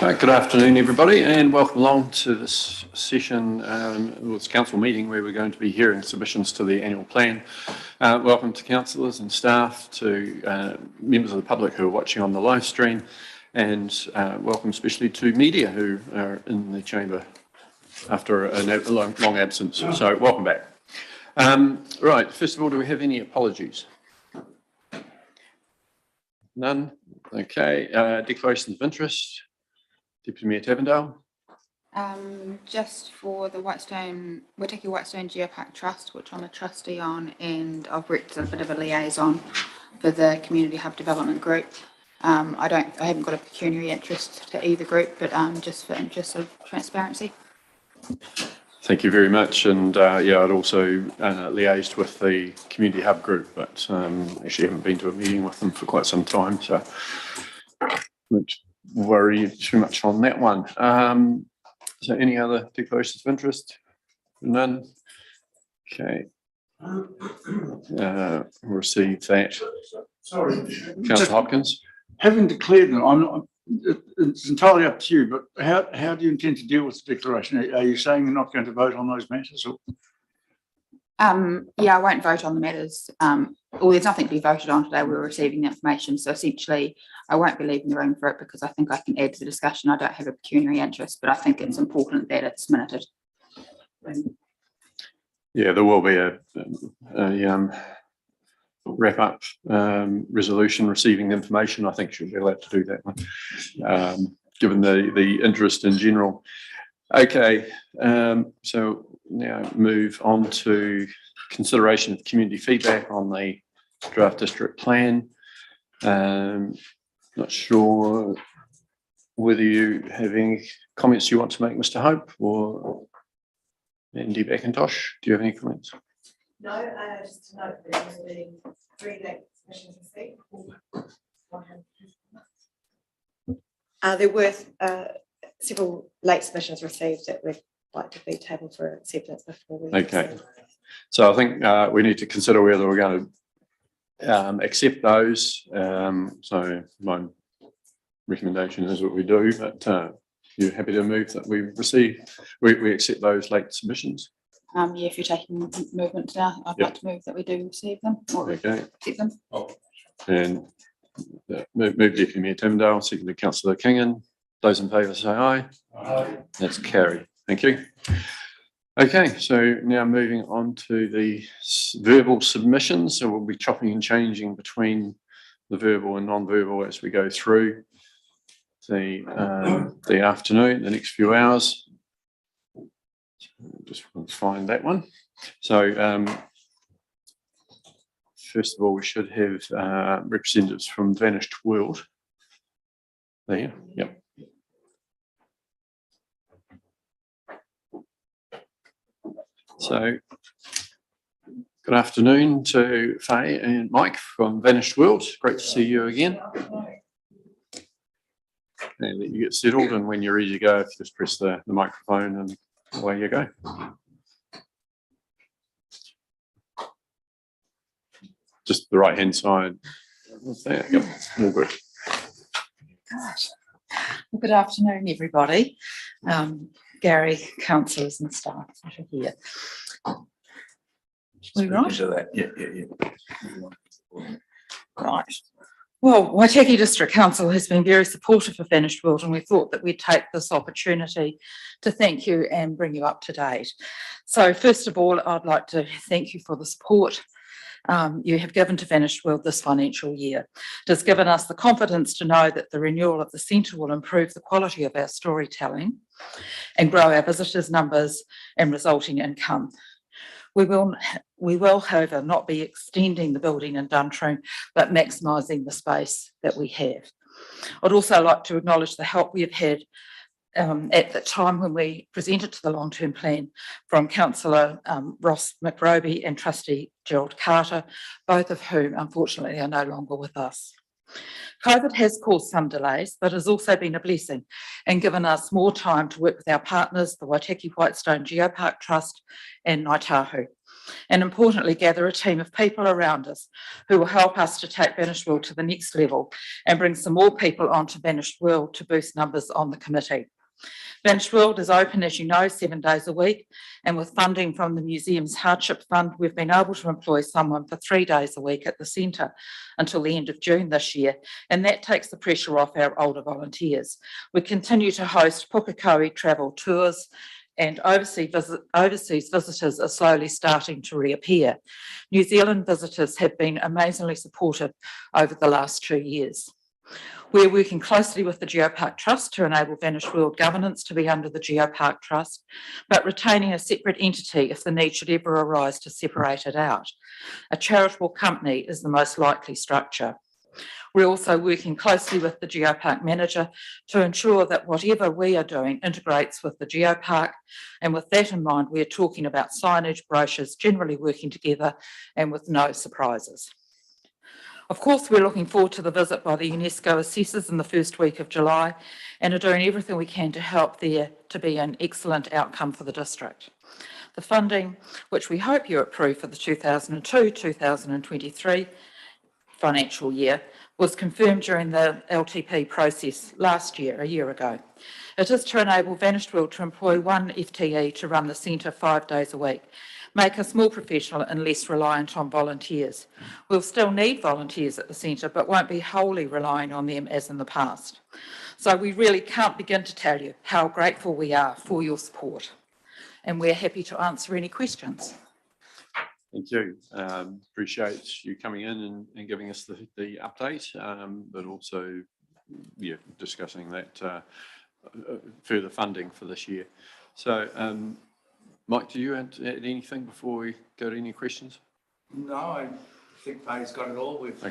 Good afternoon, everybody, and welcome along to this session, this council meeting where we're going to be hearing submissions to the annual plan. Welcome to councillors and staff, to members of the public who are watching on the live stream, and welcome especially to media who are in the chamber after a long absence. So welcome back. Right, first of all, do we have any apologies? None? Okay, declarations of interest. Deputy Mayor Tavendale. Just for the Waitaki Whitestone Geopark Trust, which I'm a trustee on, and I've worked as a bit of a liaison for the Community Hub Development Group. I haven't got a pecuniary interest to either group, but just for interest of transparency. Thank you very much. And yeah, I'd also liaised with the Community Hub group, but actually haven't been to a meeting with them for quite some time, so won't worry too much on that one. So any other declarations of interest? None? Okay. We'll receive that. Sorry. Councillor Hopkins. Having declared them, it's entirely up to you, but how do you intend to deal with the declaration? Are you saying you're not going to vote on those matters? Or? Yeah, I won't vote on the matters. Well, there's nothing to be voted on today. We're receiving the information. So essentially, I won't be leaving the room for it because I think I can add to the discussion. I don't have a pecuniary interest, but I think it's important that it's minuted. Yeah, there will be a wrap-up resolution receiving the information. I think she'll be allowed to do that one, given the interest in general. Okay, so now move on to consideration of community feedback on the draft district plan. Not sure whether you have any comments you want to make, Mr. Hope, or Andy McIntosh. Do you have any comments? No, just to note that there will be 3 late submissions received. There were several late submissions received that we'd like to be tabled for acceptance before we. Okay, so I think we need to consider whether we're going to accept those. So my recommendation is what we do, but you're happy to move that we accept those late submissions? Yeah, if you're taking movement now, I'd like to move that we do receive them or accept them. And move Deputy Mayor Tavendale, seconded Councillor Kingan. Those in favour say aye. Aye. That's carried. Thank you. Okay, so now moving on to the verbal submissions. So we'll be chopping and changing between the verbal and non-verbal as we go through the afternoon, the next few hours. Just want to find that one. So first of all, we should have representatives from Vanished World. There, yep. So good afternoon to Faye and Mike from Vanished World. Great to see you again. And let you get settled, and when you're ready to go, if you just press the microphone and away you go. Just the right hand side. There, yep, all good. Well, good afternoon, everybody. Gary, councillors and staff that are here. We right? Yeah. Right. Well, Waitaki District Council has been very supportive of Vanished World, and we thought that we'd take this opportunity to thank you and bring you up to date. So first of all, I'd like to thank you for the support you have given to Vanished World this financial year. It has given us the confidence to know that the renewal of the centre will improve the quality of our storytelling and grow our visitors' numbers and resulting income. We will, however, not be extending the building in Duntroon, but maximising the space that we have. I'd also like to acknowledge the help we have had at the time when we presented to the long-term plan from Councillor Ross McRoby and Trustee Gerald Carter, both of whom unfortunately are no longer with us. COVID has caused some delays, but has also been a blessing and given us more time to work with our partners, the Waitaki Whitestone Geopark Trust and Ngāi Tahu. and importantly, gather a team of people around us who will help us to take Banished World to the next level and bring some more people onto Banished World to boost numbers on the committee. Banished World is open, as you know, 7 days a week, and with funding from the museum's hardship fund, we've been able to employ someone for 3 days a week at the centre until the end of June this year, and that takes the pressure off our older volunteers. We continue to host Pukekohe travel tours, and overseas visitors are slowly starting to reappear. New Zealand visitors have been amazingly supportive over the last 2 years. We're working closely with the Geopark Trust to enable Banished World governance to be under the Geopark Trust, but retaining a separate entity if the need should ever arise to separate it out. A charitable company is the most likely structure. We're also working closely with the Geopark manager to ensure that whatever we are doing integrates with the Geopark. And with that in mind, we're talking about signage, brochures, generally working together and with no surprises. Of course, we're looking forward to the visit by the UNESCO assessors in the first week of July and are doing everything we can to help there to be an excellent outcome for the district. The funding, which we hope you approve for the 2022-2023 financial year, was confirmed during the LTP process last year, a year ago. It is to enable Banished World to employ 1 FTE to run the centre 5 days a week, make us more professional and less reliant on volunteers. We'll still need volunteers at the centre, but won't be wholly relying on them as in the past. So we really can't begin to tell you how grateful we are for your support, and we're happy to answer any questions. Thank you. Appreciate you coming in and giving us the update, but also discussing that further funding for this year. So, Mike, do you add anything before we go to any questions? No, I think Pay's got it all. We've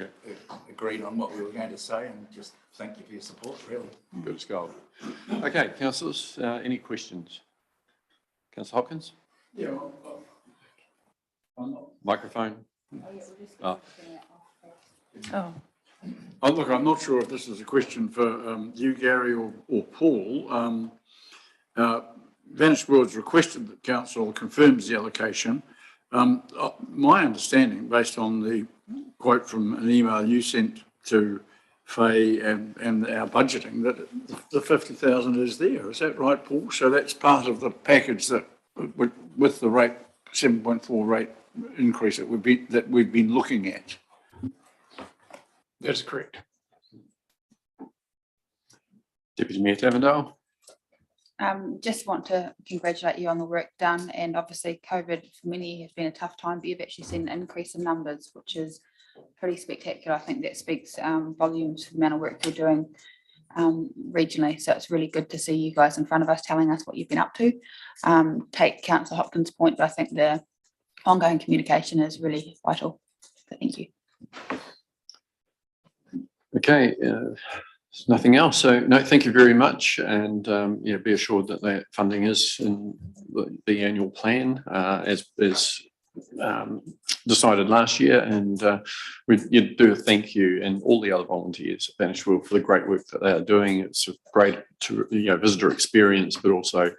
agreed on what we were going to say, and just thank you for your support, really. Good as gold. Okay, councillors, any questions? Councillor Hopkins? Yeah. Microphone. Oh. Oh, look, I'm not sure if this is a question for you, Gary, or Paul. Banished World's requested that council confirms the allocation. My understanding, based on the quote from an email you sent to Faye and our budgeting, that the 50,000 is there. Is that right, Paul? So that's part of the package that, with the rate 7.4 rate increase that we've been looking at. That's correct. Deputy Mayor Tavendale. Just want to congratulate you on the work done, and obviously COVID for many has been a tough time, but you've actually seen an increase in numbers, which is pretty spectacular. I think that speaks volumes for the amount of work you're doing regionally. So it's really good to see you guys in front of us telling us what you've been up to. Take Councillor Hopkins' point, but I think the ongoing communication is really vital. So thank you. Okay, there's nothing else. So no, thank you very much, and be assured that that funding is in the annual plan as decided last year, and we do thank you and all the other volunteers at Banished World for the great work that they are doing. It's a great visitor experience, but also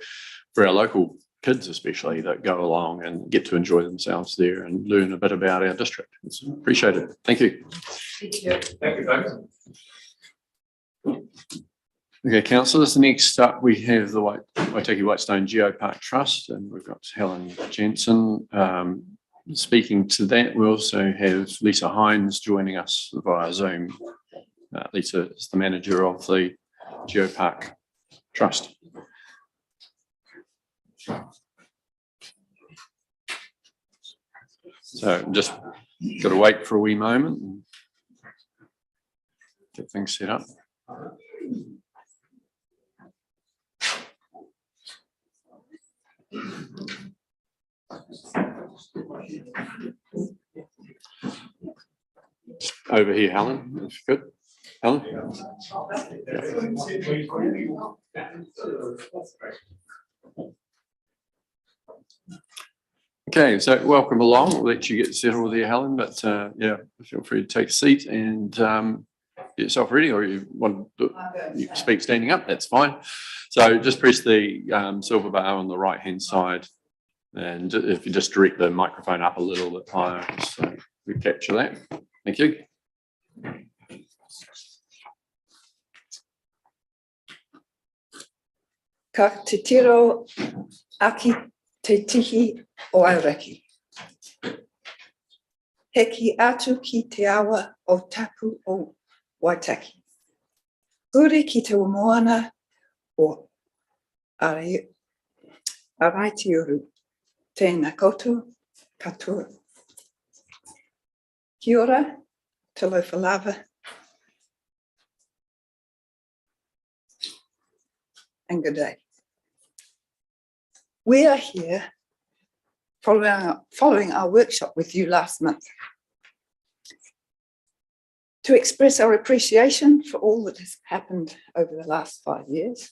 for our local kids especially that go along and get to enjoy themselves there and learn a bit about our district. It's appreciated. Thank you. Thank you. Thank you, folks. Okay, councillors, next up we have the Waitaki Whitestone Geopark Trust, and we've got Helen Jensen speaking to that. We also have Lisa Hines joining us via Zoom. Lisa is the manager of the Geopark Trust. So just got to wait for a wee moment and get things set up. Over here, Helen, if you could. Helen? Okay, so welcome along. We'll let you get settled there, Helen, but feel free to take a seat and get yourself ready, or you want to speak standing up, that's fine. So just press the silver bar on the right hand side And if you just direct the microphone up a little bit higher, so we capture that. Thank you. Ka te tiro aki te tihi o Aureki. He ki atu ki te awa o tapu o Waitaki. Huri ki te moana o Araitiuru. Tēnā koutou katoa. Kia ora, te lofa lava. And good day. We are here following our workshop with you last month to express our appreciation for all that has happened over the last 5 years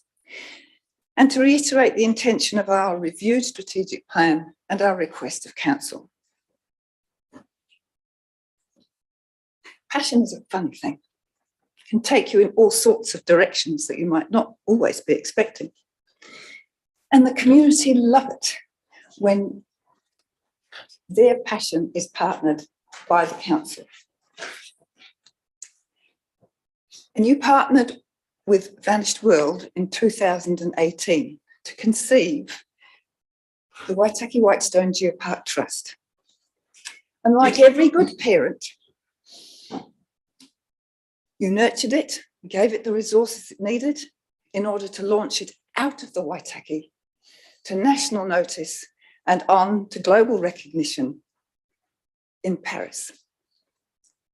and to reiterate the intention of our reviewed strategic plan and our request of council. Passion is a funny thing. It can take you in all sorts of directions that you might not always be expecting. And the community love it when their passion is partnered by the council. And you partnered with Vanished World in 2018 to conceive the Waitaki Whitestone Geopark Trust. And like every good parent, you nurtured it, gave it the resources it needed in order to launch it out of the Waitaki to national notice and on to global recognition in Paris,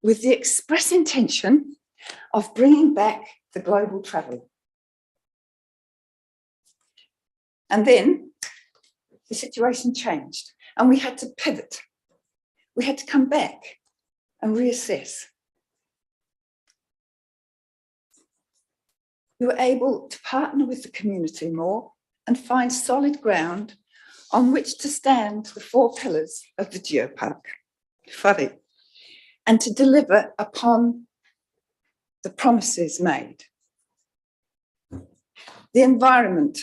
with the express intention of bringing back the global traveller. And then the situation changed and we had to pivot. We had to come back and reassess. We were able to partner with the community more and find solid ground on which to stand the 4 pillars of the Geopark, whare, and to deliver upon the promises made. The environment,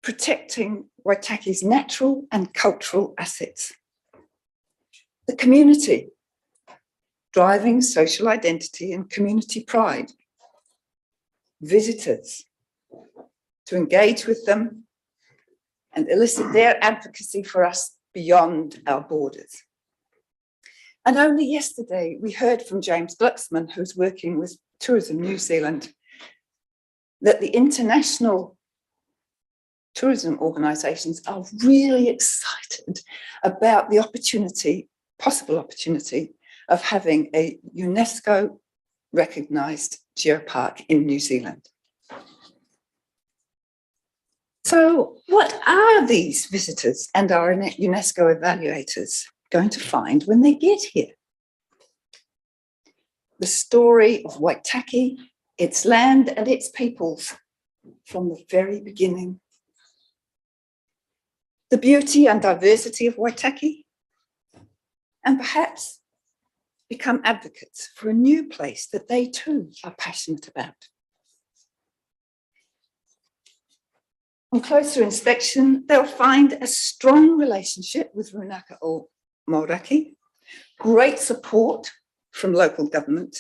protecting Waitaki's natural and cultural assets. The community, driving social identity and community pride. Visitors, to engage with them and elicit their advocacy for us beyond our borders. And only yesterday, we heard from James Glucksman, who's working with Tourism New Zealand, that the international tourism organisations are really excited about the opportunity, possible opportunity, of having a UNESCO recognised geopark in New Zealand. So what are these visitors and our UNESCO evaluators going to find when they get here? The story of Waitaki, its land and its peoples from the very beginning. The beauty and diversity of Waitaki, and perhaps become advocates for a new place that they too are passionate about. On closer inspection, they'll find a strong relationship with Runaka o Mauraki, great support from local government,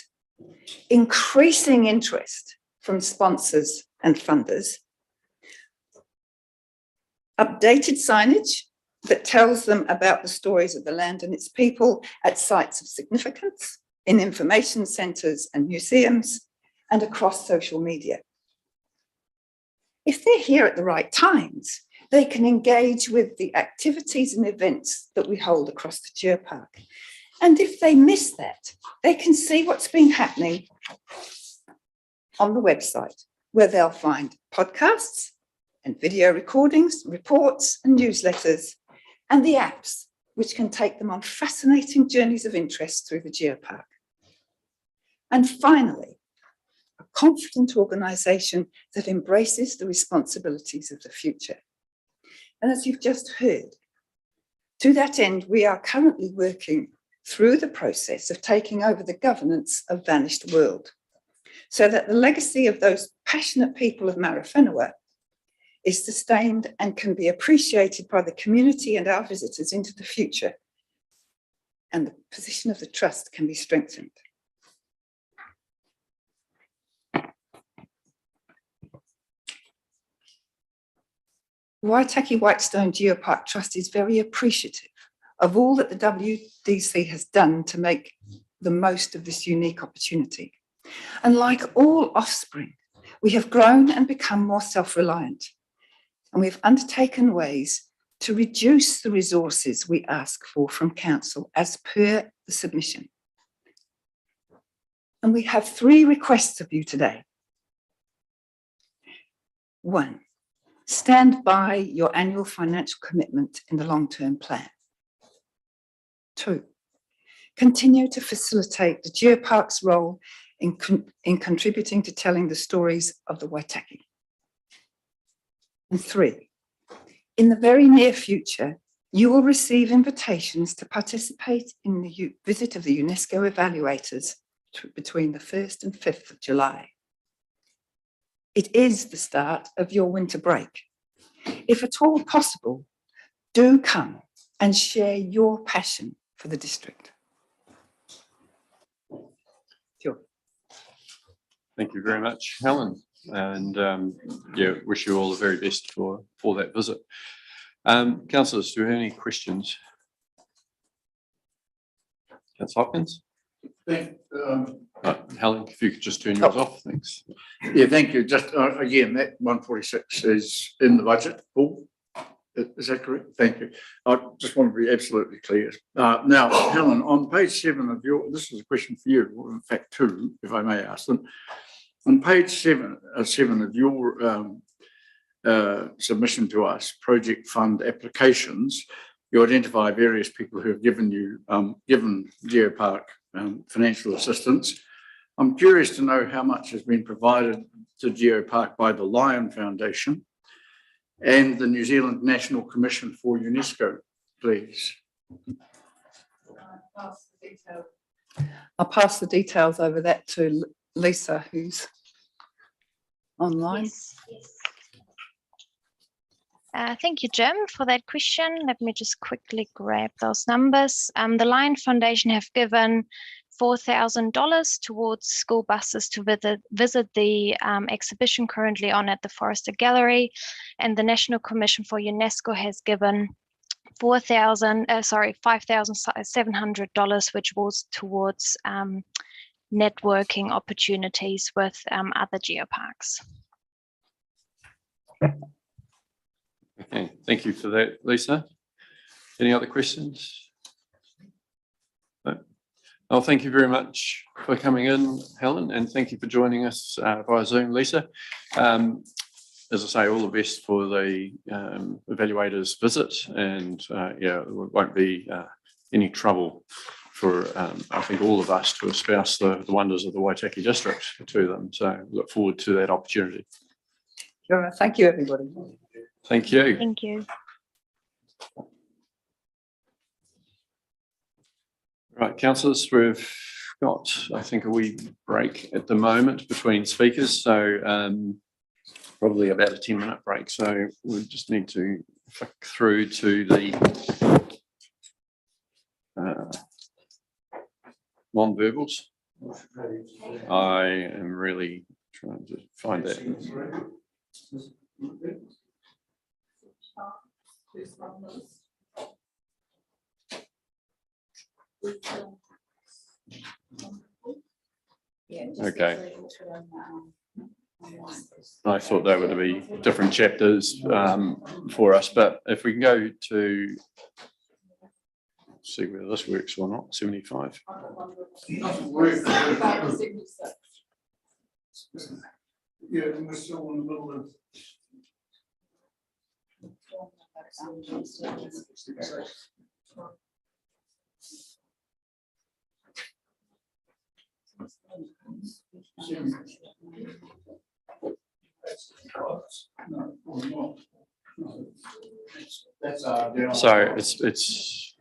increasing interest from sponsors and funders, updated signage that tells them about the stories of the land and its people at sites of significance, in information centres and museums, and across social media. If they're here at the right times, they can engage with the activities and events that we hold across the Geopark. And if they miss that, they can see what's been happening on the website, where they'll find podcasts and video recordings, reports and newsletters, and the apps, which can take them on fascinating journeys of interest through the Geopark. And finally, a confident organisation that embraces the responsibilities of the future. And as you've just heard, to that end, we are currently working through the process of taking over the governance of Vanished World, so that the legacy of those passionate people of Mara Whenua is sustained and can be appreciated by the community and our visitors into the future, and the position of the trust can be strengthened. Waitaki Whitestone Geopark Trust is very appreciative of all that the WDC has done to make the most of this unique opportunity. And like all offspring, we have grown and become more self-reliant, and we've undertaken ways to reduce the resources we ask for from Council as per the submission. And we have 3 requests of you today. 1, stand by your annual financial commitment in the long-term plan. 2, continue to facilitate the Geopark's role in contributing to telling the stories of the Waitaki. And 3, in the very near future, you will receive invitations to participate in the visit of the UNESCO evaluators between the 1st and 5th of July. It is the start of your winter break. If at all possible, do come and share your passion for the district. Sure. Thank you very much, Helen. And yeah, wish you all the very best for that visit. Councillors, do you have any questions? Councillor Hopkins? Helen, if you could just turn yours off, thanks. Yeah, thank you. Just again, that 146 is in the budget. Paul, is that correct? Thank you. I just want to be absolutely clear. Now, Helen, on page 7 of your, this is a question for you, or in fact 2, if I may ask them. On page 7 of your submission to us, project fund applications, you identify various people who have given you, given Geopark financial assistance. I'm curious to know how much has been provided to Geopark by the Lion Foundation and the New Zealand National Commission for UNESCO, please. I'll pass the details over that to Lisa, who's online. Yes, yes. Thank you, Jim, for that question. Let me just quickly grab those numbers. The Lion Foundation have given $4,000 towards school buses to visit the exhibition currently on at the Forrester Gallery, and the National Commission for UNESCO has given $5,700, which was towards networking opportunities with other geoparks. Okay, thank you for that, Lisa. Any other questions? No? Oh, thank you very much for coming in, Helen, and thank you for joining us via Zoom, Lisa. As I say, all the best for the evaluators visit, and yeah, it won't be any trouble for I think all of us to espouse the wonders of the Waitaki district to them. So look forward to that opportunity. Sure. Thank you, everybody. Thank you. Thank you. Right, councillors, we've got, I think, a wee break at the moment between speakers, so probably about a 10-minute break. So we just need to flick through to the non-verbals. I am really trying to find that. Okay. I thought they would be different chapters for us, but if we can go to see whether this works or not, 75. It doesn't work. Yeah, and we're still in the middle of. So it's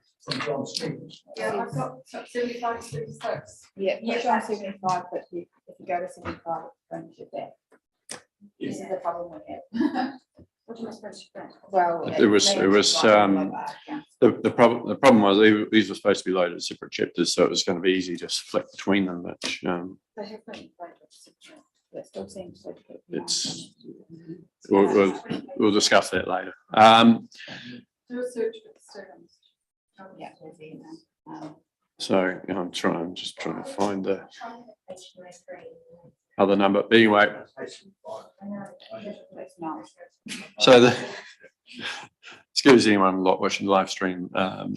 Yeah, I've got 75 to 76. Yeah, push on 75, but if you go to 75, it's going to there. This is the problem we have. Well. It was, the problem was these were supposed to be loaded as separate chapters, so it was going to be easy to flick between them, which, it's, we'll discuss that later. So I'm just trying to find the other number. But anyway, so excuse anyone watching the live stream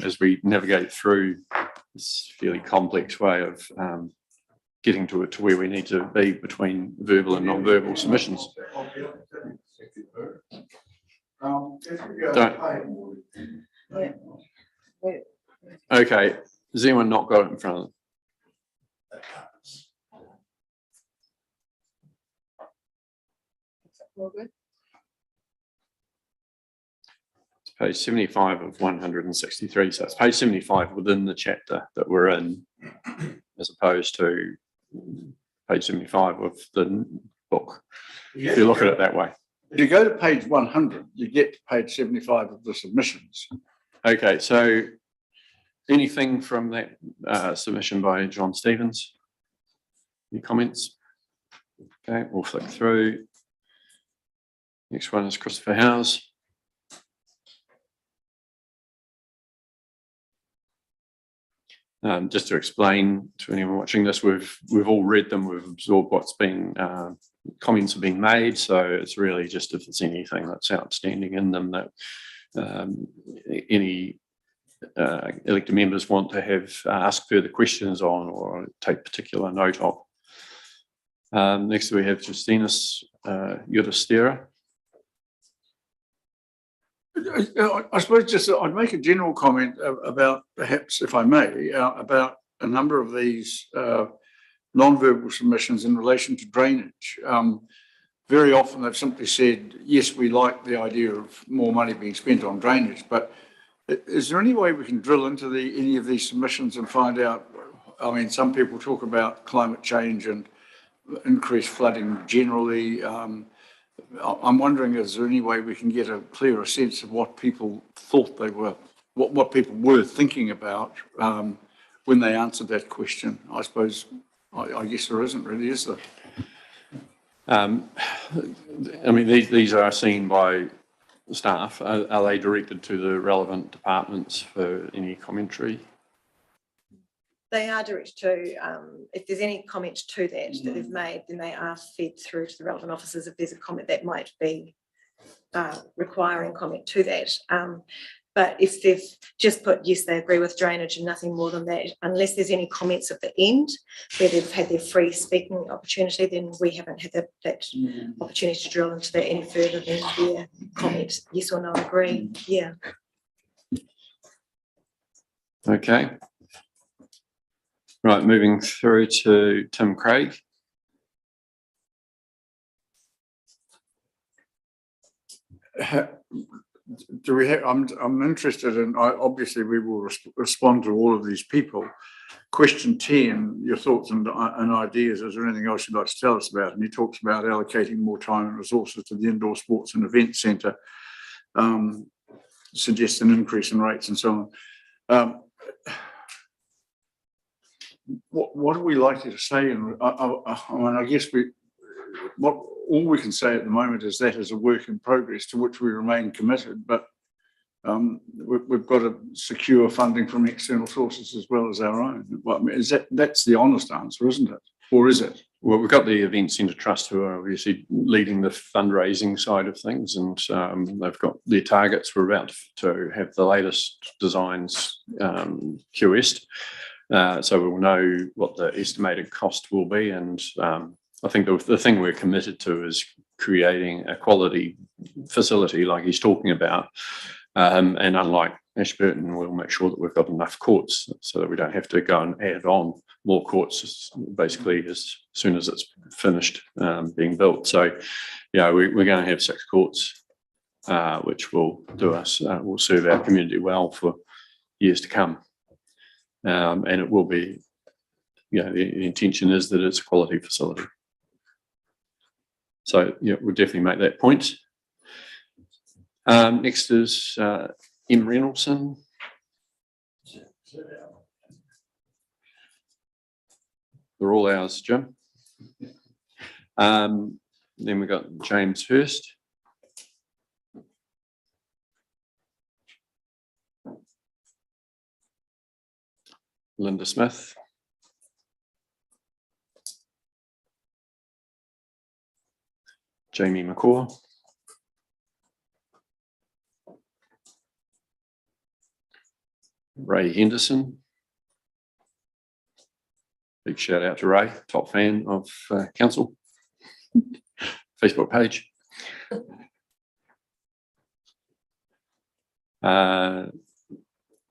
as we navigate through this fairly complex way of getting to where we need to be between verbal and non-verbal submissions. Okay, has anyone not got it in front of them? It's page 75 of 163, so it's page 75 within the chapter that we're in, as opposed to page 75 of the book, if you look at it that way. If you go to page 100, you get to page 75 of the submissions. Okay, so anything from that submission by John Stevens? Any comments? Okay, we'll flick through. Next one is Christopher Howes. Just to explain to anyone watching this, we've all read them, we've absorbed what's been, comments have been made, so it's really just if there's anything that's outstanding in them that any elected members want to have ask further questions on or take particular note of. Next we have Justinas Yudhistira. I suppose just I'd make a general comment about, perhaps, if I may, about a number of these non-verbal submissions in relation to drainage. Very often they've simply said, yes, we like the idea of more money being spent on drainage, but is there any way we can drill into any of these submissions and find out? I mean, some people talk about climate change and increased flooding generally. I'm wondering, is there any way we can get a clearer sense of what people thought they were, what people were thinking about when they answered that question? I suppose, I guess there isn't really, is there? I mean, these are seen by staff. Are they directed to the relevant departments for any commentary? They are directed to, if there's any comments to that they've made, then they are fed through to the relevant officers if there's a comment that might be requiring comment to that. But if they've just put, yes, they agree with drainage and nothing more than that, unless there's any comments at the end where they've had their free speaking opportunity, then we haven't had that opportunity to drill into that any further than their comment, yes or no, agree, yeah. Okay. Right, moving through to Tim Craig. Do we have? I'm interested in. Obviously, we will respond to all of these people. Question 10: your thoughts and ideas. Is there anything else you'd like to tell us about? And he talks about allocating more time and resources to the indoor sports and event centre. Suggests an increase in rates and so on. What are we likely to say? And I mean, I guess all we can say at the moment is that is a work in progress to which we remain committed, but we've got to secure funding from external sources as well as our own. Well, I mean, that's the honest answer, isn't it? Or is it? Well, we've got the Event Centre Trust who are obviously leading the fundraising side of things, and they've got their targets. We're about to have the latest designs QS'd. So we'll know what the estimated cost will be, and I think the thing we're committed to is creating a quality facility like he's talking about, and unlike Ashburton, we'll make sure that we've got enough courts so that we don't have to go and add on more courts basically as soon as it's finished being built. So yeah, we're going to have 6 courts which will will serve our community well for years to come. And it will be, the intention is that it's a quality facility. So yeah, we'll definitely make that point. Next is M. Reynoldson. They're all ours, Jim. Then we've got James Hurst. Linda Smith. Jamie McCaw. Ray Henderson. Big shout out to Ray, top fan of council. Facebook page.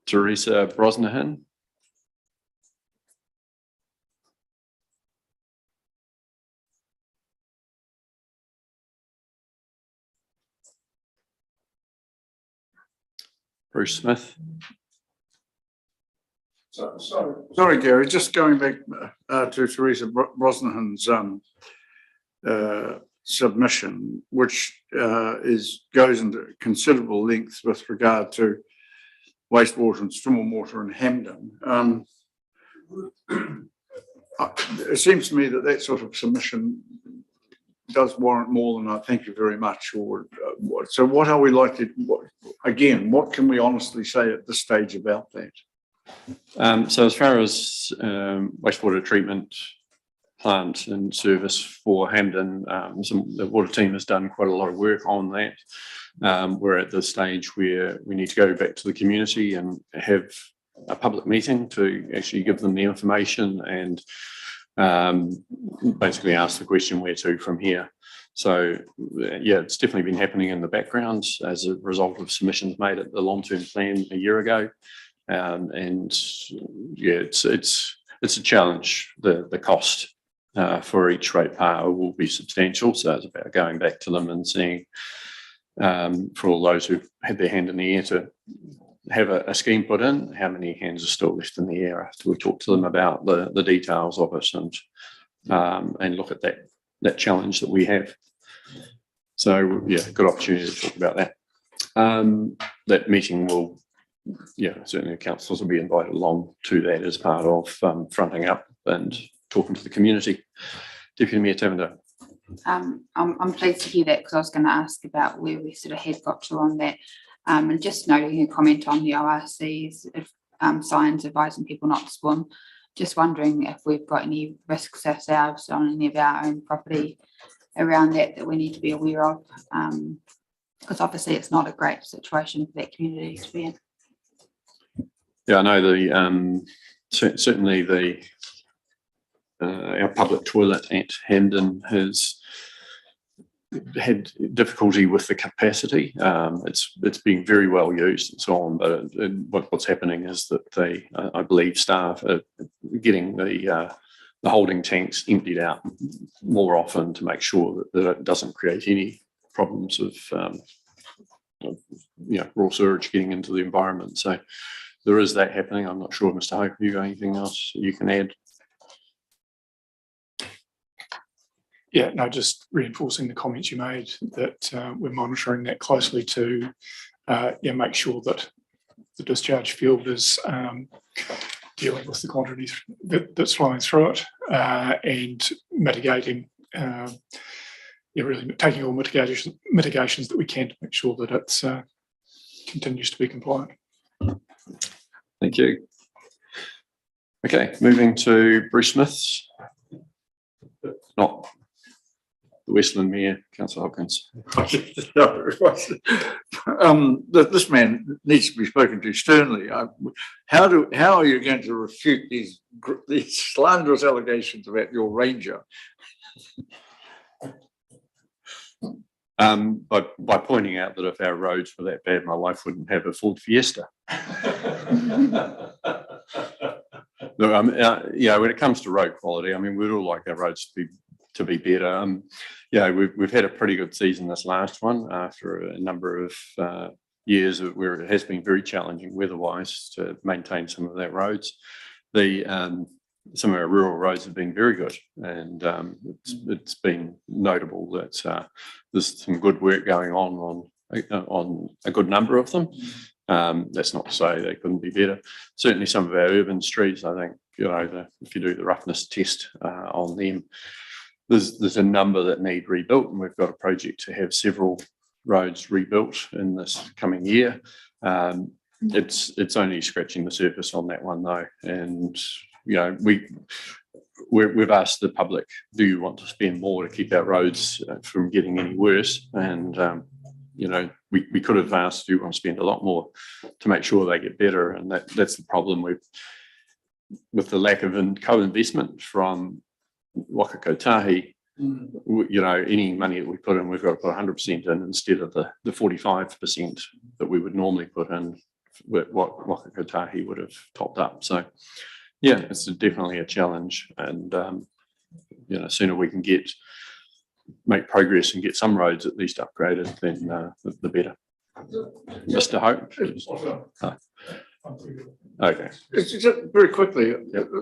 Teresa Brosnahan. Bruce Smith. Sorry, Gary, just going back to Teresa Brosnahan's submission, which goes into considerable length with regard to wastewater and stormwater in Hampden. It seems to me that that sort of submission does warrant more than I thank you very much. So what are we likely, what can we honestly say at this stage about that? So as far as wastewater treatment plant and service for Hampden, the water team has done quite a lot of work on that. We're at the stage where we need to go back to the community and have a public meeting to actually give them the information and basically ask the question where to from here. So yeah, it's definitely been happening in the background as a result of submissions made at the long-term plan a year ago. And yeah, it's a challenge. The cost for each ratepayer will be substantial. So it's about going back to them and seeing for all those who've had their hand in the air to have a scheme put in, how many hands are still left in the air after we talk to them about the details of it and look at that challenge that we have. So yeah, good opportunity to talk about that. That meeting will, yeah, certainly the councillors will be invited along to that as part of fronting up and talking to the community. Deputy Mayor Tavender. I'm pleased to hear that because I was going to ask about where we sort of had got to on that. And just noting a comment on the ORC's signs advising people not to swim. Just wondering if we've got any risks ourselves on any of our own property around that we need to be aware of. Because obviously it's not a great situation for that community to be in. Yeah, I know certainly our public toilet at Hampden has had difficulty with the capacity. It's being very well used and so on, but what's happening is that I believe staff are getting the holding tanks emptied out more often to make sure that it doesn't create any problems of raw sewage getting into the environment. So there is that happening. I'm not sure, Mr. Hope, have you got anything else you can add? Yeah, no, just reinforcing the comments you made that we're monitoring that closely to make sure that the discharge field is dealing with the quantities that's flowing through it and mitigating, really taking all mitigations that we can to make sure that it continues to be compliant. Thank you. Okay, moving to Bruce Smith's. Not the Westland Mayor, Councillor Hopkins. This man needs to be spoken to sternly. How are you going to refute these slanderous allegations about your ranger? By pointing out that if our roads were that bad, my wife wouldn't have a Ford Fiesta. Look, when it comes to road quality, I mean, we'd all like our roads to be better. We've had a pretty good season this last one after a number of years where it has been very challenging weather-wise to maintain some of that roads. Some of our rural roads have been very good, and it's been notable that there's some good work going on on a good number of them. That's not to say they couldn't be better. Certainly some of our urban streets, I think, if you do the roughness test on them, there's a number that need rebuilt, and we've got a project to have several roads rebuilt in this coming year. It's only scratching the surface on that one though, and we've asked the public, do you want to spend more to keep our roads from getting any worse? And we could have asked, do you want to spend a lot more to make sure they get better? And that's the problem with the lack of co-investment from Waka Kotahi. Any money that we put in, we've got to put 100% in instead of the 45% that we would normally put in, what Waka Kotahi would have topped up. So yeah, it's definitely a challenge, and sooner we can make progress and get some roads at least upgraded, then the better. Mr. Hope. Okay. It's just very quickly,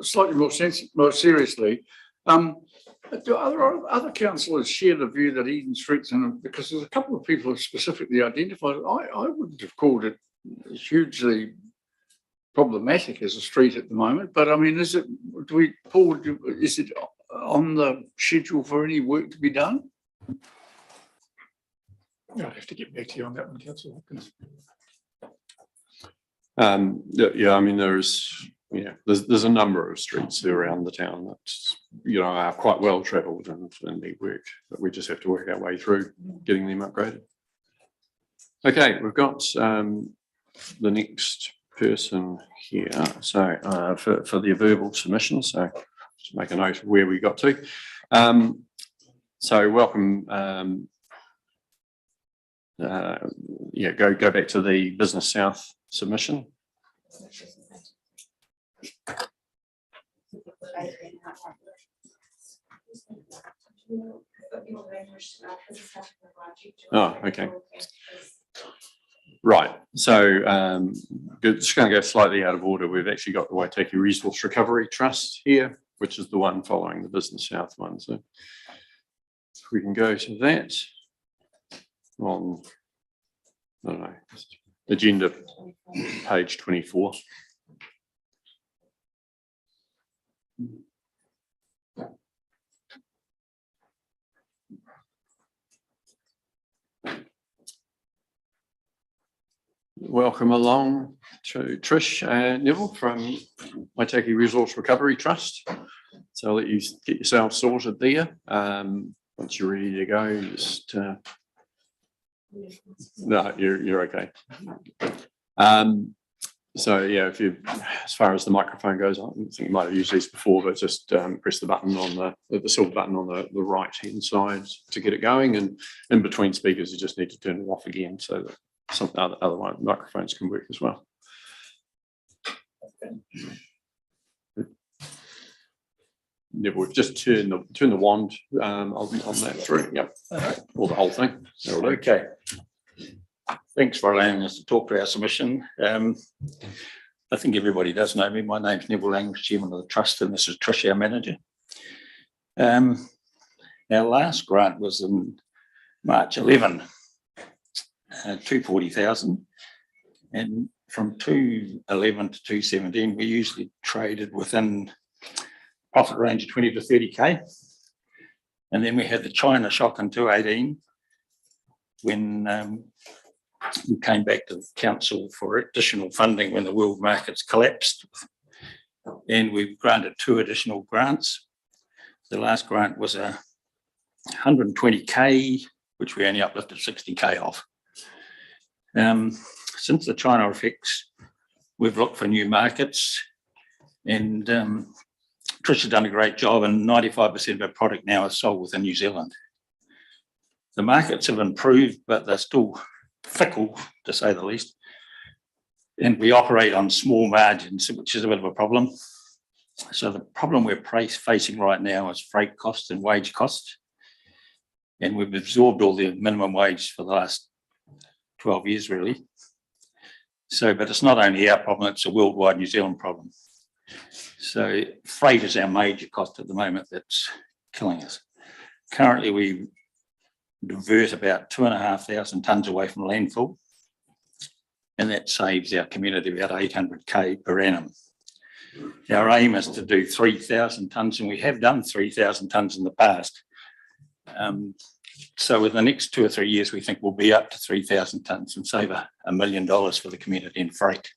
slightly more seriously. Do other councillors share the view that Eden Street's because there's a couple of people who specifically identified it. I wouldn't have called it hugely problematic as a street at the moment, but I mean, is it on the schedule for any work to be done? I'd have to get back to you on that one, Councillor Hopkins. I mean, there's a number of streets around the town that are quite well travelled and need work, but we just have to work our way through getting them upgraded. Okay, we've got the next person here. So for the verbal submission, so just make a note of where we got to. So welcome. Go back to the Business South submission. Oh, okay. Right. So just going to go slightly out of order. We've actually got the Waitaki Resource Recovery Trust here, which is the one following the Business South one. So if we can go to that on, I don't know, agenda page 24. Welcome along to Trish Neville from Waitaki Resource Recovery Trust. So I'll let you get yourself sorted there. Once you're ready to go, just no, you're okay. So yeah, as far as the microphone goes, I think you might have used these before, but just press the button on the silver button on the right hand side to get it going, and in between speakers you just need to turn it off again so that some other microphones can work as well. We've just turn the wand on that through. Yep, or the whole thing. Okay. Thanks for allowing us to talk to our submission. I think everybody does know me. My name's Neville Lang, Chairman of the Trust, and this is Trish, our manager. Our last grant was in March 11, 240,000, and from 211 to 217, we usually traded within profit range of 20 to 30k, and then we had the China shock in 2018 when we came back to the council for additional funding when the world markets collapsed, and we've granted 2 additional grants. The last grant was a 120k, which we only uplifted 60k off. Since the China effects, we've looked for new markets, and Trish has done a great job, and 95% of our product now is sold within New Zealand. The markets have improved, but they're still fickle, to say the least. And we operate on small margins, which is a bit of a problem. So the problem we're facing right now is freight costs and wage costs. And we've absorbed all the minimum wage for the last 12 years, really. So, but it's not only our problem, it's a worldwide New Zealand problem. So freight is our major cost at the moment that's killing us. Currently, we divert about 2,500 tonnes away from landfill. And that saves our community about 800K per annum. Our aim is to do 3,000 tonnes, and we have done 3,000 tonnes in the past. So with the next 2 or 3 years, we think we'll be up to 3,000 tonnes and save $1 million for the community in freight.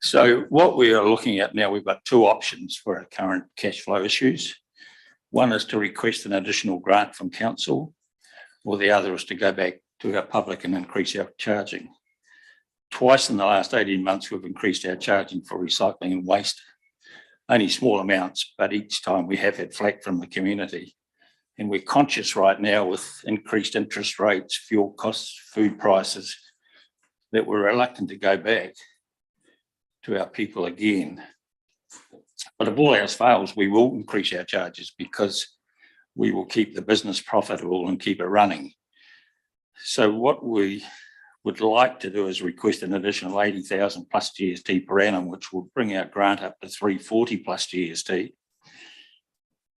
So what we are looking at now, we've got 2 options for our current cash flow issues. One is to request an additional grant from council, or the other is to go back to our public and increase our charging. Twice in the last 18 months, we've increased our charging for recycling and waste. Only small amounts, but each time we have had flack from the community. And we're conscious right now with increased interest rates, fuel costs, food prices, that we're reluctant to go back to our people again. But if all else fails, we will increase our charges because we will keep the business profitable and keep it running. So what we would like to do is request an additional 80,000 plus GST per annum, which will bring our grant up to 340 plus GST.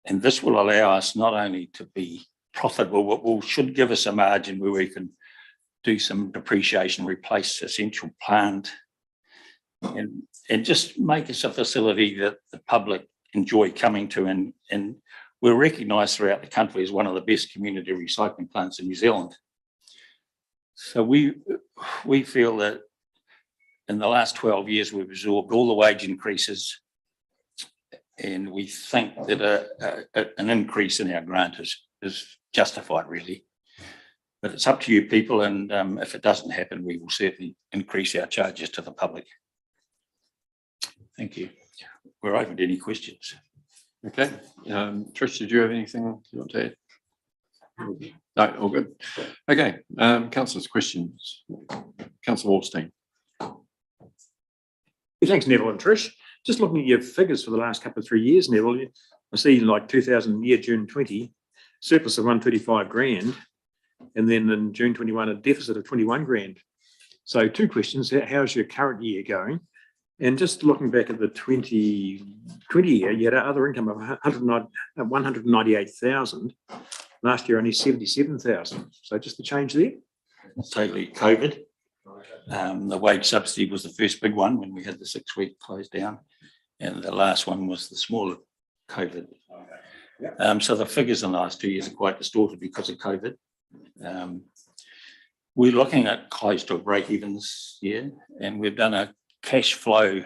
And this will allow us not only to be profitable, but should give us a margin where we can do some depreciation, replace essential plant, and just make us a facility that the public enjoy coming to. And we're recognised throughout the country as one of the best community recycling plants in New Zealand. So we feel that in the last 12 years, we've absorbed all the wage increases, and we think that an increase in our grant is justified, really. But it's up to you people, and if it doesn't happen, we will certainly increase our charges to the public. Thank you. We're open to any questions. Okay. Trish, did you have anything you want to add? No, all good. Okay. Councillors, questions? Councillor Wallstein. Thanks, Neville and Trish. Just looking at your figures for the last couple of 3 years, Neville, I see like 2000 year June 20, surplus of 135 grand, and then in June 21, a deficit of 21 grand. So 2 questions. How's your current year going? And just looking back at the 2020 year, you had other income of 198,000. Last year, only 77,000. So just the change there? Totally COVID. The wage subsidy was the first big one when we had the 6-week close down, and the last one was the smaller COVID. So the figures in the last 2 years are quite distorted because of COVID. We're looking at close to a break even this year, and we've done a cash flow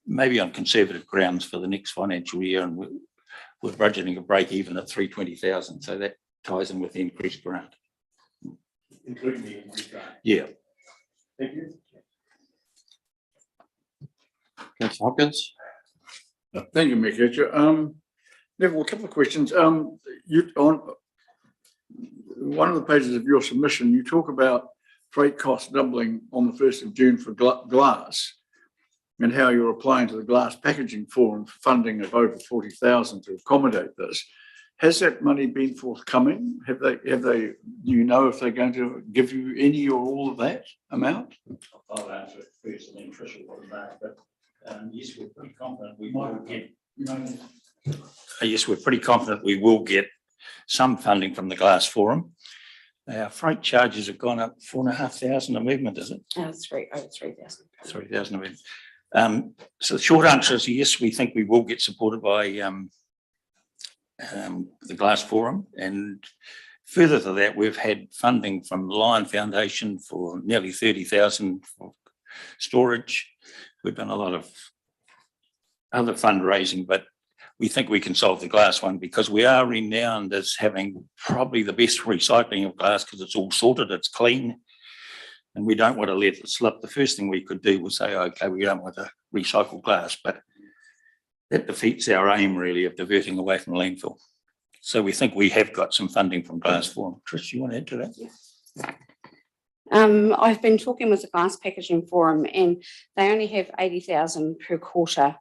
maybe on conservative grounds for the next financial year, and we're budgeting a break even at 320,000. So that ties in with the increased grant. Including the increased grant? Yeah. Thank you. Councillor Hopkins. Thank you, Mick. Neville, a couple of questions. You on one of the pages of your submission, you talk about freight costs doubling on the 1st of June for glass, and how you're applying to the Glass Packaging Forum for funding of over 40,000 to accommodate this. Has that money been forthcoming? Have they, do you know if they're going to give you any or all of that amount? I'll answer it first and then Trish will come back, but yes, we're pretty confident we will get. Yes, we're pretty confident we will get some funding from the Glass Forum. Our freight charges have gone up 4,500 a movement, is it? Over 3,000. 3,000 a movement. So the short answer is yes, we think we will get supported by the Glass Forum, and further to that, we've had funding from the Lion Foundation for nearly 30,000 for storage. We've done a lot of other fundraising, but we think we can solve the glass one because we are renowned as having probably the best recycling of glass because it's all sorted, it's clean, and we don't want to let it slip. The first thing we could do was say, okay, we don't want to recycle glass, but that defeats our aim really of diverting away from landfill. So we think we have got some funding from Glass Forum. Trish, you want to add to that? Yeah. I've been talking with the Glass Packaging Forum, and they only have 80,000 per quarter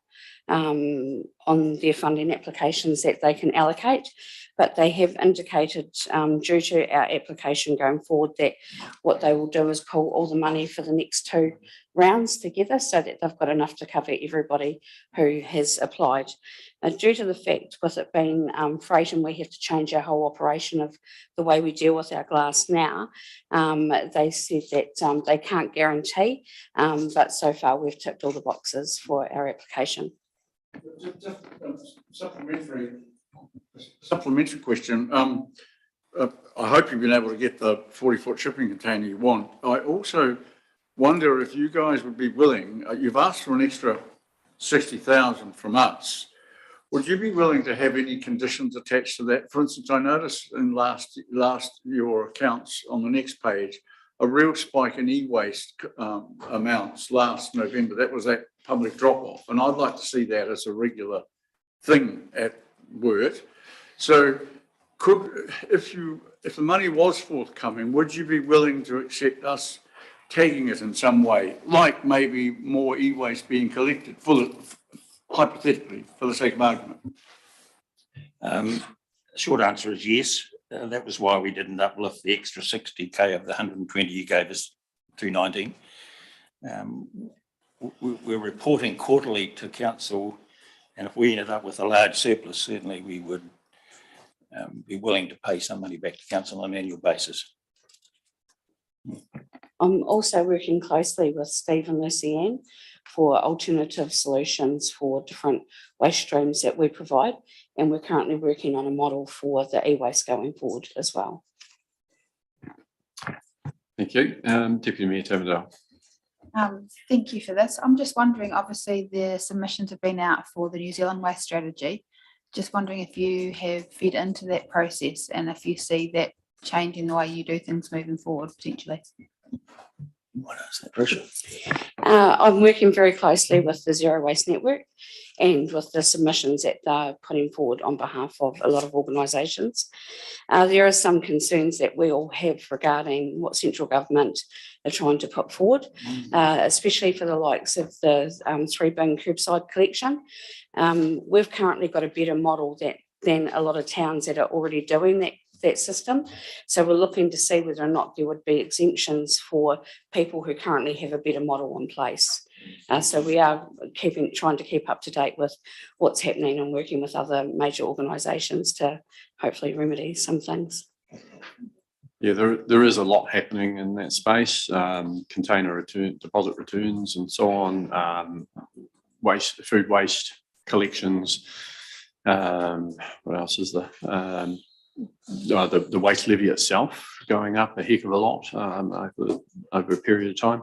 on their funding applications that they can allocate. But they have indicated, due to our application going forward, that what they will do is pull all the money for the next 2 rounds together so that they've got enough to cover everybody who has applied. Due to the fact with it being freight and we have to change our whole operation of the way we deal with our glass now, they said that they can't guarantee, but so far we've ticked all the boxes for our application. Supplementary question. I hope you've been able to get the 40-foot shipping container you want. I also wonder if you guys would be willing, you've asked for an extra 60,000 from us. Would you be willing to have any conditions attached to that? For instance, I noticed in last your accounts on the next page, a real spike in e-waste amounts last November. That was that public drop-off. And I'd like to see that as a regular thing at Wirt. So if the money was forthcoming, would you be willing to accept us tagging it in some way, like maybe more e-waste being collected, hypothetically, for the sake of argument? Short answer is yes. That was why we didn't uplift the extra 60k of the 120 you gave us through 19. We're reporting quarterly to council, and if we ended up with a large surplus, certainly we would be willing to pay some money back to council on an annual basis. I'm also working closely with Steve and Lucy Ann for alternative solutions for different waste streams that we provide, and we're currently working on a model for the e-waste going forward as well. Thank you. Deputy Mayor Tavendale. Thank you for this. I'm just wondering, obviously the submissions have been out for the New Zealand waste strategy. Just wondering if you have fed into that process and if you see that changing the way you do things moving forward potentially. What is that pressure? I'm working very closely with the Zero Waste Network and with the submissions that they're putting forward on behalf of a lot of organisations. There are some concerns that we all have regarding what central government are trying to put forward, especially for the likes of the 3-bin curbside collection. We've currently got a better model than a lot of towns that are already doing that system. So we're looking to see whether or not there would be exemptions for people who currently have a better model in place. So we are trying to keep up to date with what's happening and working with other major organisations to hopefully remedy some things. Yeah, there is a lot happening in that space. Container deposit returns and so on, food waste collections. What else is there? The waste levy itself going up a heck of a lot over a period of time.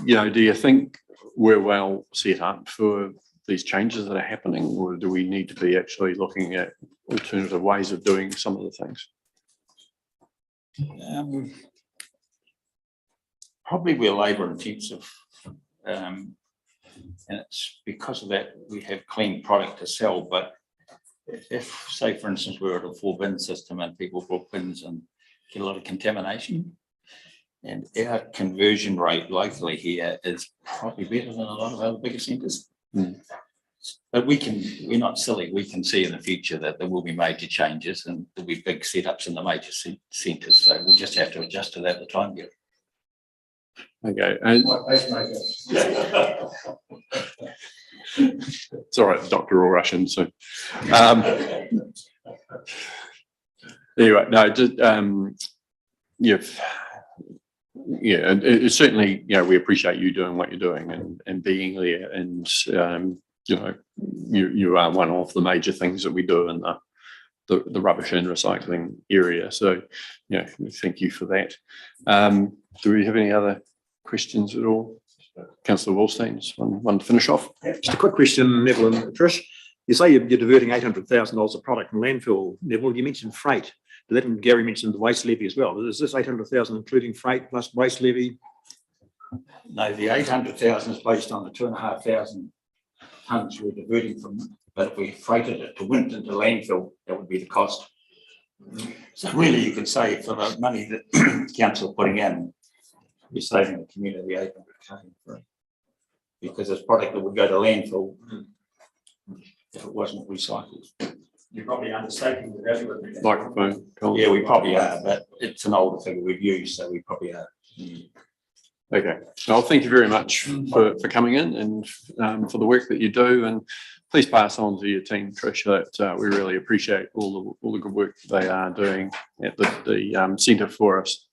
You know, do you think we're well set up for these changes that are happening, or do we need to be actually looking at alternative ways of doing some of the things? Probably we're labour intensive, and it's because of that we have clean product to sell. But if, say, for instance, we're at a 4-bin system and people brought bins and get a lot of contamination, and our conversion rate locally here is probably better than a lot of other bigger centres. But we're not silly. We can see in the future that there will be major changes and there'll be big setups in the major centres. So we'll just have to adjust to that at the time. Okay. And it's all right, the doctor will rush in soon. Anyway, no, just yeah, and it's certainly, you know, we appreciate you doing what you're doing and being there, and you know, you are one of the major things that we do in the rubbish and recycling area. So, yeah, thank you for that. Do we have any other questions at all? Councillor Wallstein's one to finish off. Just a quick question, Neville and Trish. You say you're diverting $800,000 of product from landfill, Neville. You mentioned freight. But then Gary mentioned the waste levy as well. Is this 800,000 including freight plus waste levy? No, the 800,000 is based on the 2,500 tonnes we're diverting from. But if we freighted it to Winton to landfill, that would be the cost. So really, you could say for the money that council are putting in, we're saving the community 800,000 because it's product that would go to landfill if it wasn't recycled. You're probably understating the value of it. Microphone. Colin. Yeah, we probably are, but it's an older figure we've used, so we probably are. Okay, well, thank you very much for coming in and for the work that you do, and please pass on to your team, Trish, that we really appreciate all the good work they are doing at the centre for us.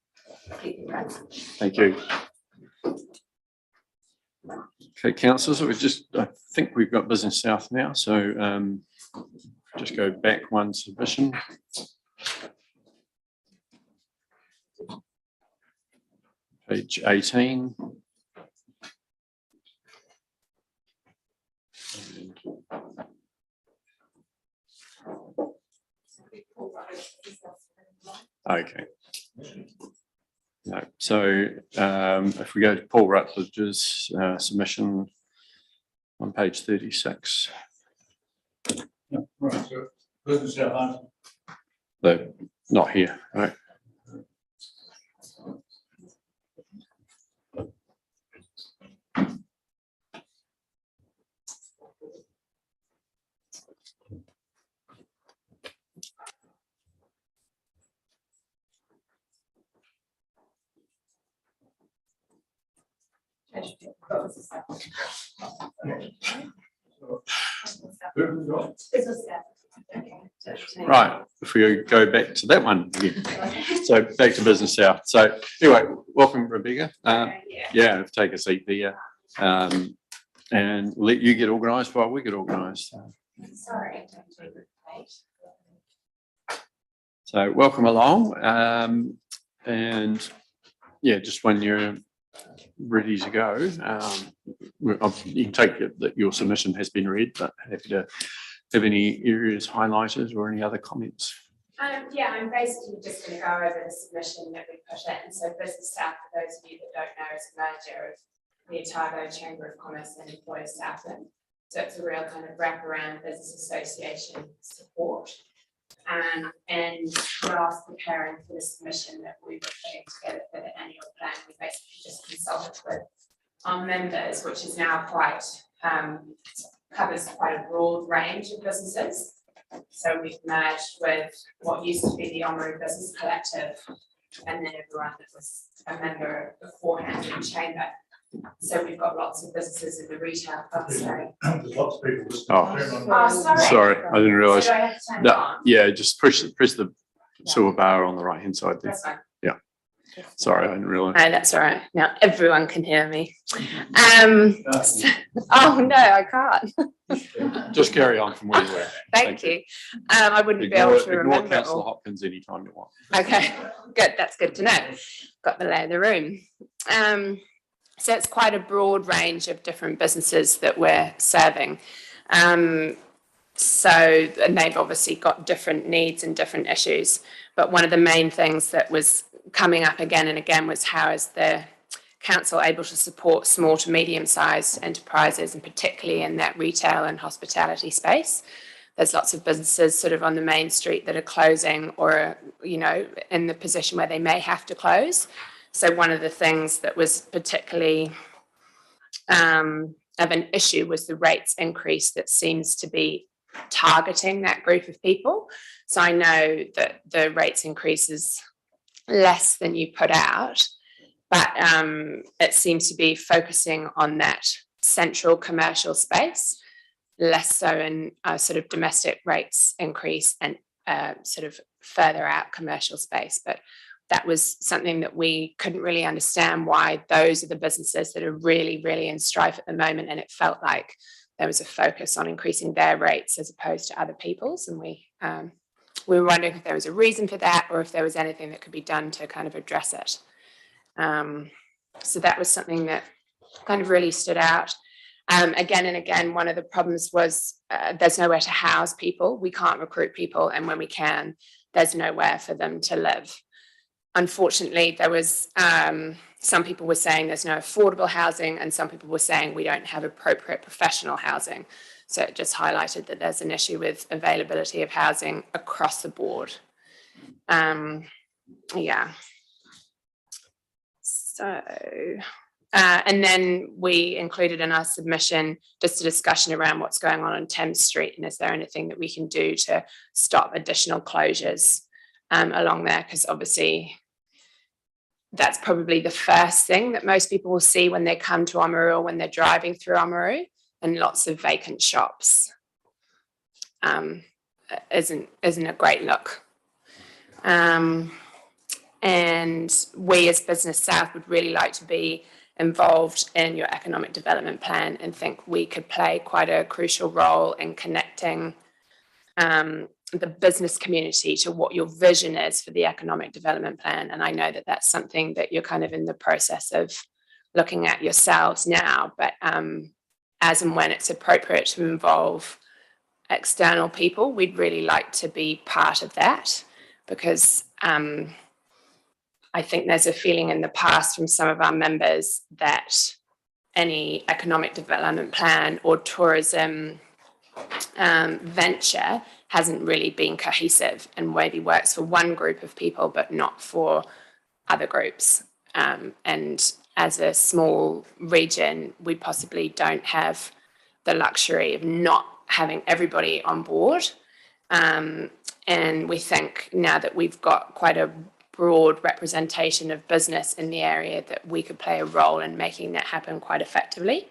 Thank you. Okay, councillors, I think we've got Business South now, so just go back one submission. Page 18. Okay. No, so if we go to Paul Rutledge's submission on page 36. Yeah, right, so Business South. They're not here, right? Right, if we go back to that one again. So back to Business South. So anyway, welcome, Rebecca. Yeah, take a seat there and let you get organised while we get organised. Sorry. So welcome along. And yeah, just when you're ready to go, you can take it that your submission has been read, but happy to have any areas highlighted or any other comments. Yeah, I'm basically just going to go over the submission that we put in. So Business South, for those of you that don't know, is a merger of the Otago Chamber of Commerce and Employers Southland. So it's a real kind of wraparound business association support. And whilst preparing for the submission that we were putting together for the annual plan, we basically just consulted with our members, which is now quite covers quite a broad range of businesses. So we've merged with what used to be the Oamaru Business Collective, and then everyone that was a member beforehand in the chamber. So we've got lots of businesses in the retail club. Sorry. There's lots of people. Sorry, I didn't realise. So do I have to turn it on? Yeah, just press the silver bar on the right hand side there. That's fine. Yeah. Sorry, I didn't realise. No, that's all right. Now everyone can hear me. Oh no, I can't. Just carry on from where you were. Thank you. I wouldn't be able to remember it Councillor all. Hopkins anytime you want. Okay, good. That's good to know. Got the lay of the room. So it's quite a broad range of different businesses that we're serving. And they've obviously got different needs and different issues. But one of the main things that was coming up again and again was how is the council able to support small to medium-sized enterprises, and particularly in that retail and hospitality space. There's lots of businesses sort of on the main street that are closing or, you know, in the position where they may have to close. So one of the things that was particularly of an issue was the rates increase that seems to be targeting that group of people. So I know that the rates increase is less than you put out, but it seems to be focusing on that central commercial space, less so in sort of domestic rates increase and sort of further out commercial space. But that was something that we couldn't really understand, why those are the businesses that are really, really in strife at the moment. And it felt like there was a focus on increasing their rates as opposed to other people's. And we were wondering if there was a reason for that, or if there was anything that could be done to kind of address it. So that was something that kind of really stood out. Again and again, one of the problems was there's nowhere to house people. We can't recruit people, and when we can, there's nowhere for them to live. Unfortunately, there was some people were saying there's no affordable housing, and some people were saying we don't have appropriate professional housing. So it just highlighted that there's an issue with availability of housing across the board. Yeah. So And then we included in our submission just a discussion around what's going on Thames Street and is there anything that we can do to stop additional closures along there, because obviously that's probably the first thing that most people will see when they come to Oamaru or when they're driving through Oamaru, and lots of vacant shops isn't a great look. And we as Business South would really like to be involved in your economic development plan and think we could play quite a crucial role in connecting the business community to what your vision is for the economic development plan. And I know that that's something that you're kind of in the process of looking at yourselves now, but as and when it's appropriate to involve external people, we'd really like to be part of that, because I think there's a feeling in the past from some of our members that any economic development plan or tourism venture hasn't really been cohesive and maybe works for one group of people but not for other groups. And as a small region, we possibly don't have the luxury of not having everybody on board. And we think now that we've got quite a broad representation of business in the area that we could play a role in making that happen quite effectively.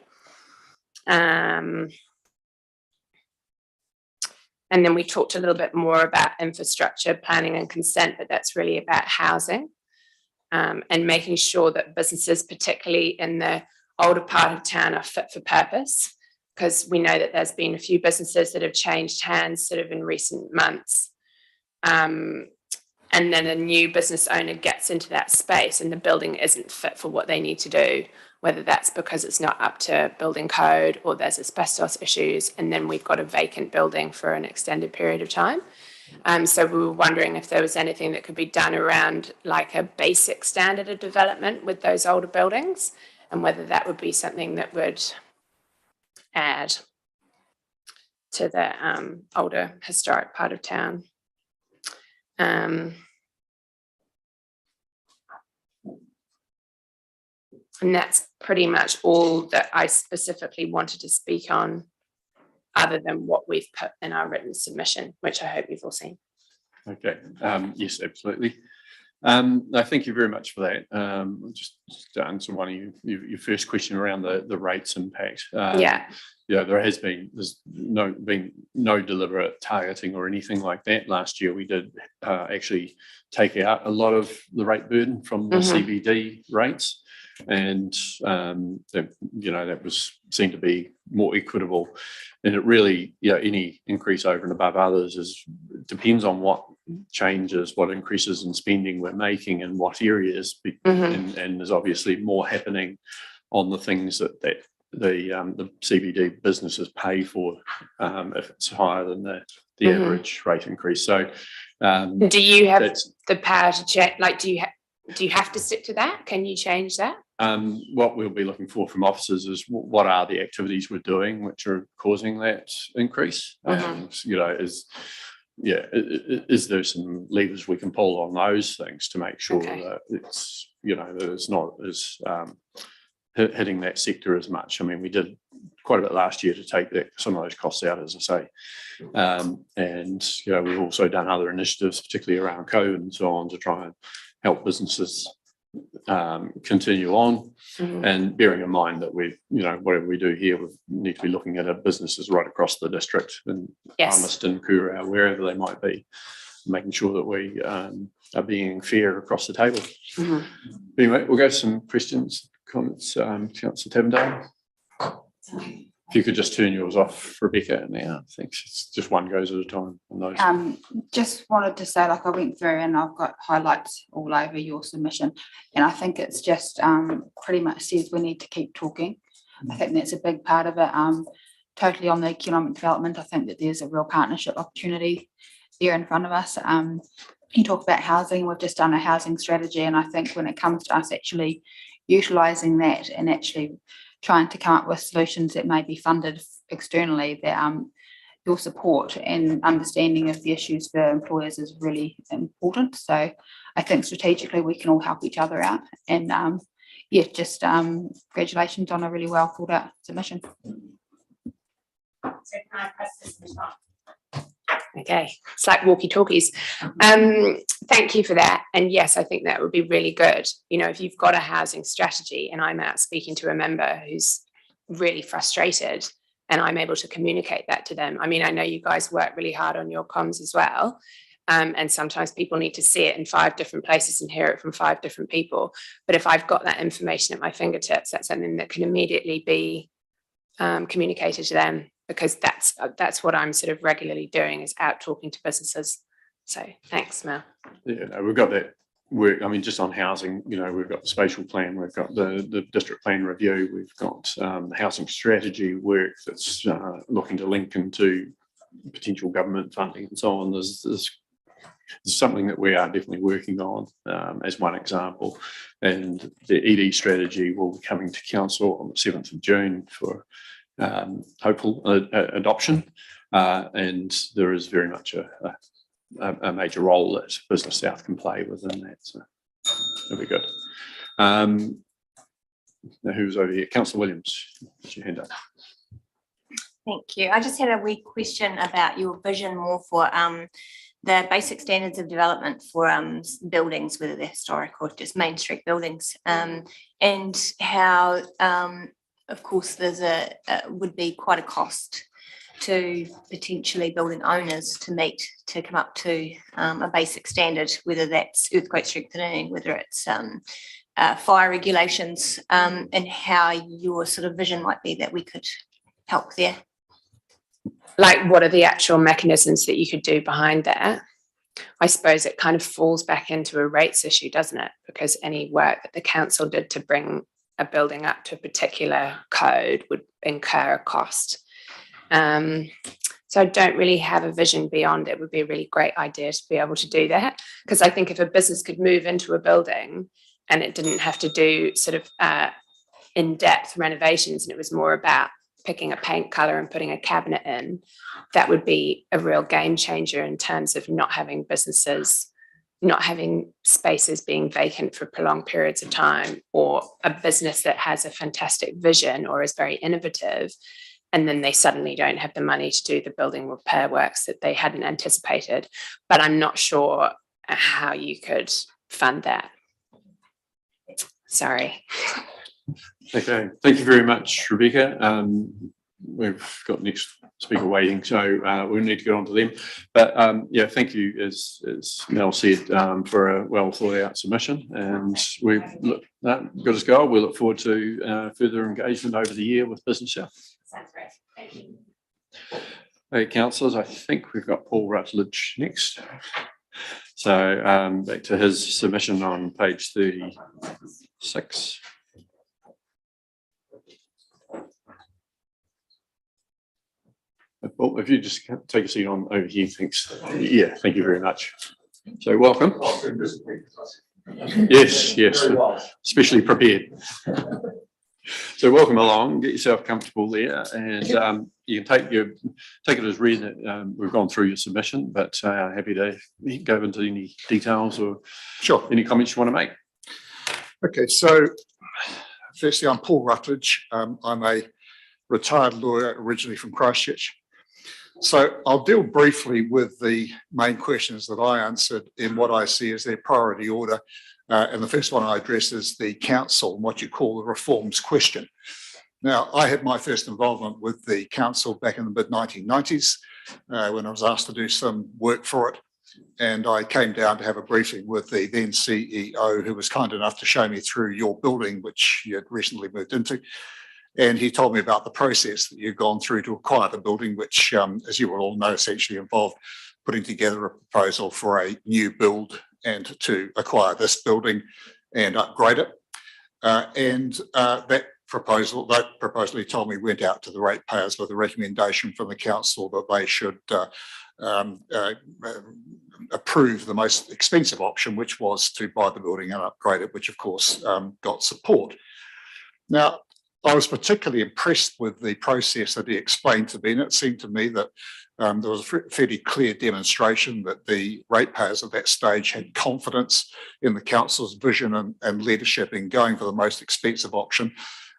And then we talked a little bit more about infrastructure planning and consent, but that's really about housing and making sure that businesses, particularly in the older part of town, are fit for purpose, because we know that there's been a few businesses that have changed hands sort of in recent months. And then a new business owner gets into that space and the building isn't fit for what they need to do, whether that's because it's not up to building code or there's asbestos issues, and then we've got a vacant building for an extended period of time. So we were wondering if there was anything that could be done around like a basic standard of development with those older buildings, and whether that would be something that would add to the older historic part of town. And that's pretty much all that I specifically wanted to speak on, other than what we've put in our written submission, which I hope you've all seen. Okay, yes, absolutely. No, thank you very much for that. Just to answer one of your first question around the rates impact. Yeah, there's been no deliberate targeting or anything like that. Last year we did actually take out a lot of the rate burden from the CBD rates, and that was seen to be more equitable. And it really, any increase over and above others depends on what changes, what increases in spending we're making in what areas, and there's obviously more happening on the things that the CBD businesses pay for if it's higher than the average rate increase. So do you have the power to check, like do you have to stick to that? Can you change that? What we'll be looking for from officers is what are the activities we're doing which are causing that increase. Is there some levers we can pull on those things to make sure that it's that it's not as hitting that sector as much. I mean, we did quite a bit last year to take some of those costs out, as I say, and we've also done other initiatives, particularly around code and so on, to try and help businesses continue on. And bearing in mind that whatever we do here, we need to be looking at our businesses right across the district, in Palmerston, Koorau, wherever they might be, making sure that we are being fair across the table. Anyway, we'll go to some questions, comments. Councillor Tavendale. If you could just turn yours off, Rebecca, now. Thanks. It's just one goes at a time on those. Just wanted to say, like, I went through and I've got highlights all over your submission, and I think it's just pretty much says we need to keep talking. I think that's a big part of it. Totally on the economic development, I think that there's a real partnership opportunity there in front of us. You talk about housing, we've just done a housing strategy, and I think when it comes to us actually utilising that and actually trying to come up with solutions that may be funded externally, that your support and understanding of the issues for employers is really important. So I think strategically we can all help each other out, and yeah, just congratulations on a really well thought out submission. Okay, it's like walkie-talkies. Thank you for that. And yes, I think that would be really good. You know, if you've got a housing strategy and I'm out speaking to a member who's really frustrated and I'm able to communicate that to them. I mean, I know you guys work really hard on your comms as well. And sometimes people need to see it in 5 different places and hear it from 5 different people. But if I've got that information at my fingertips, that's something that can immediately be communicated to them, because that's what I'm sort of regularly doing, is out talking to businesses. So thanks, Mel. Yeah, no, we've got that work. I mean, just on housing, you know, we've got the spatial plan, we've got the district plan review, we've got the housing strategy work that's looking to link into potential government funding and so on. There's something that we are definitely working on as one example. And the ED strategy will be coming to council on the 7th of June for hopeful adoption. And there is very much a major role that Business South can play within that. So that'll be good. Now who's over here? Councillor Williams, put your hand up. Thank you. I just had a wee question about your vision more for the basic standards of development for buildings, whether they're historic or just Main Street buildings, and how, of course, there's would be quite a cost to potentially building owners to come up to a basic standard, whether that's earthquake strengthening, whether it's fire regulations, and how your sort of vision might be that we could help there. Like, what are the actual mechanisms that you could do behind that? I suppose it kind of falls back into a rates issue, doesn't it? Because any work that the council did to bring a building up to a particular code would incur a cost. So I don't really have a vision beyond it. It would be a really great idea to be able to do that, because I think if a business could move into a building and it didn't have to do sort of in-depth renovations, and it was more about picking a paint color and putting a cabinet in, that would be a real game changer in terms of not having businesses, not having spaces being vacant for prolonged periods of time, or a business that has a fantastic vision or is very innovative, and then they suddenly don't have the money to do the building repair works that they hadn't anticipated. But I'm not sure how you could fund that. Sorry. Okay, thank you very much, Rebecca. We've got next speaker waiting, so we'll need to get on to them. But yeah, thank you, as Mel said, for a well thought out submission, and we've got us go. We look forward to further engagement over the year with Business South. Sounds great. Thank you. Okay, councillors, I think we've got Paul Rutledge next. So back to his submission on page 36. Well, if you just take a seat on over here, thanks. Yeah, thank you very much. So welcome. Yes, especially prepared. So welcome along, get yourself comfortable there, and you can take it as read that we've gone through your submission, but happy to go into any details or any comments you want to make. Okay, so firstly, I'm Paul Rutledge. I'm a retired lawyer originally from Christchurch. So I'll deal briefly with the main questions that I answered in what I see as their priority order. And the first one I address is the council and what you call the reforms question. Now, I had my first involvement with the council back in the mid-1990s when I was asked to do some work for it. And I came down to have a briefing with the then CEO, who was kind enough to show me through your building, which you had recently moved into. And he told me about the process that you've gone through to acquire the building, which, as you will all know, essentially involved putting together a proposal for a new build and to acquire this building and upgrade it. That proposal, he told me, went out to the ratepayers with a recommendation from the council that they should approve the most expensive option, which was to buy the building and upgrade it, which of course got support. Now, I was particularly impressed with the process that he explained to me, and it seemed to me that there was a fairly clear demonstration that the ratepayers at that stage had confidence in the council's vision and leadership in going for the most expensive option.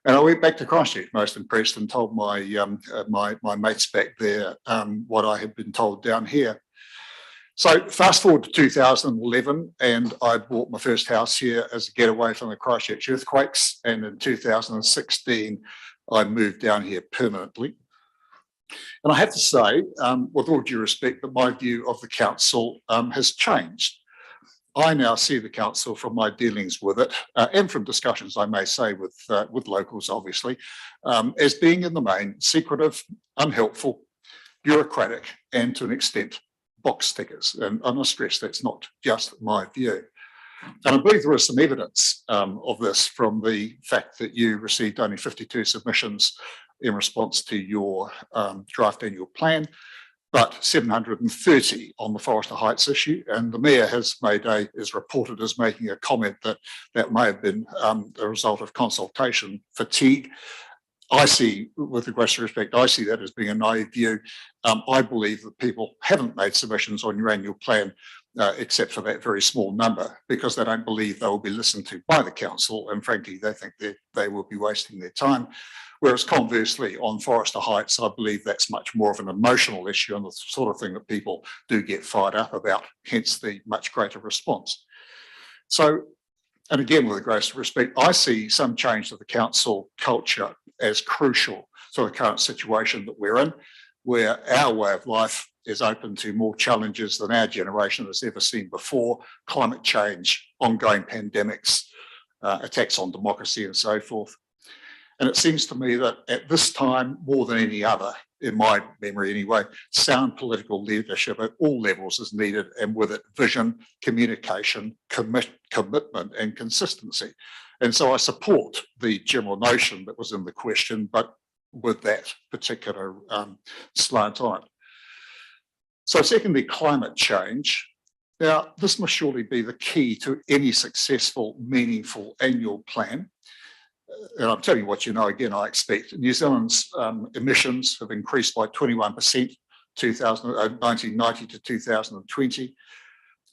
And I went back to Christchurch most impressed and told my my mates back there what I had been told down here. So fast forward to 2011, and I bought my first house here as a getaway from the Christchurch earthquakes. And in 2016, I moved down here permanently. And I have to say, with all due respect, that my view of the council has changed. I now see the council from my dealings with it, and from discussions, I may say, with locals, obviously, as being in the main secretive, unhelpful, bureaucratic, and to an extent, box stickers. And I must stress that's not just my view. And I believe there is some evidence of this from the fact that you received only 52 submissions in response to your draft annual plan, but 730 on the Forester Heights issue. And the Mayor is reported as making a comment that may have been a result of consultation fatigue. I see, with the greatest respect, I see that as being a naive view. I believe that people haven't made submissions on your annual plan except for that very small number, because they don't believe they will be listened to by the council, and frankly, they think that they will be wasting their time. Whereas conversely, on Forester Heights, I believe that's much more of an emotional issue and the sort of thing that people do get fired up about, hence the much greater response. So, and again, with the greatest respect, I see some change to the council culture as crucial to the current situation that we're in, where our way of life is open to more challenges than our generation has ever seen before: climate change, ongoing pandemics, attacks on democracy and so forth. And it seems to me that at this time, more than any other, in my memory anyway, sound political leadership at all levels is needed, and with it, vision, communication, commitment and consistency. And so I support the general notion that was in the question, but with that particular slant on it. So secondly, climate change. Now, this must surely be the key to any successful, meaningful annual plan. And I'm telling you what you know, again, I expect New Zealand's emissions have increased by 21%, 1990 to 2020.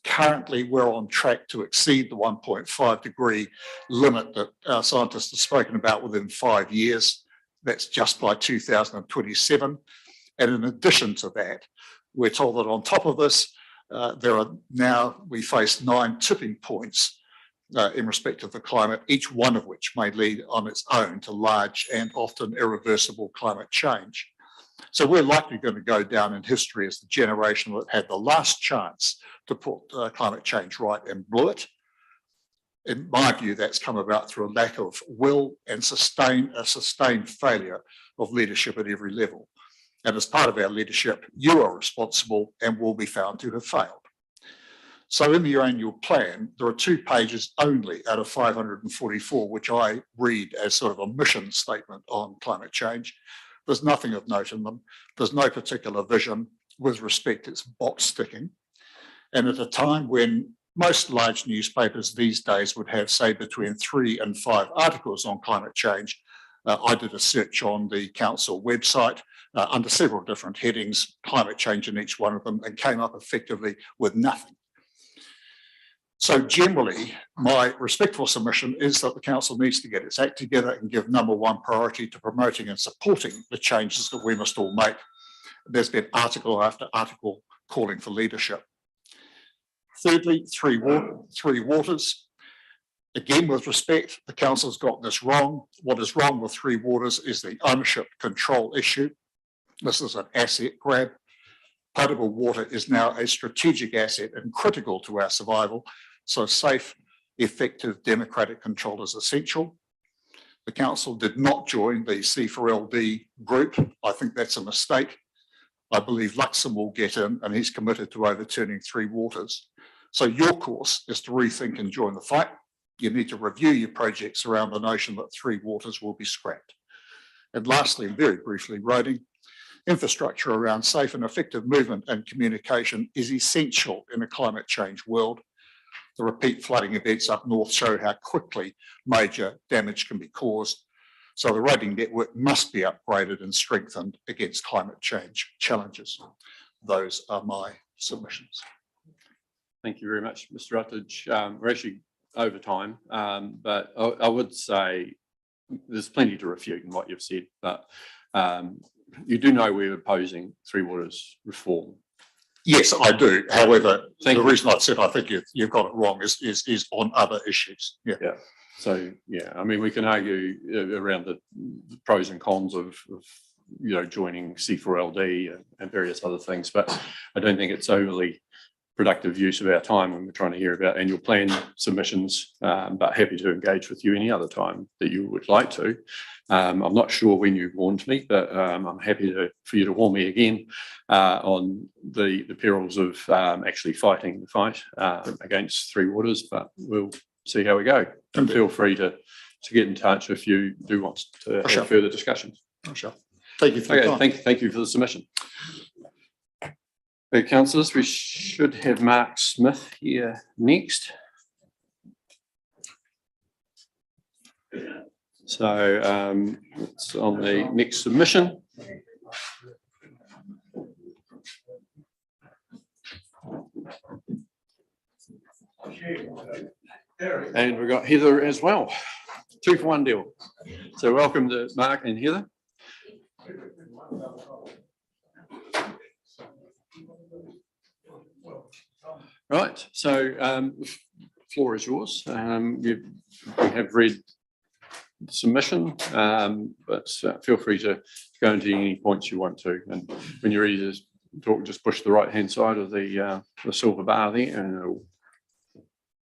Currently, we're on track to exceed the 1.5 degree limit that our scientists have spoken about within 5 years. That's just by 2027. And in addition to that, we're told that on top of this, we face 9 tipping points in respect of the climate, each one of which may lead on its own to large and often irreversible climate change. So we're likely going to go down in history as the generation that had the last chance to put climate change right and blew it. In my view, that's come about through a lack of will and a sustained failure of leadership at every level. And as part of our leadership, you are responsible and will be found to have failed. So in your annual plan, there are 2 pages only out of 544, which I read as sort of a mission statement on climate change. There's nothing of note in them. There's no particular vision. With respect, it's box ticking. And at a time when most large newspapers these days would have, say, between 3 and 5 articles on climate change, I did a search on the council website under several different headings, climate change in each one of them, and came up effectively with nothing. So generally, my respectful submission is that the council needs to get its act together and give #1 priority to promoting and supporting the changes that we must all make. There's been article after article calling for leadership. Thirdly, three waters. Again, with respect, the council's got this wrong. What is wrong with Three Waters is the ownership control issue. This is an asset grab. Potable water is now a strategic asset and critical to our survival. So safe, effective, democratic control is essential. The council did not join the C4LD group. I think that's a mistake. I believe Luxon will get in, and he's committed to overturning Three Waters. So your course is to rethink and join the fight. You need to review your projects around the notion that Three Waters will be scrapped. And lastly, and very briefly, roading. Infrastructure around safe and effective movement and communication is essential in a climate change world. The repeat flooding events up north show how quickly major damage can be caused. So the roading network must be upgraded and strengthened against climate change challenges. Those are my submissions. Thank you very much, Mr. Rutledge. We're actually over time, but I would say there's plenty to refute in what you've said, but you do know we're opposing Three Waters reform. Yes, I do. However, the reason I said I think you've got it wrong is on other issues. Yeah. Yeah. So, yeah, I mean, we can argue around the pros and cons of joining C4LD and various other things, but I don't think it's overly productive use of our time when we're trying to hear about annual plan submissions, but happy to engage with you any other time that you would like to. I'm not sure when you warned me, but I'm happy for you to warn me again on the perils of actually fighting the fight against Three Waters, but we'll see how we go. And feel free to get in touch if you do want to have further discussions. Sure. Thank you for your time. Thank you for the submission. Okay, councillors, we should have Mark Smith here next. So it's on the next submission. And we've got Heather as well. 2-for-1 deal. So welcome to Mark and Heather. Right, so the floor is yours. You have read the submission, but feel free to go into any points you want to. And when you're ready to talk, just push the right-hand side of the silver bar there and it'll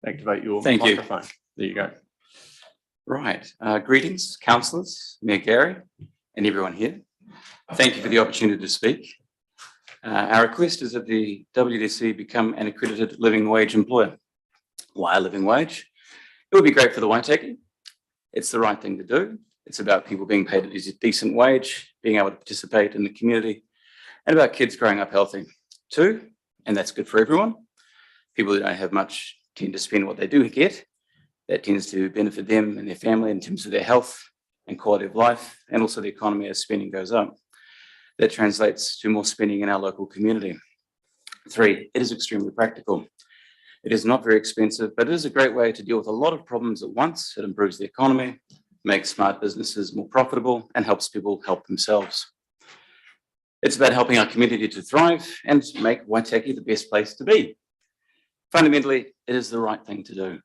activate your microphone. There you go. Right. Greetings, councillors, Mayor Gary, and everyone here. Thank you for the opportunity to speak. Our request is that the WDC become an accredited living wage employer. Why a living wage? It would be great for the Waitaki. It's the right thing to do. It's about people being paid a decent wage, being able to participate in the community, and about kids growing up healthy too. And that's good for everyone. People who don't have much tend to spend what they do get. That tends to benefit them and their family in terms of their health and quality of life, and also the economy as spending goes up. That translates to more spending in our local community. 3, it is extremely practical. It is not very expensive, but it is a great way to deal with a lot of problems at once. It improves the economy, makes smart businesses more profitable, and helps people help themselves. It's about helping our community to thrive and make Waitaki the best place to be. Fundamentally, it is the right thing to do.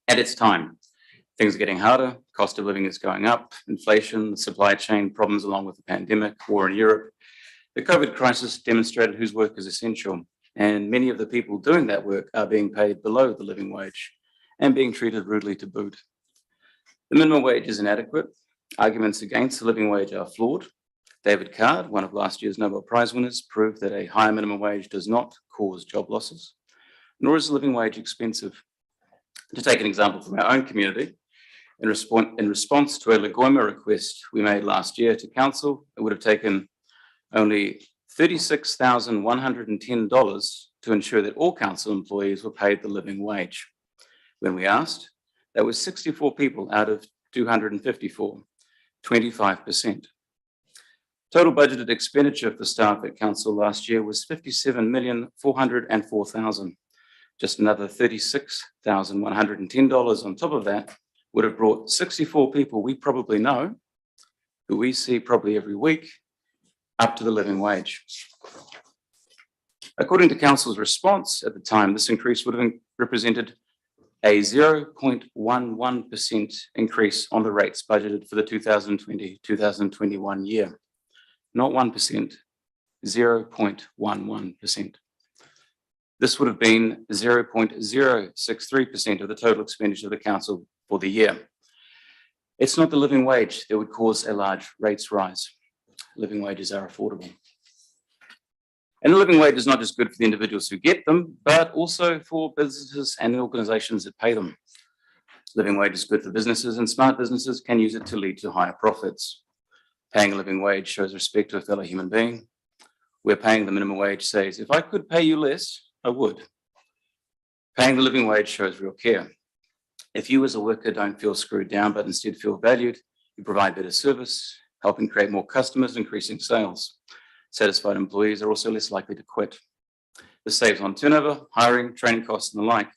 At its time, things are getting harder, cost of living is going up, inflation, supply chain problems along with the pandemic, war in Europe. The COVID crisis demonstrated whose work is essential, and many of the people doing that work are being paid below the living wage and being treated rudely to boot. The minimum wage is inadequate. Arguments against the living wage are flawed. David Card, one of last year's Nobel Prize winners, proved that a higher minimum wage does not cause job losses, nor is the living wage expensive. To take an example from our own community, in response to a Lagoima request we made last year to council, it would have taken only $36,110 to ensure that all council employees were paid the living wage. When we asked, that was 64 people out of 254, 25%. Total budgeted expenditure for staff at council last year was $57,404,000. Just another $36,110 on top of that would have brought 64 people we probably know, who we see probably every week, up to the living wage. According to council's response at the time, this increase would have represented a 0.11% increase on the rates budgeted for the 2020-2021 year. Not 1%, 0.11%. This would have been 0.063% of the total expenditure of the council for the year. It's not the living wage that would cause a large rates rise. Living wages are affordable. And the living wage is not just good for the individuals who get them, but also for businesses and organizations that pay them. Living wage is good for businesses, and smart businesses can use it to lead to higher profits. Paying a living wage shows respect to a fellow human being. Where paying the minimum wage says, if I could pay you less, I would. Paying the living wage shows real care. If you as a worker don't feel screwed down, but instead feel valued, We provide better service, helping create more customers, increasing sales. Satisfied employees are also less likely to quit. This saves on turnover, hiring, training costs, and the like.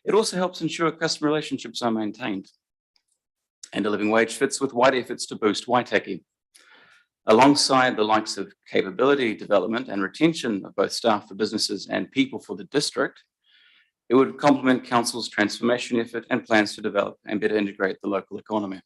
It also helps ensure customer relationships are maintained. And a living wage fits with wide efforts to boost Waitaki. Alongside the likes of capability development and retention of both staff for businesses and people for the district, it would complement Council's transformation effort and plans to develop and better integrate the local economy.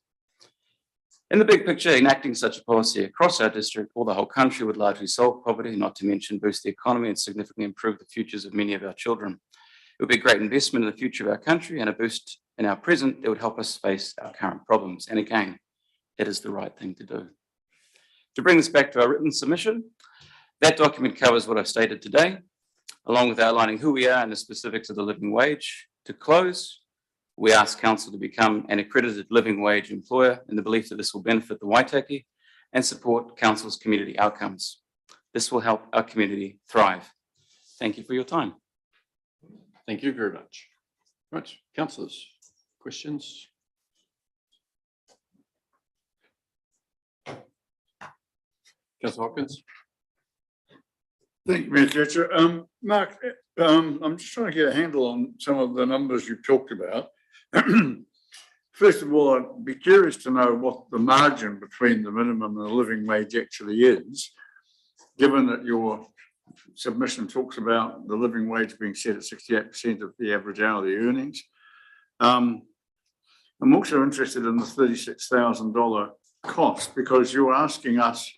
In the big picture, enacting such a policy across our district or the whole country would largely solve poverty, not to mention boost the economy and significantly improve the futures of many of our children. It would be a great investment in the future of our country and a boost in our present that would help us face our current problems. And again, it is the right thing to do. To bring this back to our written submission, that document covers what I've stated today, along with outlining who we are and the specifics of the living wage. To close, we ask Council to become an accredited living wage employer in the belief that this will benefit the Waitaki and support Council's community outcomes. This will help our community thrive. Thank you for your time. Thank you very much. Right, councillors, questions? Councillor Hopkins. Thank you, Mr. Chair. Mark, I'm just trying to get a handle on some of the numbers you talked about. First of all, I'd be curious to know what the margin between the minimum and the living wage actually is, given that your submission talks about the living wage being set at 68% of the average hourly earnings. I'm also interested in the $36,000 cost, because you're asking us,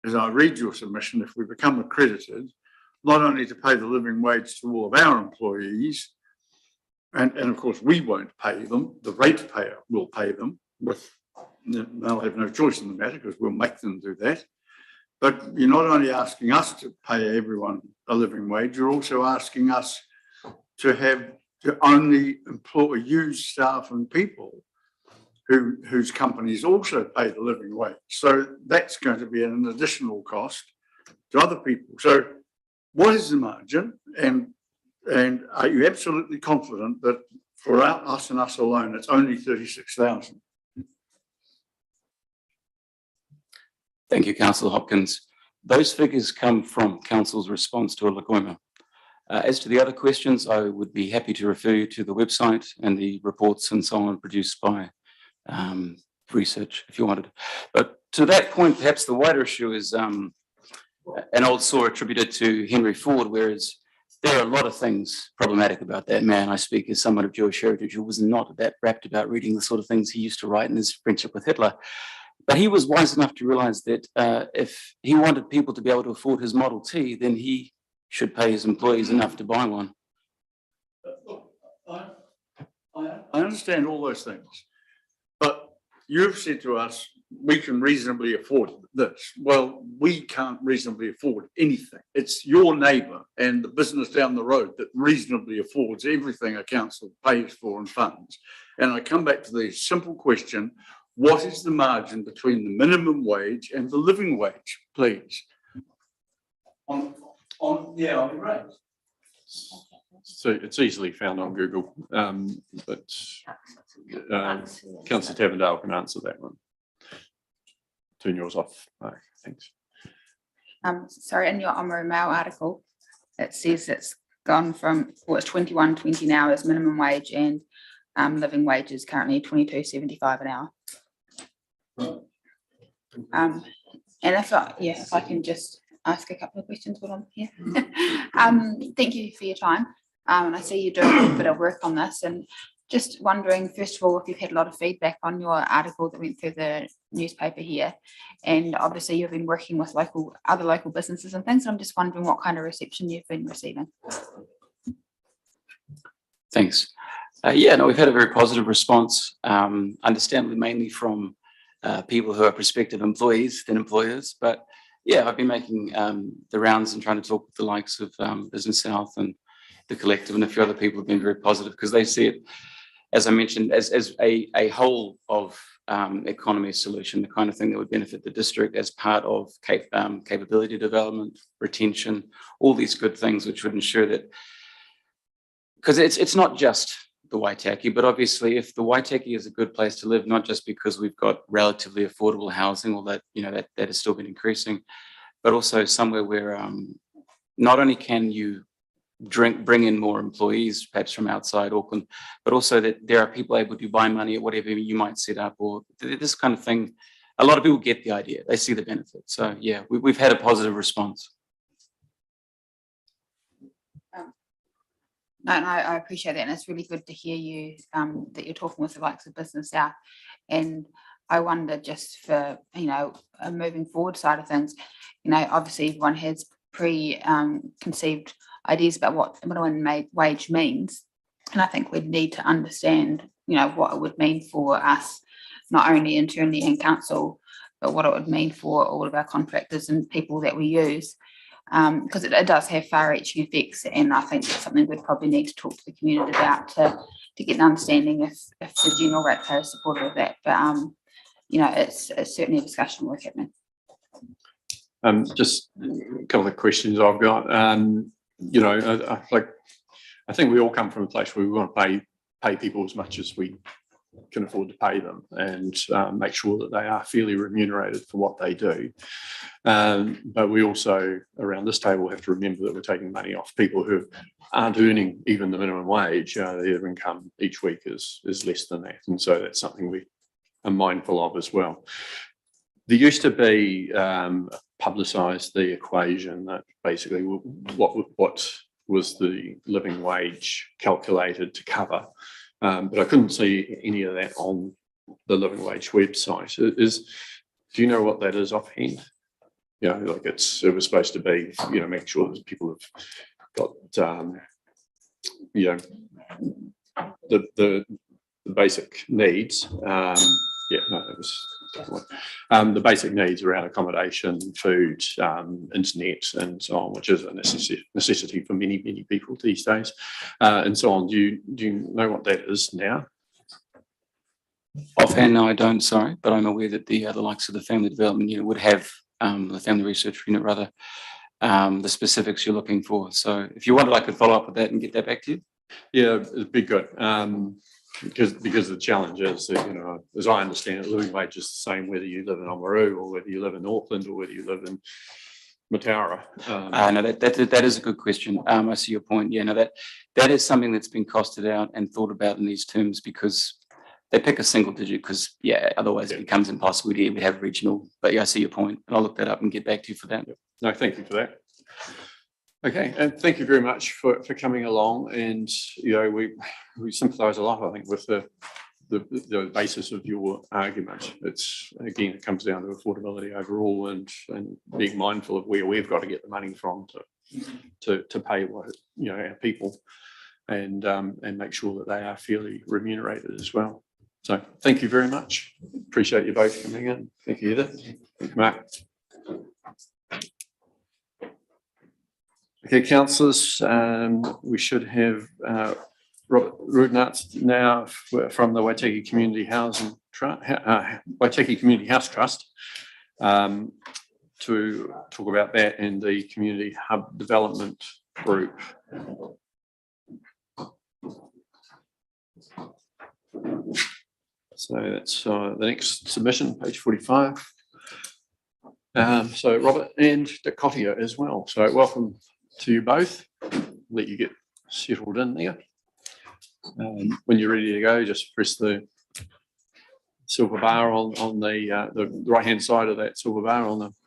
as I read your submission, if we become accredited, not only to pay the living wage to all of our employees, and of course we won't pay them, the ratepayer will pay them, they'll have no choice in the matter because we'll make them do that. But you're not only asking us to pay everyone a living wage, you're also asking us to only use staff and people whose companies also pay the living wage. So that's going to be an additional cost to other people. So what is the margin? And are you absolutely confident that for us and us alone, it's only 36,000? Thank you, Councillor Hopkins. Those figures come from Council's response to a Lagoima. As to the other questions, I would be happy to refer you to the website and the reports and so on produced by research if you wanted. But to that point, perhaps the wider issue is an old saw attributed to Henry Ford, whereas there are a lot of things problematic about that man. I speak as someone of Jewish heritage who was not that rapt about reading the sort of things he used to write in his friendship with Hitler. But he was wise enough to realize that if he wanted people to be able to afford his Model T, then he should pay his employees enough to buy one. I understand all those things, but you've said to us, we can reasonably afford this. Well, we can't reasonably afford anything. It's your neighbour and the business down the road that reasonably affords everything a council pays for and funds. And I come back to the simple question, what is the margin between the minimum wage and the living wage, please? Yeah, I'll be right. So it's easily found on Google, but Councillor Tavendale can answer that one. Turn yours off. Okay, thanks. Sorry, in your Oamaru Mail article, it says it's gone from, well, it's 21.20 an hour as minimum wage, and living wage is currently $22.75 an hour. And if I can just ask a couple of questions while I'm here. Thank you for your time. And I see you're doing a bit of work on this, and just wondering, first of all, if you've had a lot of feedback on your article that went through the newspaper here, and obviously you've been working with other local businesses and things. So I'm just wondering what kind of reception you've been receiving. Thanks. Yeah, no, we've had a very positive response, understandably mainly from people who are prospective employees than employers. But yeah, I've been making the rounds and trying to talk with the likes of Business South and the Collective, and a few other people have been very positive because they see it, as I mentioned, as a whole of economy solution, the kind of thing that would benefit the district as part of capability development, retention, all these good things which would ensure that, because it's not just the Waitaki, but obviously if the Waitaki is a good place to live, not just because we've got relatively affordable housing, or that, that has still been increasing, but also somewhere where not only can you bring in more employees, perhaps from outside Auckland, but also that there are people able to buy money at whatever you might set up, or this kind of thing. A lot of people get the idea, they see the benefit. So yeah, we've had a positive response. No, I appreciate that, and it's really good to hear you that you're talking with the likes of Business South. And I wonder, just for a moving forward side of things, obviously everyone has conceived ideas about what minimum wage means, and I think we'd need to understand what it would mean for us, not only internally in council, but what it would mean for all of our contractors and people that we use. Because it does have far-reaching effects, and I think that's something we'd probably need to talk to the community about to get an understanding if the general ratepayer is supportive of that. But it's certainly a discussion worth having. Just a couple of questions I've got. I think we all come from a place where we want to pay people as much as we can afford to pay them, and make sure that they are fairly remunerated for what they do. But we also, around this table, have to remember that we're taking money off people who aren't earning even the minimum wage. Their income each week is less than that, and so that's something we are mindful of as well. There used to be publicised the equation that basically what was the living wage calculated to cover. But I couldn't see any of that on the living wage website. Do you know what that is offhand? Like it was supposed to be, make sure that people have got, the basic needs. The basic needs around accommodation, food, internet, and so on, which is a necessity for many people these days, and so on. Do you know what that is now? Offhand, no, I don't. Sorry, but I'm aware that the likes of the family development unit would have the family research unit rather, the specifics you're looking for. So if you wanted, I could follow up with that and get that back to you. Yeah, it'd be good. Because the challenge is that, as I understand it, living wage is the same whether you live in Oamaru or whether you live in Auckland or whether you live in Mataura. No, that is a good question. I see your point. Yeah, no, that is something that's been costed out and thought about in these terms, because they pick a single digit, because otherwise it becomes impossible to even have regional. But yeah, I see your point, and I'll look that up and get back to you for that. No, thank you for that. Okay, and thank you very much for coming along. And we sympathise a lot, I think, with the basis of your argument. It comes down to affordability overall, and being mindful of where we've got to get the money from to pay our people, and make sure that they are fairly remunerated as well. So thank you very much. Appreciate you both coming in. Thank you, Heather. Thank you, Mark. Okay, councillors, we should have Robert Rudnart now from the Waitaki Community Housing Waitaki Community House Trust to talk about that and the Community Hub Development Group. So that's the next submission, page 45. So Robert and Dakotia as well. So welcome to you both. Let you get settled in there. When you're ready to go, just press the silver bar on the right hand side of that silver bar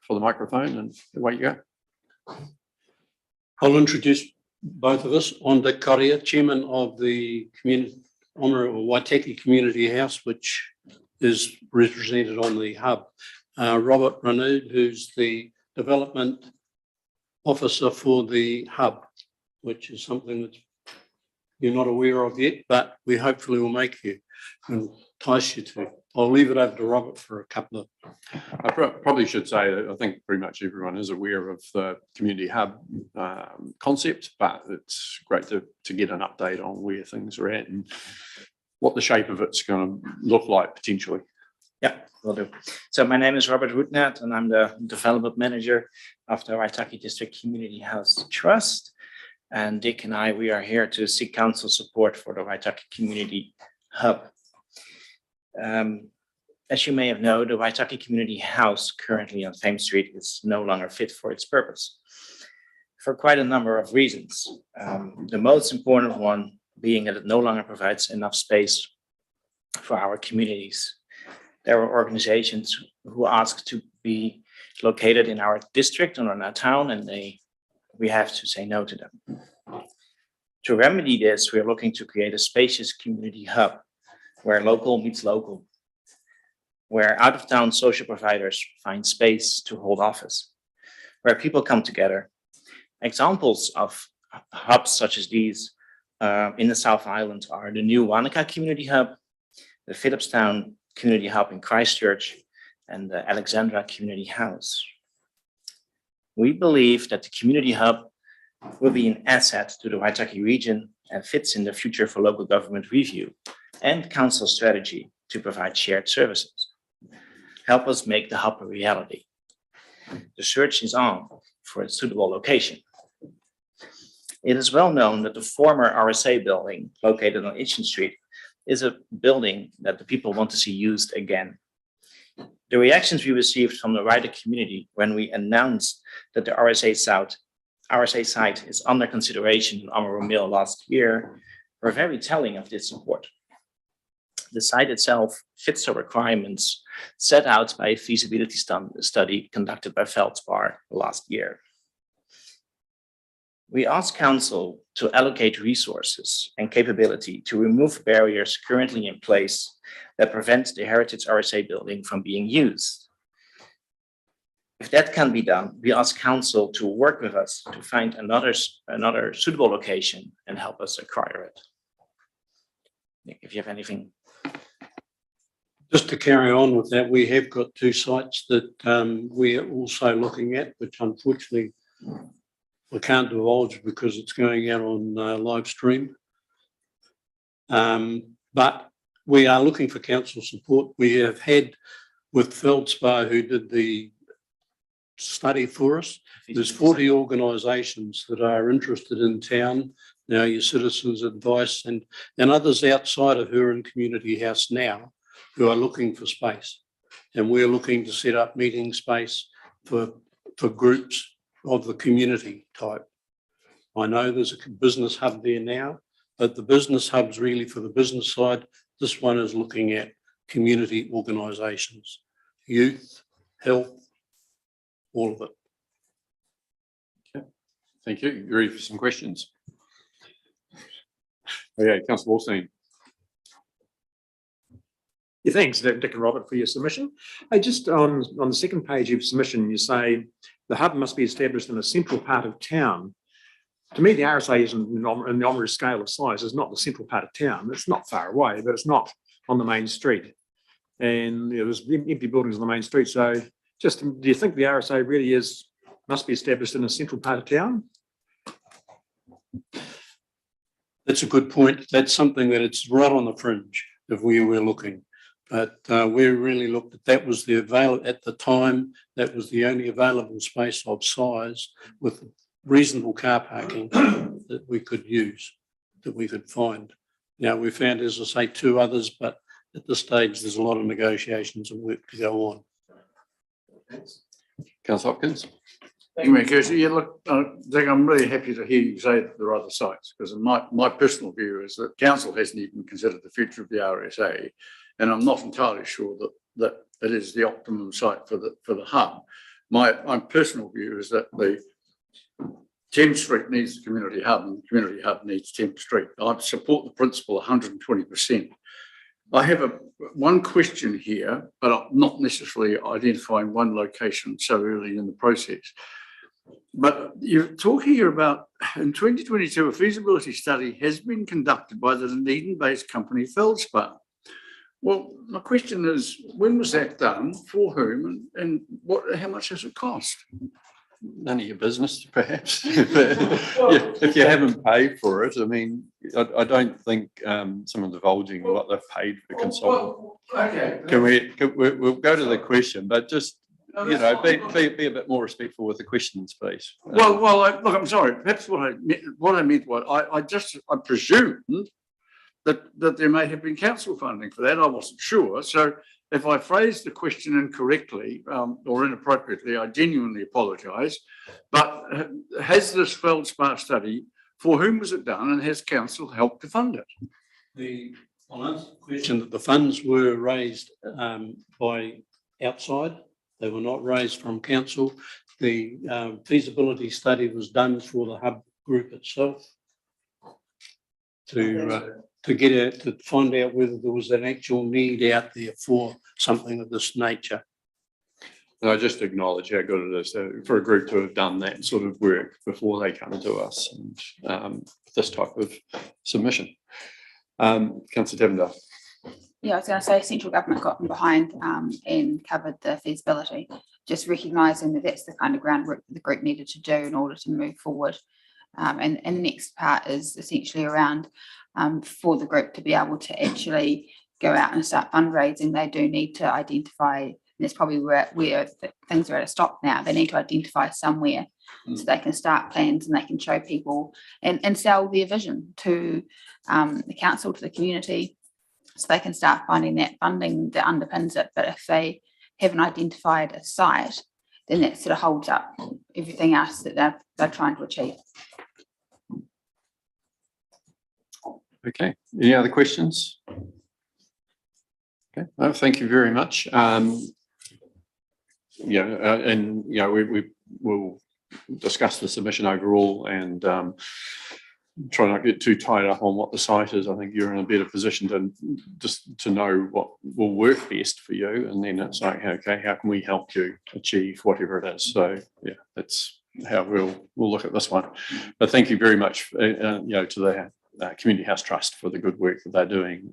for the microphone, and away you go. I'll introduce both of us. I'm Dick Correa, chairman of the Waitaki Community House, which is represented on the hub. Robert Ranud, who's the development officer for the hub, which is something that you're not aware of yet, but we hopefully will make you and entice you to. I'll leave it over to Robert for a couple of. I probably should say that I think pretty much everyone is aware of the community hub concept, but it's great to get an update on where things are at and what the shape of it's going to look like potentially. Yeah, will do. So my name is Robert Rudnart, and I'm the development manager of the Waitaki District Community House Trust. and Dick and I, we are here to seek council support for the Waitaki Community Hub. As you may have known, the Waitaki Community House currently on Thames Street is no longer fit for its purpose for quite a number of reasons. The most important one being that it no longer provides enough space for our communities. There are organizations who ask to be located in our district or in our town, and we have to say no to them. To remedy this, we are looking to create a spacious community hub where local meets local, where out-of-town social providers find space to hold office, where people come together. Examples of hubs such as these in the South Island are the new Wanaka Community Hub, the Phillipstown Community Hub in Christchurch, and the Alexandra Community House. We believe that the Community Hub will be an asset to the Waitaki region and fits in the future for local government review and council strategy to provide shared services. Help us make the hub a reality. The search is on for a suitable location. It is well known that the former RSA building located on Itchen Street is a building that the people want to see used again. The reactions we received from the wider community when we announced that the RSA site is under consideration in Amaro Mill last year were very telling of this support. The site itself fits the requirements set out by a feasibility study conducted by Feldspar last year. We ask Council to allocate resources and capability to remove barriers currently in place that prevent the Heritage RSA building from being used. If that can be done, we ask Council to work with us to find another suitable location and help us acquire it. Nick, if you have anything. Just to carry on with that, we have got two sites that we are also looking at, which unfortunately we can't divulge because it's going out on live stream. But we are looking for council support. We have had with Feldspar, who did the study for us, there's 40 organisations that are interested in town. Now your Citizens Advice and others outside of Huron Community House now who are looking for space. And we're looking to set up meeting space for groups of the community type. I know there's a business hub there now, but the business hub's really for the business side. This one is looking at community organisations, youth, health, all of it. Okay, thank you. You ready for some questions? Okay, Councillor Wallstein. Yeah, thanks, Dick and Robert, for your submission. Hey, just on the second page of submission, you say the hub must be established in a central part of town. To me, the RSA is an anomalous scale of size. It's not the central part of town. It's not far away, but it's not on the main street. And there's empty buildings on the main street. So just, do you think the RSA really must be established in a central part of town? That's a good point. That's something that it's right on the fringe of where we're looking. But we really looked at that was at the time, that was the only available space of size with reasonable car parking that we could use, that we could find. Now we found, as I say, two others, but at this stage, there's a lot of negotiations and work to go on. Councillor Hopkins. Thank you, Mayor. Yeah, look, Dick, I'm really happy to hear you say that there are other sites, because my personal view is that council hasn't even considered the future of the RSA, and I'm not entirely sure that it is the optimum site for the hub. My personal view is that the Thames Street needs the community hub, and the community hub needs Thames Street. I support the principle 120%. I have one question here, but I'm not necessarily identifying one location so early in the process. But you're talking here about, in 2022, a feasibility study has been conducted by the Dunedin-based company Feldspar. Well, my question is, when was that done, for whom, and how much does it cost? None of your business, perhaps. If you haven't paid for it, I mean, I don't think someone divulging what they've paid for the consultant. Well, okay. We'll go to the question, but just you know, be a bit more respectful with the questions, please. Look, I'm sorry. Perhaps what I meant was I presumed that there may have been council funding for that. I wasn't sure. So if I phrased the question incorrectly or inappropriately, I genuinely apologise. But has this feldspar study, for whom was it done, and has council helped to fund it? I'll answer the question that the funds were raised by outside. They were not raised from council. The feasibility study was done for the hub group itself to get it, to find out whether there was an actual need out there for something of this nature. And I just acknowledge how good it is for a group to have done that sort of work before they come to us and this type of submission. Councillor Devendale. Yeah, I was going to say central government got behind and covered the feasibility, just recognising that that's the kind of groundwork that the group needed to do in order to move forward. And the next part is essentially around for the group to be able to actually go out and start fundraising. They do need to identify, and that's probably where things are at a stop now. They need to identify somewhere so they can start plans and they can show people and sell their vision to the council, to the community, so they can start finding that funding that underpins it. But if they haven't identified a site, then that sort of holds up everything else that they're trying to achieve. Okay, any other questions? Okay, well, thank you very much. And we will discuss the submission overall and try not to get too tied up on what the site is. I think you're in a better position to know what will work best for you, and then it's like, okay, how can we help you achieve whatever it is? So yeah, that's how we'll look at this one. But thank you very much, to the Community House Trust for the good work that they're doing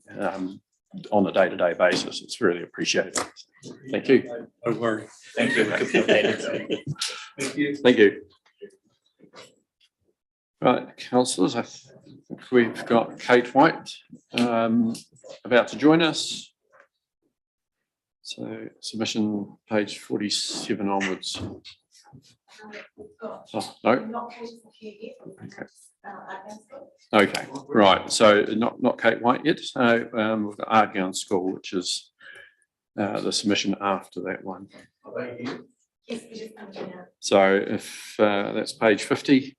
on a day-to-day basis. It's really appreciated. Thank you. Don't worry. Thank you. Thank you. Thank you. Right, councillors, I think we've got Kate White about to join us. So submission page 47 onwards. Oh, no. Okay. Okay, right. So not Kate White yet. So we've got Ardgown School, which is the submission after that one. So if that's page 50.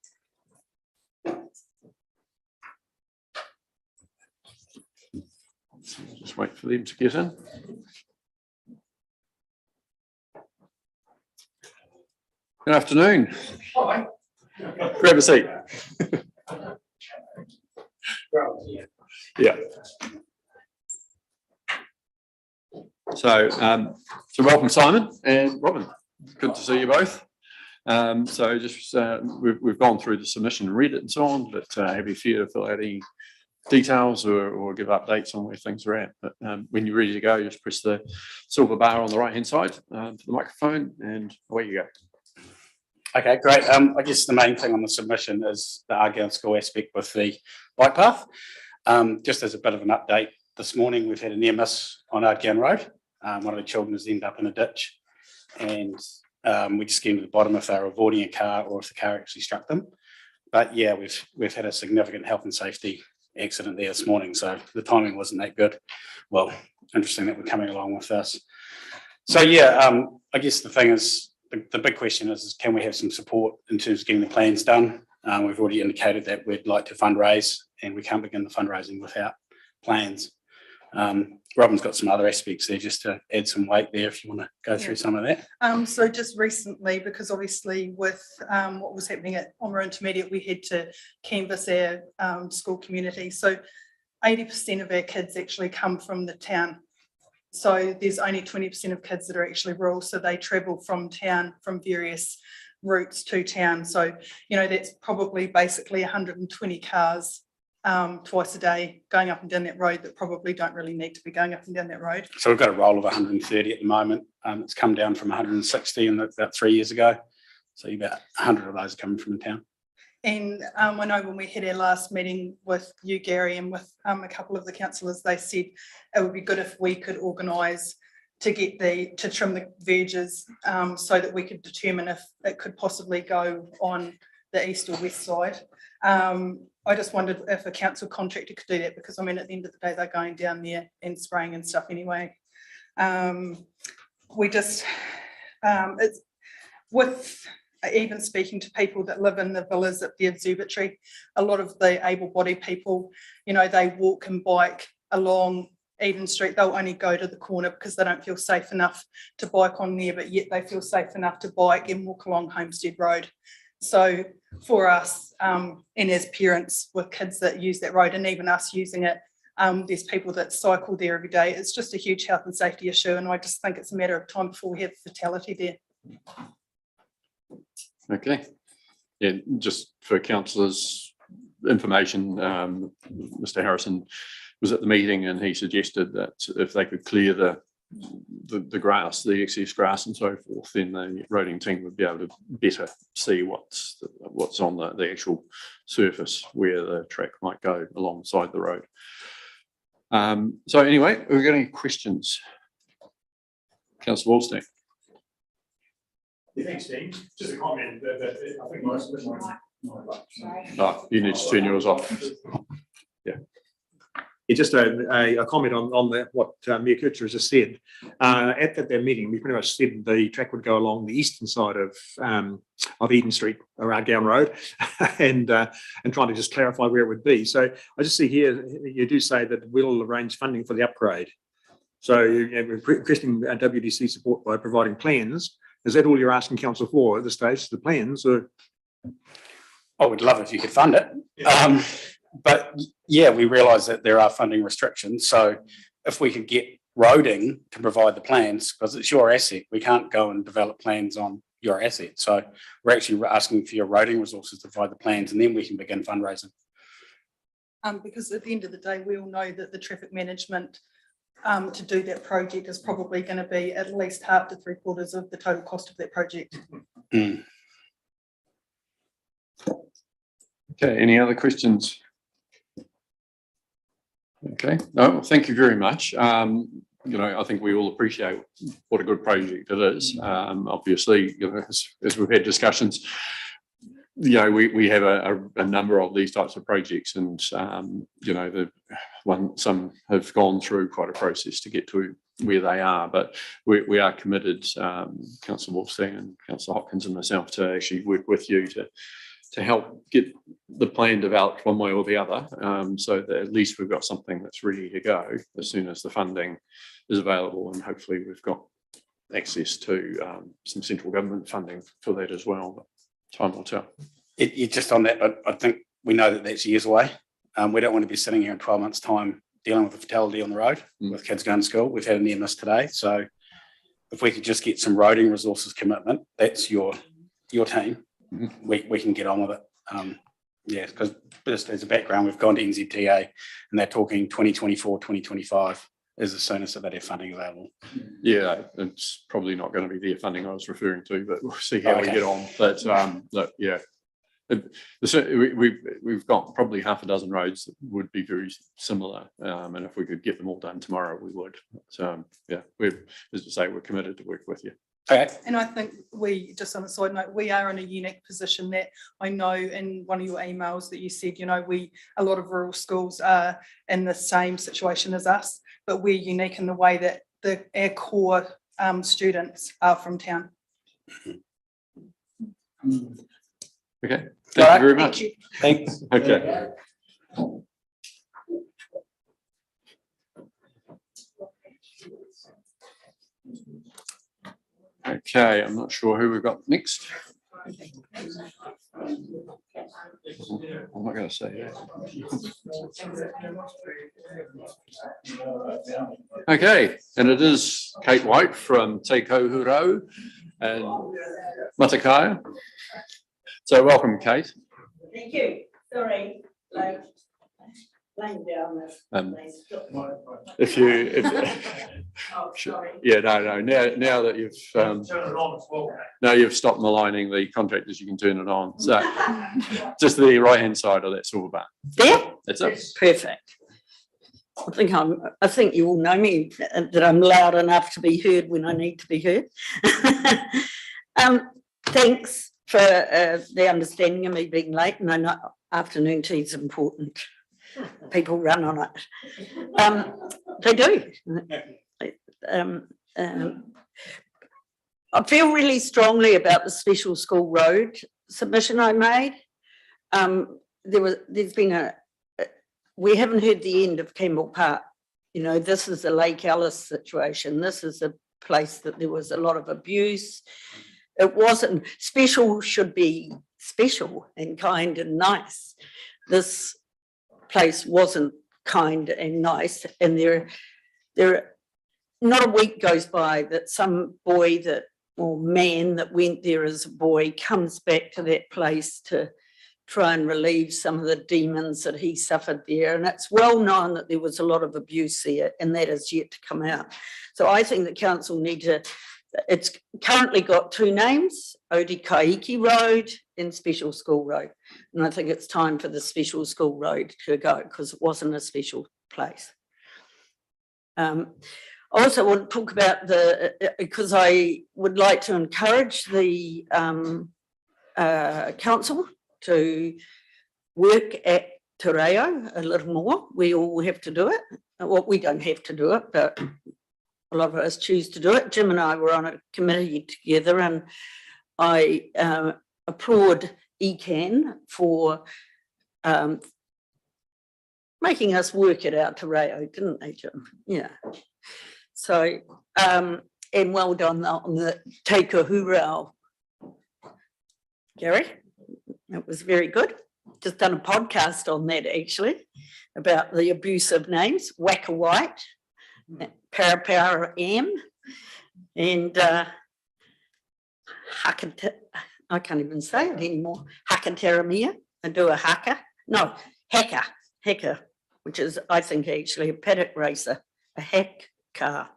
Just wait for them to get in. Good afternoon. Hi. Grab a seat. Yeah. So welcome Simon and Robin. Good to see you both. So just we've gone through the submission and read it and so on, but happy for you to fill out any details or give updates on where things are at. But when you're ready to go, just press the silver bar on the right hand side for the microphone and away you go. Okay, great. I guess the main thing on the submission is the Ardgown School aspect with the bike path. Just as a bit of an update, this morning we've had a near miss on Ardgown Road. One of the children has ended up in a ditch, and we just came to the bottom if they were avoiding a car or if the car actually struck them. But yeah, we've had a significant health and safety accident there this morning, so the timing wasn't that good. Well, interesting that we're coming along with this. So yeah, I guess the thing is, the big question is can we have some support in terms of getting the plans done? We've already indicated that we'd like to fundraise, and we can't begin the fundraising without plans. Robin's got some other aspects there just to add some weight there if you want to go through some of that. So just recently, because obviously with what was happening at Omra Intermediate, we had to canvass our school community. So 80% of our kids actually come from the town. So there's only 20% of kids that are actually rural. So they travel from town, from various routes to town. So, that's probably basically 120 cars twice a day going up and down that road that probably don't really need to be going up and down that road. So we've got a roll of 130 at the moment. It's come down from 160 about 3 years ago. So about 100 of those are coming from the town. And I know when we had our last meeting with you, Gary, and with a couple of the councillors, they said it would be good if we could organise to trim the verges, so that we could determine if it could possibly go on the east or west side. I just wondered if a council contractor could do that, because I mean, at the end of the day, they're going down there and spraying and stuff anyway. We just, it's with even speaking to people that live in the villas at the observatory, a lot of the able-bodied people, you know, they walk and bike along Eden Street. They'll only go to the corner because they don't feel safe enough to bike on there, but yet they feel safe enough to bike and walk along Homestead Road. So for us, and as parents with kids that use that road, and even us using it, there's people that cycle there every day. It's just a huge health and safety issue, and I just think it's a matter of time before we have fatality there. Okay. Yeah, just for councillors' information, Mr. Harrison was at the meeting and he suggested that if they could clear the grass, the excess grass and so forth, then the roading team would be able to better see what's on the actual surface where the track might go alongside the road. So anyway, have we got any questions? Councillor Wallstein. Yeah, thanks, Dean. Just a comment that I think most of them. Oh, you need to turn yours off. Yeah. It's just a comment on what Mayor Kircher has just said. At that meeting, we pretty much said the track would go along the eastern side of Eden Street around Gown Road, and trying to just clarify where it would be. So I just see here you do say that we'll arrange funding for the upgrade. So you're requesting WDC support by providing plans. Is that all you're asking council for at this stage? The plans, or? I would love if you could fund it. But yeah, we realise that there are funding restrictions. So if we could get roading to provide the plans, because it's your asset, we can't go and develop plans on your asset. So we're actually asking for your roading resources to provide the plans, and then we can begin fundraising. Because at the end of the day, we all know that the traffic management to do that project is probably going to be at least half to 3/4 of the total cost of that project. Okay, any other questions? Okay, no, well, thank you very much. You know, I think we all appreciate what a good project it is. Obviously, you know, as we've had discussions, you know, we have a number of these types of projects, and you know, some have gone through quite a process to get to where they are, but we are committed, Councillor Wolfstein and Councillor Hopkins and myself, to actually work with you to help get the plan developed one way or the other, so that at least we've got something that's ready to go as soon as the funding is available, and hopefully we've got access to some central government funding for that as well. But time will tell. Just on that, I think we know that that's years away. We don't want to be sitting here in 12 months' time dealing with a fatality on the road with kids going to school. We've had a near miss today, so if we could just get some roading resources commitment, that's your team. We can get on with it. Yeah, because just as a background, we've gone to NZTA and they're talking 2024, 2025 is the soonest that they have funding available. Yeah, it's probably not going to be their funding I was referring to, but we'll see how we get on. But look, yeah, we've got probably half a dozen roads that would be very similar, and if we could get them all done tomorrow, we would. So yeah, as I say, we're committed to work with you. Okay. And I think just on a side note, we are in a unique position that I know in one of your emails that you said, you know, a lot of rural schools are in the same situation as us, but we're unique in the way that our core students are from town. Okay, thank you very much. Thanks. Okay. Okay, I'm not sure who we've got next. I'm not going to say that. Okay, and it is Kate White from Te Kauhurau and Matakaya. So welcome, Kate. Thank you. Sorry. If you, oh, sorry. yeah, no. Now that you've now you've stopped maligning the contractors, you can turn it on. So just the right hand side of that silver bar. There. That's it. Perfect. I think you all know me, that I'm loud enough to be heard when I need to be heard. Thanks for the understanding of me being late, and I know afternoon tea is important. People run on it. They do. I feel really strongly about the special school road submission I made. There's been we haven't heard the end of Campbell Park. You know, this is a Lake Alice situation. This is a place that there was a lot of abuse. It wasn't, special should be special and kind and nice. This place wasn't kind and nice, and there not a week goes by that some boy or man that went there as a boy comes back to that place to try and relieve some of the demons that he suffered there. And it's well known that there was a lot of abuse there, and that is yet to come out. So I think the council need to, it's currently got two names, Otikaiki Road and Special School Road. And I think it's time for the Special School Road to go, because it wasn't a special place. I also want to talk about because I would like to encourage the council to work at Te Reo a little more. We all have to do it. Well, we don't have to do it, but a lot of us choose to do it. Jim and I were on a committee together, and I applaud ECAN for making us work it out Te Reo, didn't they, Jim? Yeah. So, and well done on the Take a Hurrah, Gary. It was very good. Just done a podcast on that actually, about the abuse of names, Wacka White, Para M, and I can't even say it anymore, Hakataramia, I do a hacker, which is, I think, actually a paddock racer, a hack car.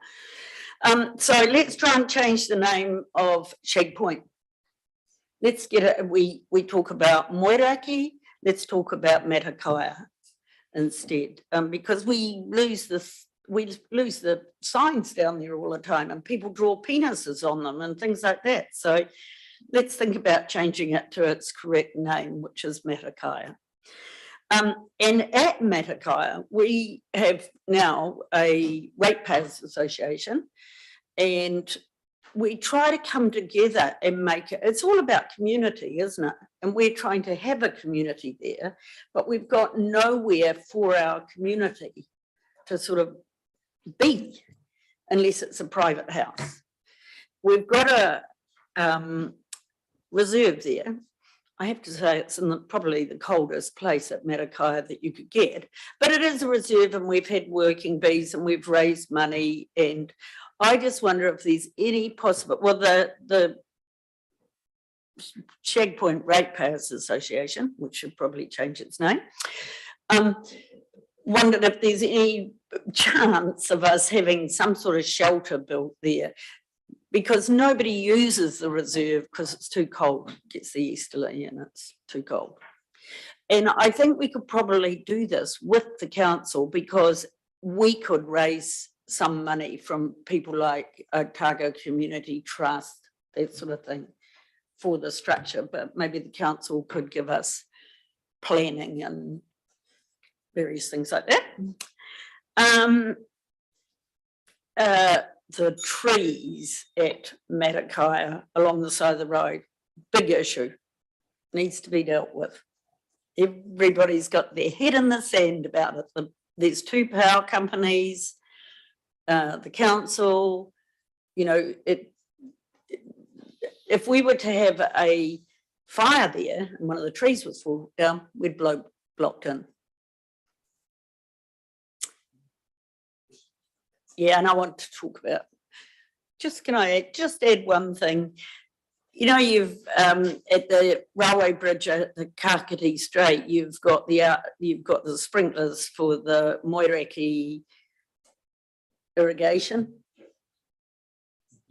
So let's try and change the name of Shag Point. Let's get it, we talk about Moiraki, let's talk about Matakaya instead, because we lose the signs down there all the time, and people draw penises on them and things like that. So let's think about changing it to its correct name, which is Matakaya. And at Matakaya, we have now a ratepayers association, and we try to come together and make it, it's all about community, isn't it? And we're trying to have a community there, but we've got nowhere for our community to sort of be, unless it's a private house. We've got a reserve there. I have to say it's in probably the coldest place at Matakaya that you could get, but it is a reserve, and we've had working bees and we've raised money, and I just wonder if there's any possible, well, the Shag Point Ratepayers Association, which should probably change its name, wondered if there's any chance of us having some sort of shelter built there, because nobody uses the reserve because it's too cold. It gets the easterly and it's too cold. And I think we could probably do this with the council, because we could raise some money from people like Otago Community Trust, that sort of thing, for the structure, but maybe the council could give us planning and various things like that. The trees at Matakaya along the side of the road, big issue, needs to be dealt with. Everybody's got their head in the sand about it. There's two power companies, the council, you know, if we were to have a fire there and one of the trees was falling down, we'd blow blocked in. Yeah, and I want to talk about, can I just add one thing? You know, you've at the railway bridge at the Kakati Strait, you've got the sprinklers for the Moiraki irrigation.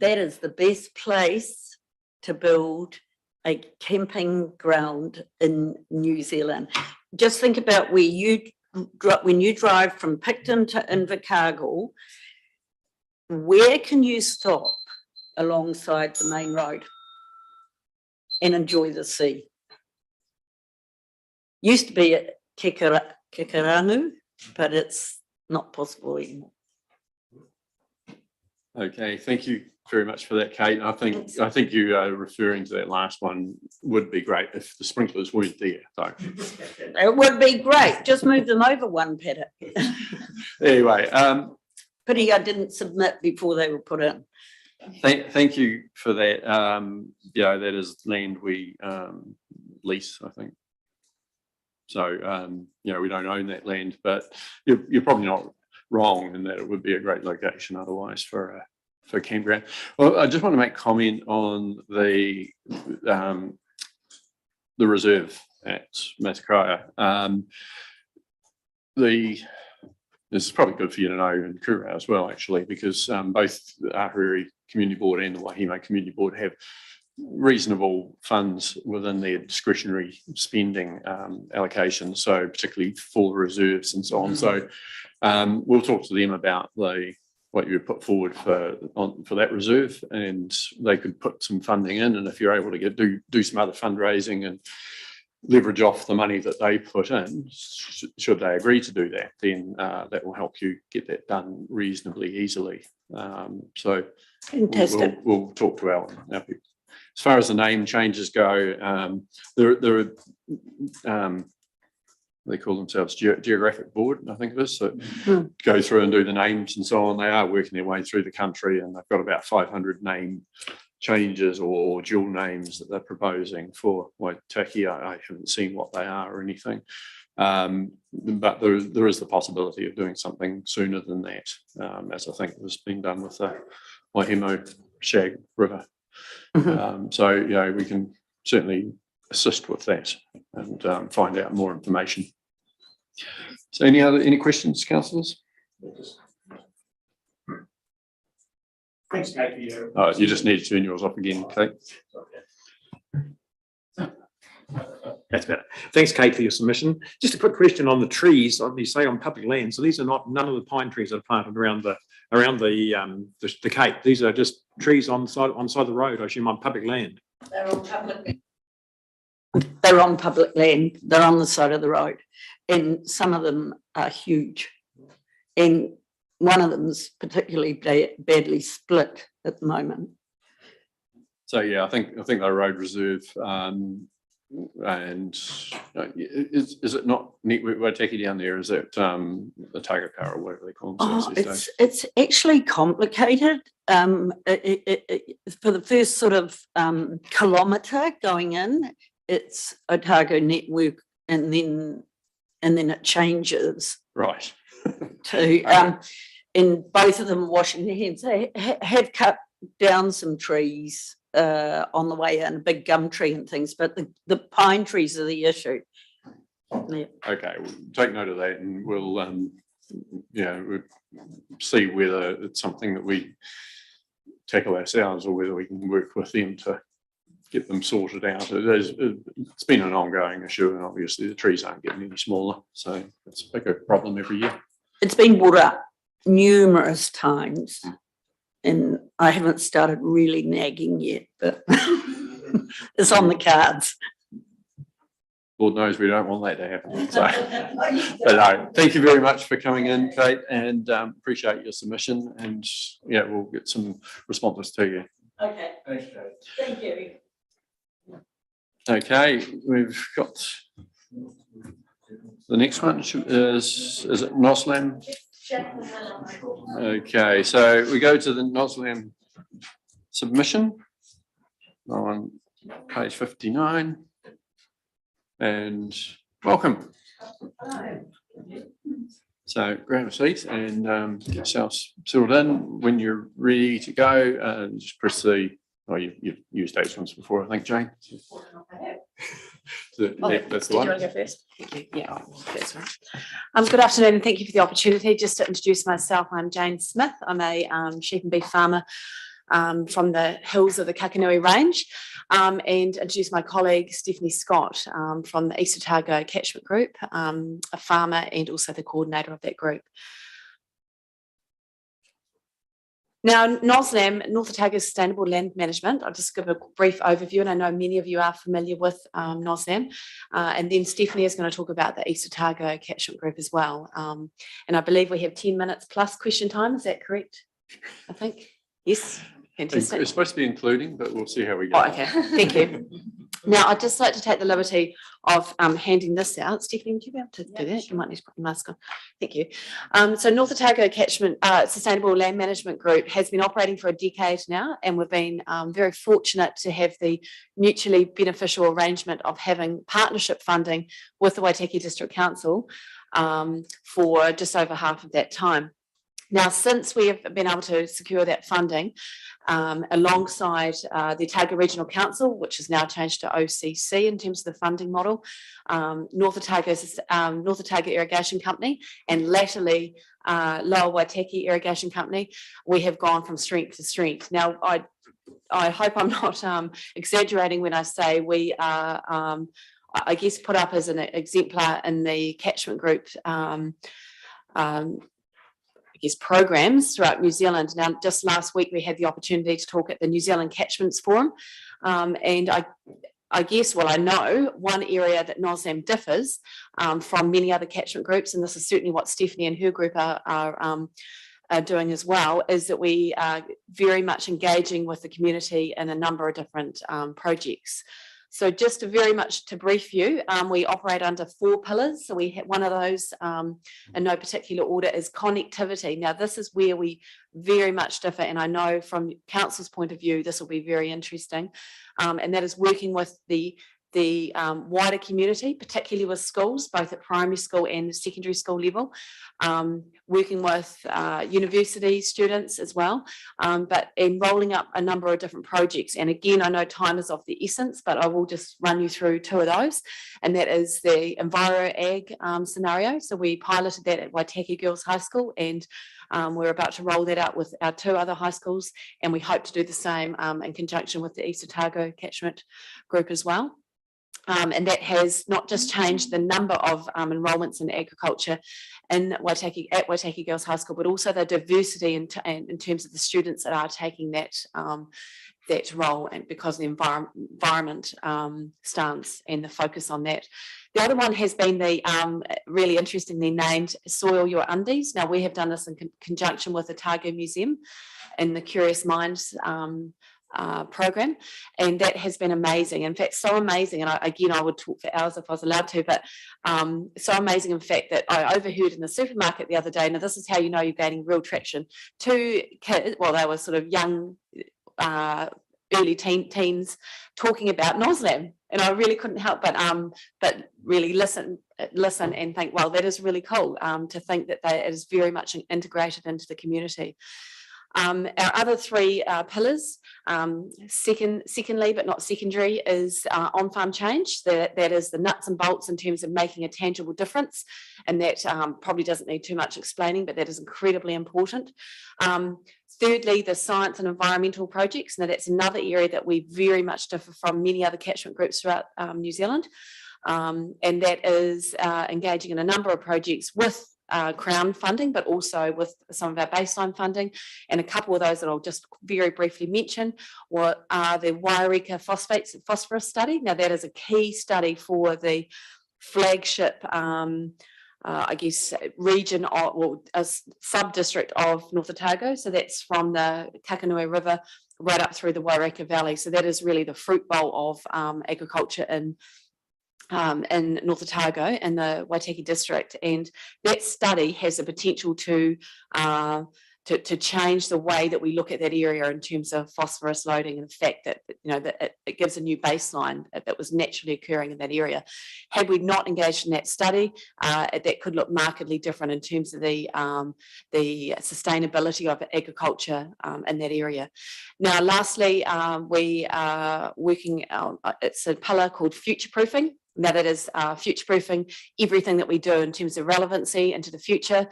That is the best place to build a camping ground in New Zealand. Just think about where you when you drive from Picton to Invercargill, where can you stop alongside the main road and enjoy the sea? Used to be at Kikarangu, but it's not possible anymore. Okay, thank you very much for that, Kate. I think you are referring to that last one. Would be great if the sprinklers weren't there, though. It would be great. Just move them over one paddock. Anyway, pity I didn't submit before they were put in. Thank you for that. Yeah, that is land we lease, I think. So, you know, we don't own that land, but you're probably not wrong in that it would be a great location otherwise for campground. Well, I just want to make comment on the reserve at Matakaya. This is probably good for you to know in Kura as well, actually, because both the Ahuriri Community Board and the Wahimo Community Board have reasonable funds within their discretionary spending allocations, so particularly for reserves and so on. So we'll talk to them about what you put forward for that reserve, and they could put some funding in, and if you're able to do some other fundraising and leverage off the money that they put in, should they agree to do that, then that will help you get that done reasonably easily. So fantastic. We'll talk to our people. As far as the name changes go, there are they call themselves geographic board, I think it is, so go through and do the names and so on. They are working their way through the country, and they've got about 500 name changes or dual names that they're proposing for Waitaki. I haven't seen what they are or anything, but there is the possibility of doing something sooner than that, as I think was being done with the Wahimo Shag River. So, you know, we can certainly assist with that and find out more information. So any questions, councillors? Thanks, Kate, for your... Oh, you just need to turn yours off again, Kate. That's better. Thanks, Kate, for your submission. Just a quick question on the trees. You say on public land, so these are none of the pine trees that are planted around the Cape. These are just trees on the side of the road, I assume, on public land. They're on public land. They're on public land. They're on the side of the road, and some of them are huge. And one of them is particularly badly split at the moment. So yeah, I think they're road reserve, and is it not Network Waitaki down there? Is it the Tiger Power or whatever they call themselves? It's actually complicated. For the first sort of kilometre going in, it's Otago Network, and then it changes. Right. To and both of them washing their hands. They have cut down some trees on the way in, a big gum tree and things, but the pine trees are the issue. Yeah. Okay, we'll take note of that, and we'll we'll see whether it's something that we tackle ourselves or whether we can work with them to get them sorted out. It's been an ongoing issue, and obviously the trees aren't getting any smaller, so it's a bigger problem every year. It's been brought up numerous times, and I haven't started really nagging yet, but it's on the cards. Lord knows we don't want that to happen. So, but no, thank you very much for coming in, Kate, and appreciate your submission. And yeah, we'll get some responses to you. Okay. Thanks, Kate. Thank you. Okay, we've got the next one. Is it Noslam? Okay, so we go to the Noslam submission on page 59, and welcome. So grab a seat and get yourselves settled in. When you're ready to go, just press the, oh, you've used those ones before, I think, Jane. That's the one. Do you want to go first? Thank you. Yeah, that's right. Good afternoon, and thank you for the opportunity. Just to introduce myself, I'm Jane Smith. I'm a sheep and beef farmer from the hills of the Kakanui Range. and introduce my colleague Stephanie Scott from the East Otago Catchment Group, a farmer and also the coordinator of that group. Now, NOSLAM, North Otago Sustainable Land Management, I'll just give a brief overview, and I know many of you are familiar with NOSLAM, and then Stephanie is going to talk about the East Otago Catchment Group as well. And I believe we have 10 minutes plus question time, is that correct? I think, yes, fantastic. It's supposed to be including, but we'll see how we go. Oh, okay, thank you. Now, I'd just like to take the liberty of handing this out. Stephanie, would you be able to do that? Sure. You might need to put your mask on. Thank you. So North Otago Catchment Sustainable Land Management Group has been operating for a decade now, and we've been very fortunate to have the mutually beneficial arrangement of having partnership funding with the Waitaki District Council for just over half of that time. Now, since we have been able to secure that funding, alongside the Otago Regional Council, which has now changed to OCC in terms of the funding model, North Otago Irrigation Company, and latterly Lower Waitaki Irrigation Company, we have gone from strength to strength. Now, I hope I'm not exaggerating when I say we are, I guess, put up as an exemplar in the catchment group programs throughout New Zealand. Now, just last week, we had the opportunity to talk at the New Zealand Catchments Forum. And I guess, well, I know one area that NOSLAM differs from many other catchment groups, and this is certainly what Stephanie and her group are doing as well, is that we are very much engaging with the community in a number of different projects. So just very much to brief you, we operate under 4 pillars. So we have one of those in no particular order is connectivity. Now, this is where we very much differ, and I know from council's point of view, this will be very interesting, and that is working with the wider community, particularly with schools, both at primary school and secondary school level, working with university students as well, but in rolling up a number of different projects. And again, I know time is of the essence, but I will just run you through 2 of those, and that is the EnviroAg scenario. So we piloted that at Waitaki Girls High School, and we're about to roll that out with our 2 other high schools, and we hope to do the same in conjunction with the East Otago Catchment Group as well. And that has not just changed the number of enrolments in agriculture in Waitaki, at Waitaki Girls High School, but also the diversity in terms of the students that are taking that role, and because of the environment stance and the focus on that. The other one has been the really interestingly named Soil Your Undies. Now, we have done this in conjunction with the Otago Museum and the Curious Minds program, and that has been amazing. In fact, so amazing, and I would talk for hours if I was allowed to, but so amazing in fact that I overheard in the supermarket the other day. Now, this is how you know you're gaining real traction. 2 kids, well, they were sort of young, early teens, talking about NOSLAM, and I really couldn't help but really listen and think, well, that is really cool to think that it is very much integrated into the community. Our other 3 pillars, secondly but not secondary, is on-farm change. That is the nuts and bolts in terms of making a tangible difference, and that probably doesn't need too much explaining, but that is incredibly important. Thirdly, the science and environmental projects. Now, that's another area that we very much differ from many other catchment groups throughout New Zealand, and that is engaging in a number of projects with Crown funding, but also with some of our baseline funding, and a couple of those that I'll just very briefly mention are the Wairika phosphorus study. Now, that is a key study for the flagship I guess region or a sub-district of North Otago. So that's from the Kakanui River right up through the Wairika Valley. So that is really the fruit bowl of agriculture in North Otago and the Waitaki district, and that study has the potential to change the way that we look at that area in terms of phosphorus loading, and the fact that that it gives a new baseline that was naturally occurring in that area. Had we not engaged in that study, that could look markedly different in terms of the sustainability of agriculture in that area. Now, lastly, we are working on, it's a pillar called future proofing. Now that is future-proofing everything that we do in terms of relevancy into the future,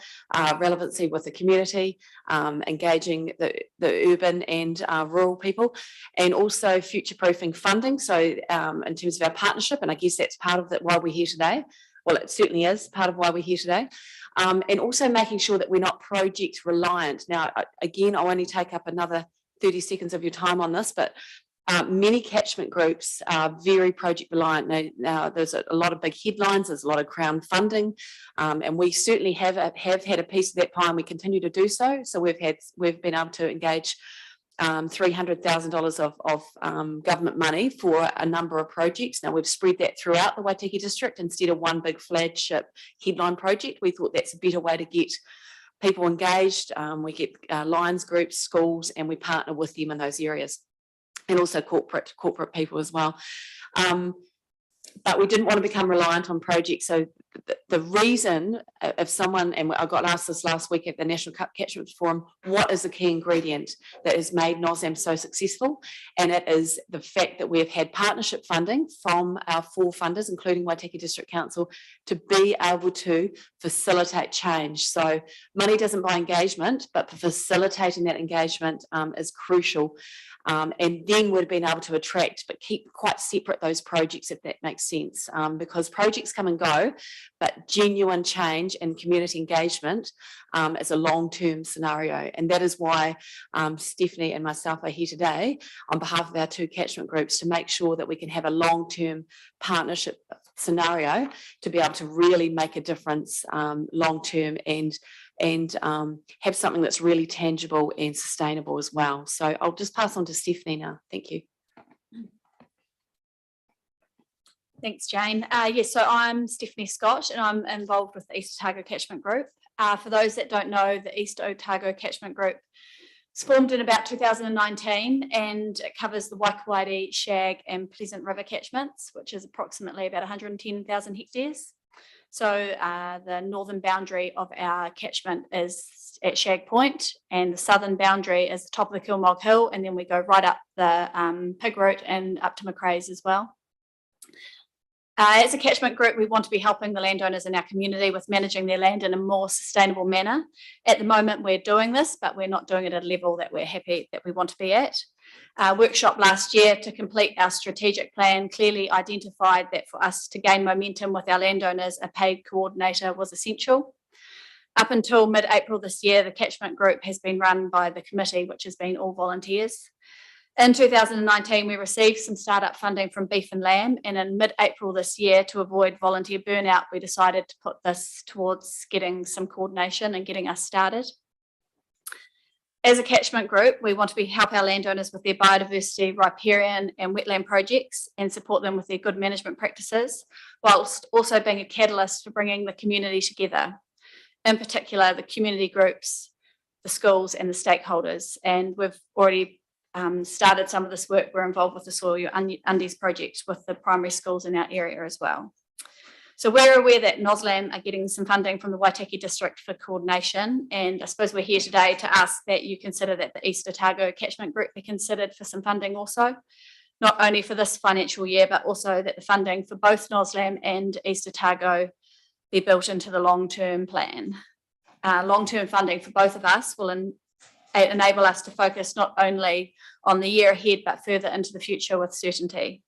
relevancy with the community, engaging the urban and rural people, and also future-proofing funding. So in terms of our partnership, and I guess that's part of why we're here today. Well, it certainly is part of why we're here today. And also making sure that we're not project reliant. Now, again, I'll only take up another 30 seconds of your time on this, but many catchment groups are very project reliant. Now there's a lot of big headlines, there's a lot of Crown funding, and we certainly have had a piece of that pie, and we continue to do so. So we've been able to engage $300,000 of government money for a number of projects. Now we've spread that throughout the Waitaki district instead of one big flagship headline project. We thought that's a better way to get people engaged. We get Lions groups, schools, and we partner with them in those areas. And also corporate people as well. But we didn't want to become reliant on projects. So the reason, if someone, and I got asked this last week at the National Catchment Forum, what is the key ingredient that has made NOSAM so successful? And it is the fact that we have had partnership funding from our 4 funders, including Waitaki District Council, to be able to facilitate change. So money doesn't buy engagement, but facilitating that engagement is crucial. And then we've been able to attract, but keep quite separate those projects, if that makes sense, because projects come and go, but genuine change and community engagement is a long-term scenario. And that is why Stephanie and myself are here today on behalf of our 2 catchment groups to make sure that we can have a long-term partnership scenario to be able to really make a difference long-term and have something that's really tangible and sustainable as well. So I'll just pass on to Stephanie now. Thank you. Thanks, Jane. Yes, so I'm Stephanie Scott and I'm involved with the East Otago Catchment Group. For those that don't know, the East Otago Catchment Group was formed in about 2019 and it covers the Waikouaiti, Shag and Pleasant River catchments, which is approximately about 110,000 hectares. So the northern boundary of our catchment is at Shag Point and the southern boundary is the top of the Kilmog Hill, and then we go right up the Pig Route and up to Macrae's as well. As a catchment group, we want to be helping the landowners in our community with managing their land in a more sustainable manner. At the moment, we're doing this, but we're not doing it at a level that we're happy that we want to be at. Our workshop last year to complete our strategic plan clearly identified that for us to gain momentum with our landowners, a paid coordinator was essential. Up until mid-April this year, the catchment group has been run by the committee, which has been all volunteers. In 2019, we received some startup funding from Beef and Lamb, and in mid-April this year, to avoid volunteer burnout, we decided to put this towards getting some coordination and getting us started. As a catchment group, we want to help our landowners with their biodiversity, riparian and wetland projects and support them with their good management practices, whilst also being a catalyst for bringing the community together, in particular the community groups, the schools and the stakeholders. And we've already started some of this work. We're involved with the Soil Your Undies project with the primary schools in our area as well. So we're aware that NOSLAM are getting some funding from the Waitaki district for coordination, and I suppose we're here today to ask that you consider that the East Otago Catchment Group be considered for some funding also, not only for this financial year, but also that the funding for both NOSLAM and East Otago be built into the long-term plan. Long-term funding for both of us will enable us to focus not only on the year ahead, but further into the future with certainty.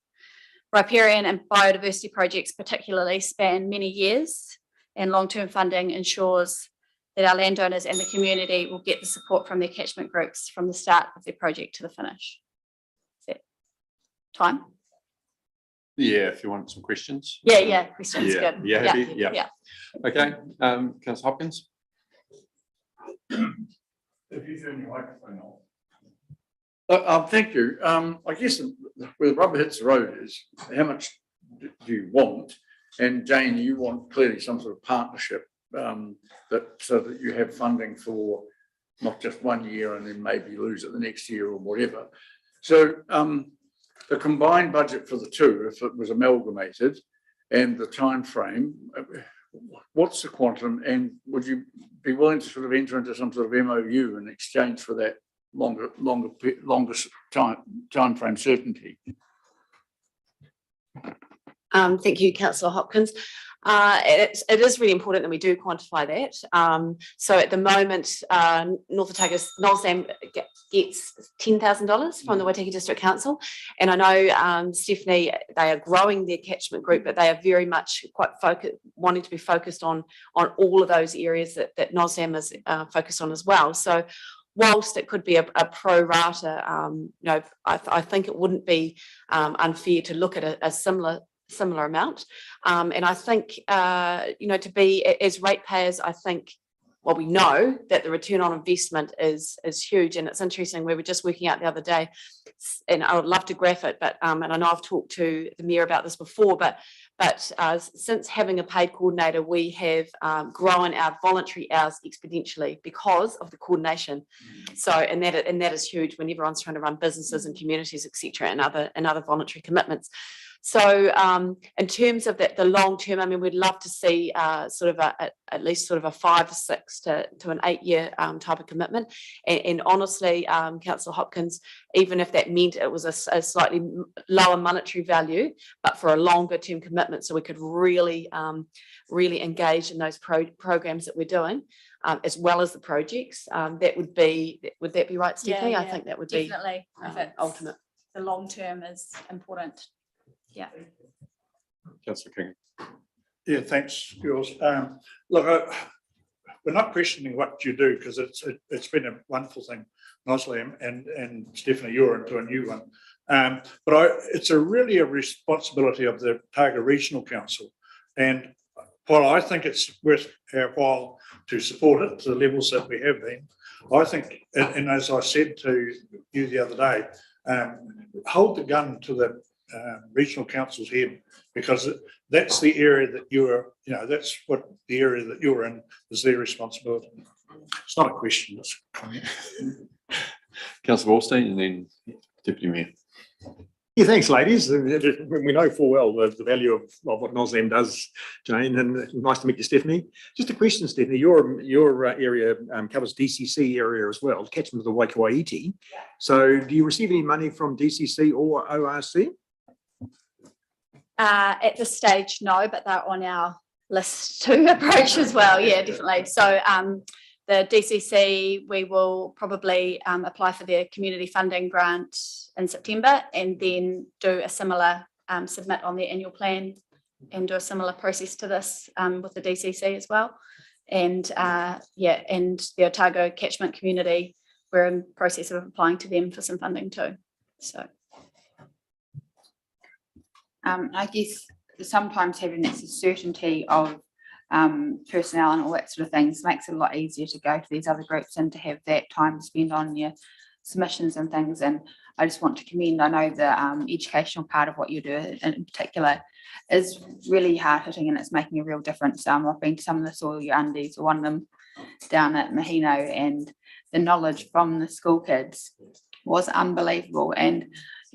Riparian and biodiversity projects particularly span many years, and long-term funding ensures that our landowners and the community will get the support from their catchment groups from the start of their project to the finish. Is that time? Yeah, if you want some questions. Yeah, questions, yeah. good. Yeah, happy? Yeah. Okay, Councillor Hopkins. If you turn your microphone on. Thank you. I guess where the rubber hits the road is how much do you want? And Jane, you want clearly some sort of partnership so that you have funding for not just 1 year and then maybe lose it the next year or whatever. So the combined budget for the two, if it was amalgamated, and the time frame, what's the quantum, and would you be willing to sort of enter into some sort of MOU in exchange for that longer time frame certainty? Thank you, Councillor Hopkins. It is really important that we do quantify that. So at the moment, North Otago's Nolsam gets $10,000 from the Waitaki District Council. And I know, Stephanie, they are growing their catchment group, but they are very much quite wanting to be focused on all of those areas that Nolsam is focused on as well. So whilst it could be a pro rata, I think it wouldn't be unfair to look at a similar amount. And I think, to be as ratepayers, I think, well, we know that the return on investment is huge. And it's interesting, we were just working out the other day, and I would love to graph it, but and I know I've talked to the Mayor about this before, but since having a paid coordinator, we have grown our voluntary hours exponentially because of the coordination. So, and that is huge when everyone's trying to run businesses and communities, etc., and other voluntary commitments. So in terms of the long term, I mean, we'd love to see sort of at least sort of a 5 to 6 to an 8 year type of commitment. And honestly, Councillor Hopkins, even if that meant it was a slightly lower monetary value, but for a longer term commitment, so we could really engage in those programs that we're doing, as well as the projects, would that be right, Stephanie? Yeah, I think that would definitely. be ultimate. The long term is important. Yeah. Councillor King. Yeah, thanks, girls. Look, we're not questioning what you do, because it's been a wonderful thing, nicely, and Stephanie, you're into a new one. But it's really a responsibility of the Otago Regional Council. And while I think it's worth our while to support it to the levels that we have been, I think, and as I said to you the other day, hold the gun to the regional council's head, because that's the area that that's what the area that you're in is their responsibility. It's not a question, it's a comment. Councillor Wallstein and then Deputy Mayor. Yeah, thanks, ladies. We know full well the value of what Nolsam does, Jane, and nice to meet you, Stephanie. Just a question, Stephanie. Your area covers DCC area as well, catchment of the Waitaki. So, do you receive any money from DCC or ORC? At this stage, no, but they're on our list to approach as well. Yeah, definitely. So the DCC, we will probably apply for their community funding grant in September, and then do a similar submit on their annual plan and do a similar process to this with the DCC as well. And and the Otago catchment community, we're in process of applying to them for some funding too. So. I guess sometimes having that certainty of personnel and all that sort of things makes it a lot easier to go to these other groups and to have that time to spend on your submissions and things. And I just want to commend, I know the educational part of what you do in particular is really hard hitting, and it's making a real difference. I've been to some of the Soil Your Undies, or one of them down at Mahino, and the knowledge from the school kids was unbelievable. And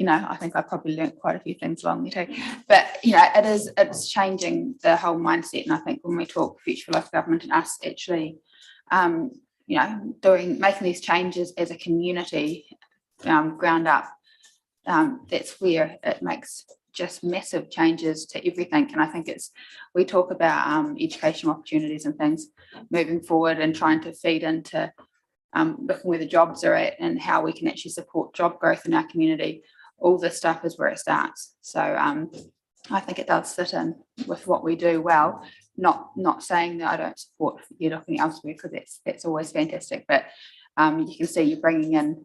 I think I probably learnt quite a few things along there too. But it's changing the whole mindset. And I think when we talk future for local government and us actually, making these changes as a community, ground up, that's where it makes just massive changes to everything. And I think we talk about educational opportunities and things moving forward, and trying to feed into looking where the jobs are at and how we can actually support job growth in our community. All this stuff is where it starts. So I think it does fit in with what we do well. Not saying that I don't support you looking elsewhere, because that's always fantastic. But you can see you're bringing in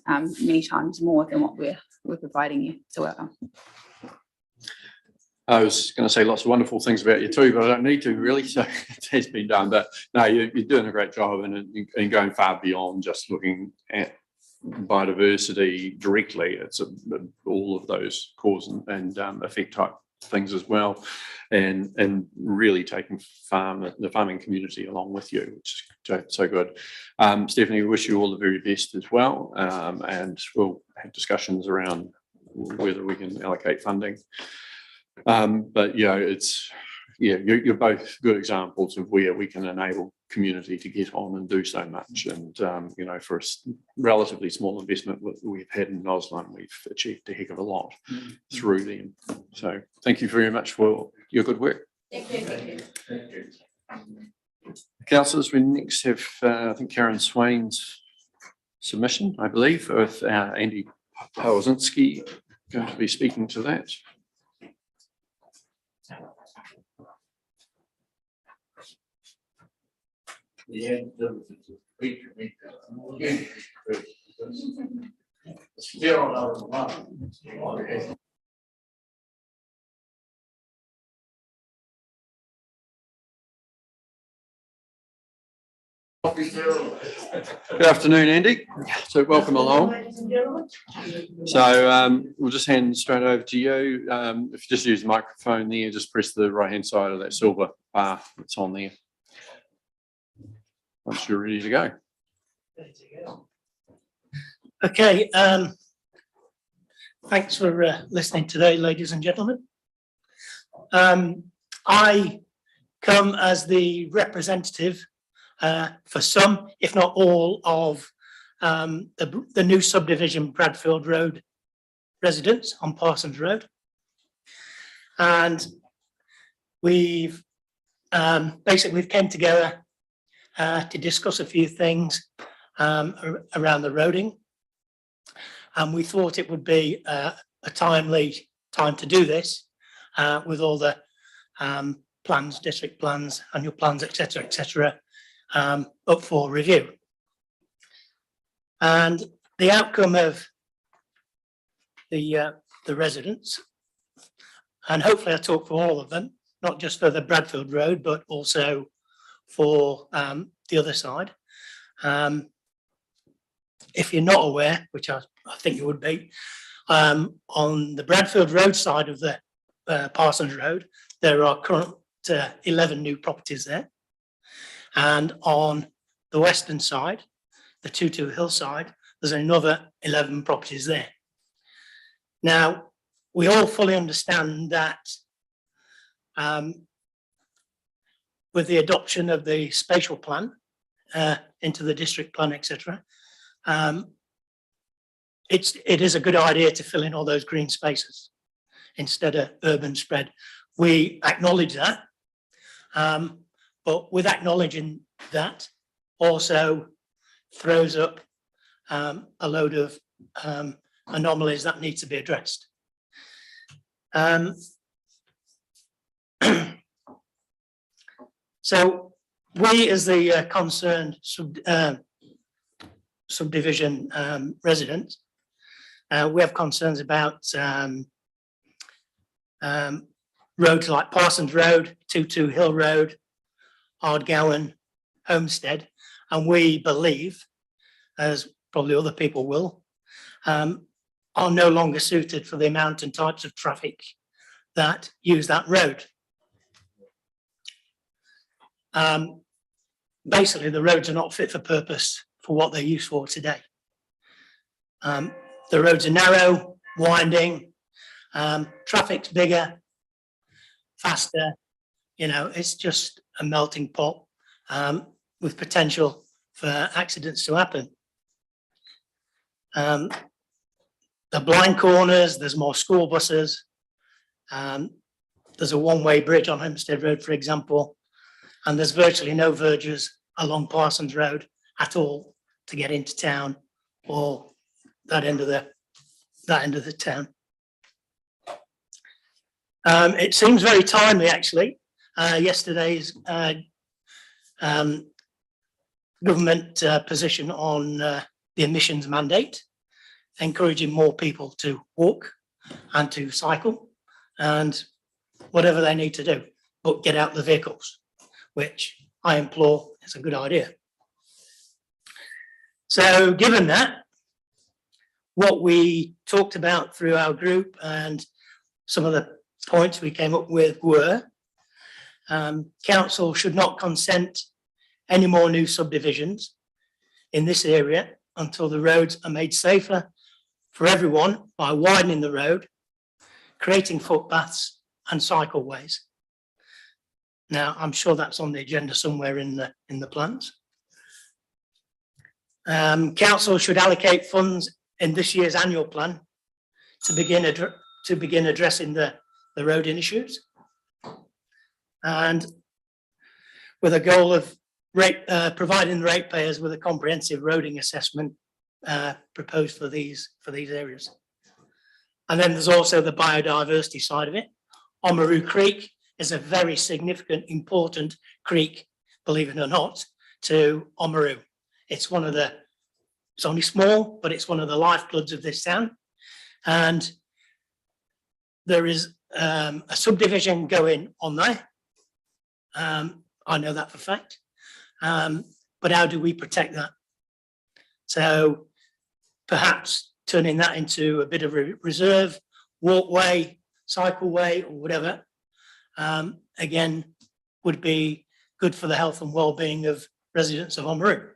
many times more than what we're providing you. So welcome. I was going to say lots of wonderful things about you too, but I don't need to really. So it has been done. But no, you're doing a great job, and going far beyond just looking at biodiversity directly. It's all of those cause and effect type things as well, and really taking the farming community along with you, which is so good. Stephanie, we wish you all the very best as well, and we'll have discussions around whether we can allocate funding. But it's yeah, you're both good examples of where we can enable community to get on and do so much. And, you know, for a relatively small investment we've had in Nosland, we've achieved a heck of a lot through them. So thank you very much for your good work. Thank you. Councillors, we next have, I think, Karen Swain's submission, I believe, with Andy Pawazinski going to be speaking to that. Good afternoon, Andy. So welcome along. So we'll just hand straight over to you. If you just use the microphone there, just press the right-hand side of that silver bar that's on there. Once you're ready to go. Okay, thanks for listening today, ladies and gentlemen. I come as the representative for some, if not all, of the new subdivision Bradfield Road residents on Parsons Road. And we've basically came together to discuss a few things around the roading. And we thought it would be a timely time to do this with all the plans, district plans, annual plans, etc., up for review. And the outcome of the residents, and hopefully I talk for all of them, not just for the Bradfield Road, but also for the other side. If you're not aware, which I think you would be, on the Bradfield Road side of the Parsons Road, there are current 11 new properties there. And on the western side, the 22 Hill side, there's another 11 properties there. Now, we all fully understand that with the adoption of the spatial plan into the district plan, etc., it is a good idea to fill in all those green spaces instead of urban spread. We acknowledge that, but with acknowledging that also throws up a load of anomalies that need to be addressed. So we, as the concerned subdivision residents, we have concerns about roads like Parsons Road, 22 Hill Road, Ardgowan, Homestead, and we believe, as probably other people will, are no longer suited for the amount and types of traffic that use that road. Basically, the roads are not fit for purpose for what they're used for today. The roads are narrow, winding, traffic's bigger, faster, you know, it's just a melting pot with potential for accidents to happen. The blind corners, there's more school buses. There's a one-way bridge on Homestead Road, for example, and there's virtually no verges along Parsons Road at all to get into town or that end of the town. It seems very timely, actually. Yesterday's government position on the emissions mandate, encouraging more people to walk and to cycle and whatever they need to do, but get out the vehicles, which I implore is a good idea. So given that, what we talked about through our group and some of the points we came up with were council should not consent any more new subdivisions in this area until the roads are made safer for everyone by widening the road, creating footpaths and cycleways. Now, I'm sure that's on the agenda somewhere in the plans. Council should allocate funds in this year's annual plan to begin addressing the road issues. And with a goal of providing the ratepayers with a comprehensive roading assessment proposed for these areas. And then there's also the biodiversity side of it. Oamaru Creek is a very significant, important creek, believe it or not, to Oamaru. It's only small, but it's one of the lifebloods of this town. And there is a subdivision going on there. I know that for a fact. But how do we protect that? So perhaps turning that into a bit of a reserve, walkway, cycleway, or whatever, again, would be good for the health and well-being of residents of Oamaru.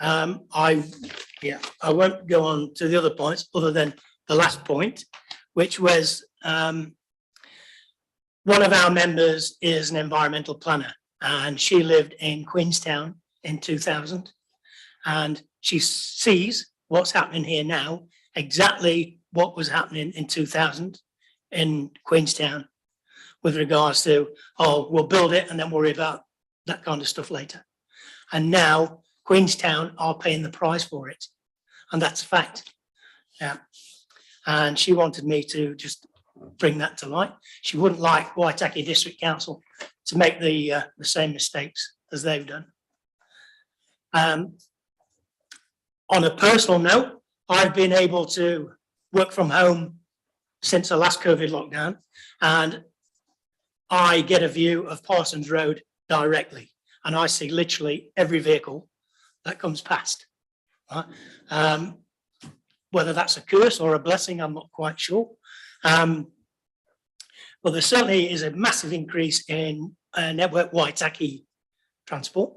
I won't go on to the other points other than the last point, which was one of our members is an environmental planner, and she lived in Queenstown in 2000, and she sees what's happening here now, exactly what was happening in 2000 in Queenstown with regards to, oh, we'll build it and then worry about that kind of stuff later. And now Queenstown are paying the price for it. And that's a fact. Yeah. And she wanted me to just bring that to light. She wouldn't like Waitaki District Council to make the same mistakes as they've done. On a personal note, I've been able to work from home since the last COVID lockdown, and I get a view of Parsons Road directly, and I see literally every vehicle that comes past. Whether that's a curse or a blessing, I'm not quite sure. But there certainly is a massive increase in network Waitaki transport,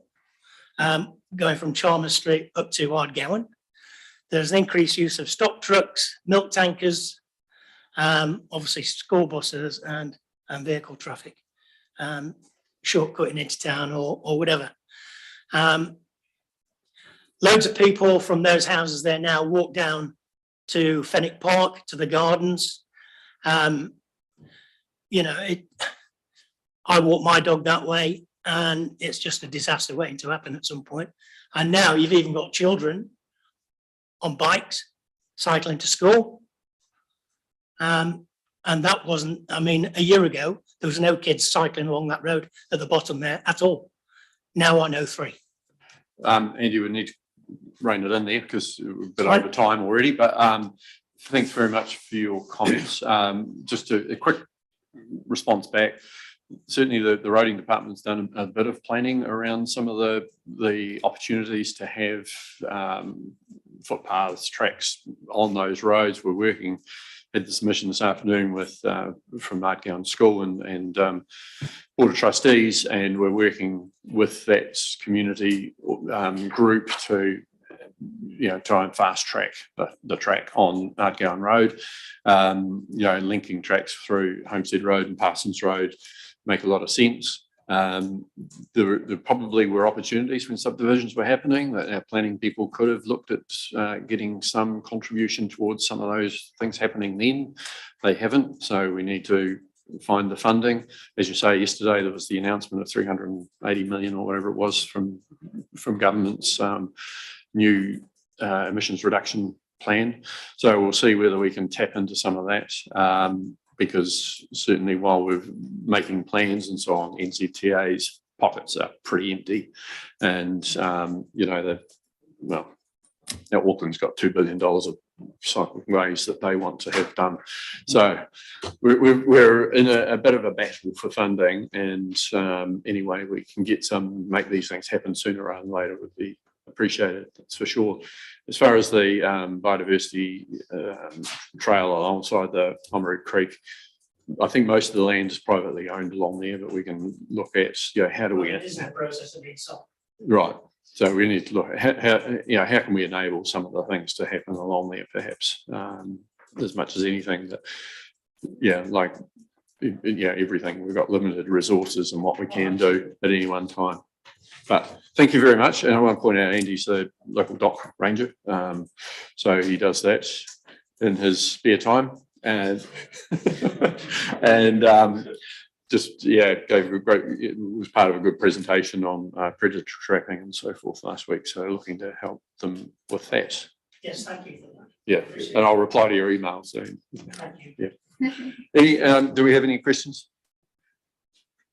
going from Chalmers Street up to Ardgowan. There's an increased use of stock trucks, milk tankers, obviously school buses and vehicle traffic, shortcutting into town or whatever. Loads of people from those houses there now walk down to Fenwick Park, to the gardens. You know, I walk my dog that way, and it's just a disaster waiting to happen at some point. And now you've even got children on bikes cycling to school. And that wasn't, I mean, a year ago, there was no kids cycling along that road at the bottom there at all. Now I know 3. Andy would need to rein it in there because we're a bit over time already, but thanks very much for your comments. Just a quick response back. Certainly the roading department's done a bit of planning around some of the opportunities to have footpaths, tracks on those roads. We're working, had this mission this afternoon with from Ardgowan School and Board of Trustees, and we're working with that community group to try and fast track the track on Ardgowan Road. Linking tracks through Homestead Road and Parsons Road make a lot of sense. There probably were opportunities when subdivisions were happening that our planning people could have looked at getting some contribution towards some of those things happening then. They haven't, so we need to find the funding. As you say, yesterday there was the announcement of 380 million or whatever it was from government's new emissions reduction plan. So we'll see whether we can tap into some of that. Because certainly while we're making plans and so on, NZTA's pockets are pretty empty. And, Auckland's got $2 billion of cycleways that they want to have done. So we're in a bit of a battle for funding, and anyway, we can make these things happen sooner rather than later would be appreciated, that's for sure. As far as the biodiversity trail alongside the Oamaru Creek, I think most of the land is privately owned along there, but we can look at, how do we... It is in the process of being sold. Right. So we need to look at how can we enable some of the things to happen along there, perhaps. as much as anything that, yeah, like, yeah, everything. We've got limited resources and what we can do at any one time. But thank you very much. And I want to point out Andy's the local dock ranger. So he does that in his spare time. And just, yeah, gave a great, it was part of a good presentation on predator trapping and so forth last week. So looking to help them with that. Yes, thank you for that. Yeah, and I'll reply to your email soon. Thank you. Yeah. Any, do we have any questions?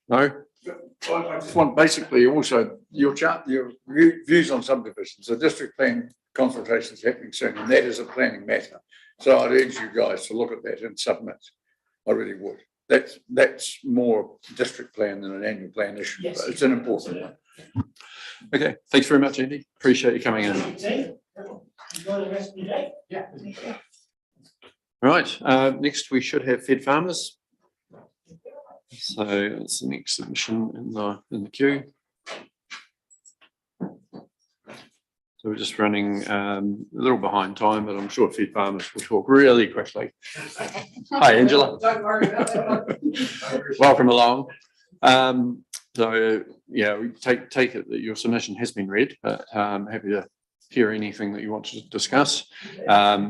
No? I just want basically also your views on subdivisions. The district plan consultation is happening soon, and that is a planning matter. So I'd urge you guys to look at that and submit. I really would. That's more district plan than an annual plan issue. Yes. But it's an important one. Okay, thanks very much, Andy. Appreciate you coming in. Enjoy the rest of your day. Yeah. Right, next we should have Fed Farmers. So it's the next submission in the queue. So we're just running a little behind time, but I'm sure Fed Farmers will talk really quickly. Hi, Angela. Don't worry about that. Welcome along. So yeah, we take it that your submission has been read, but I'm happy to hear anything that you want to discuss.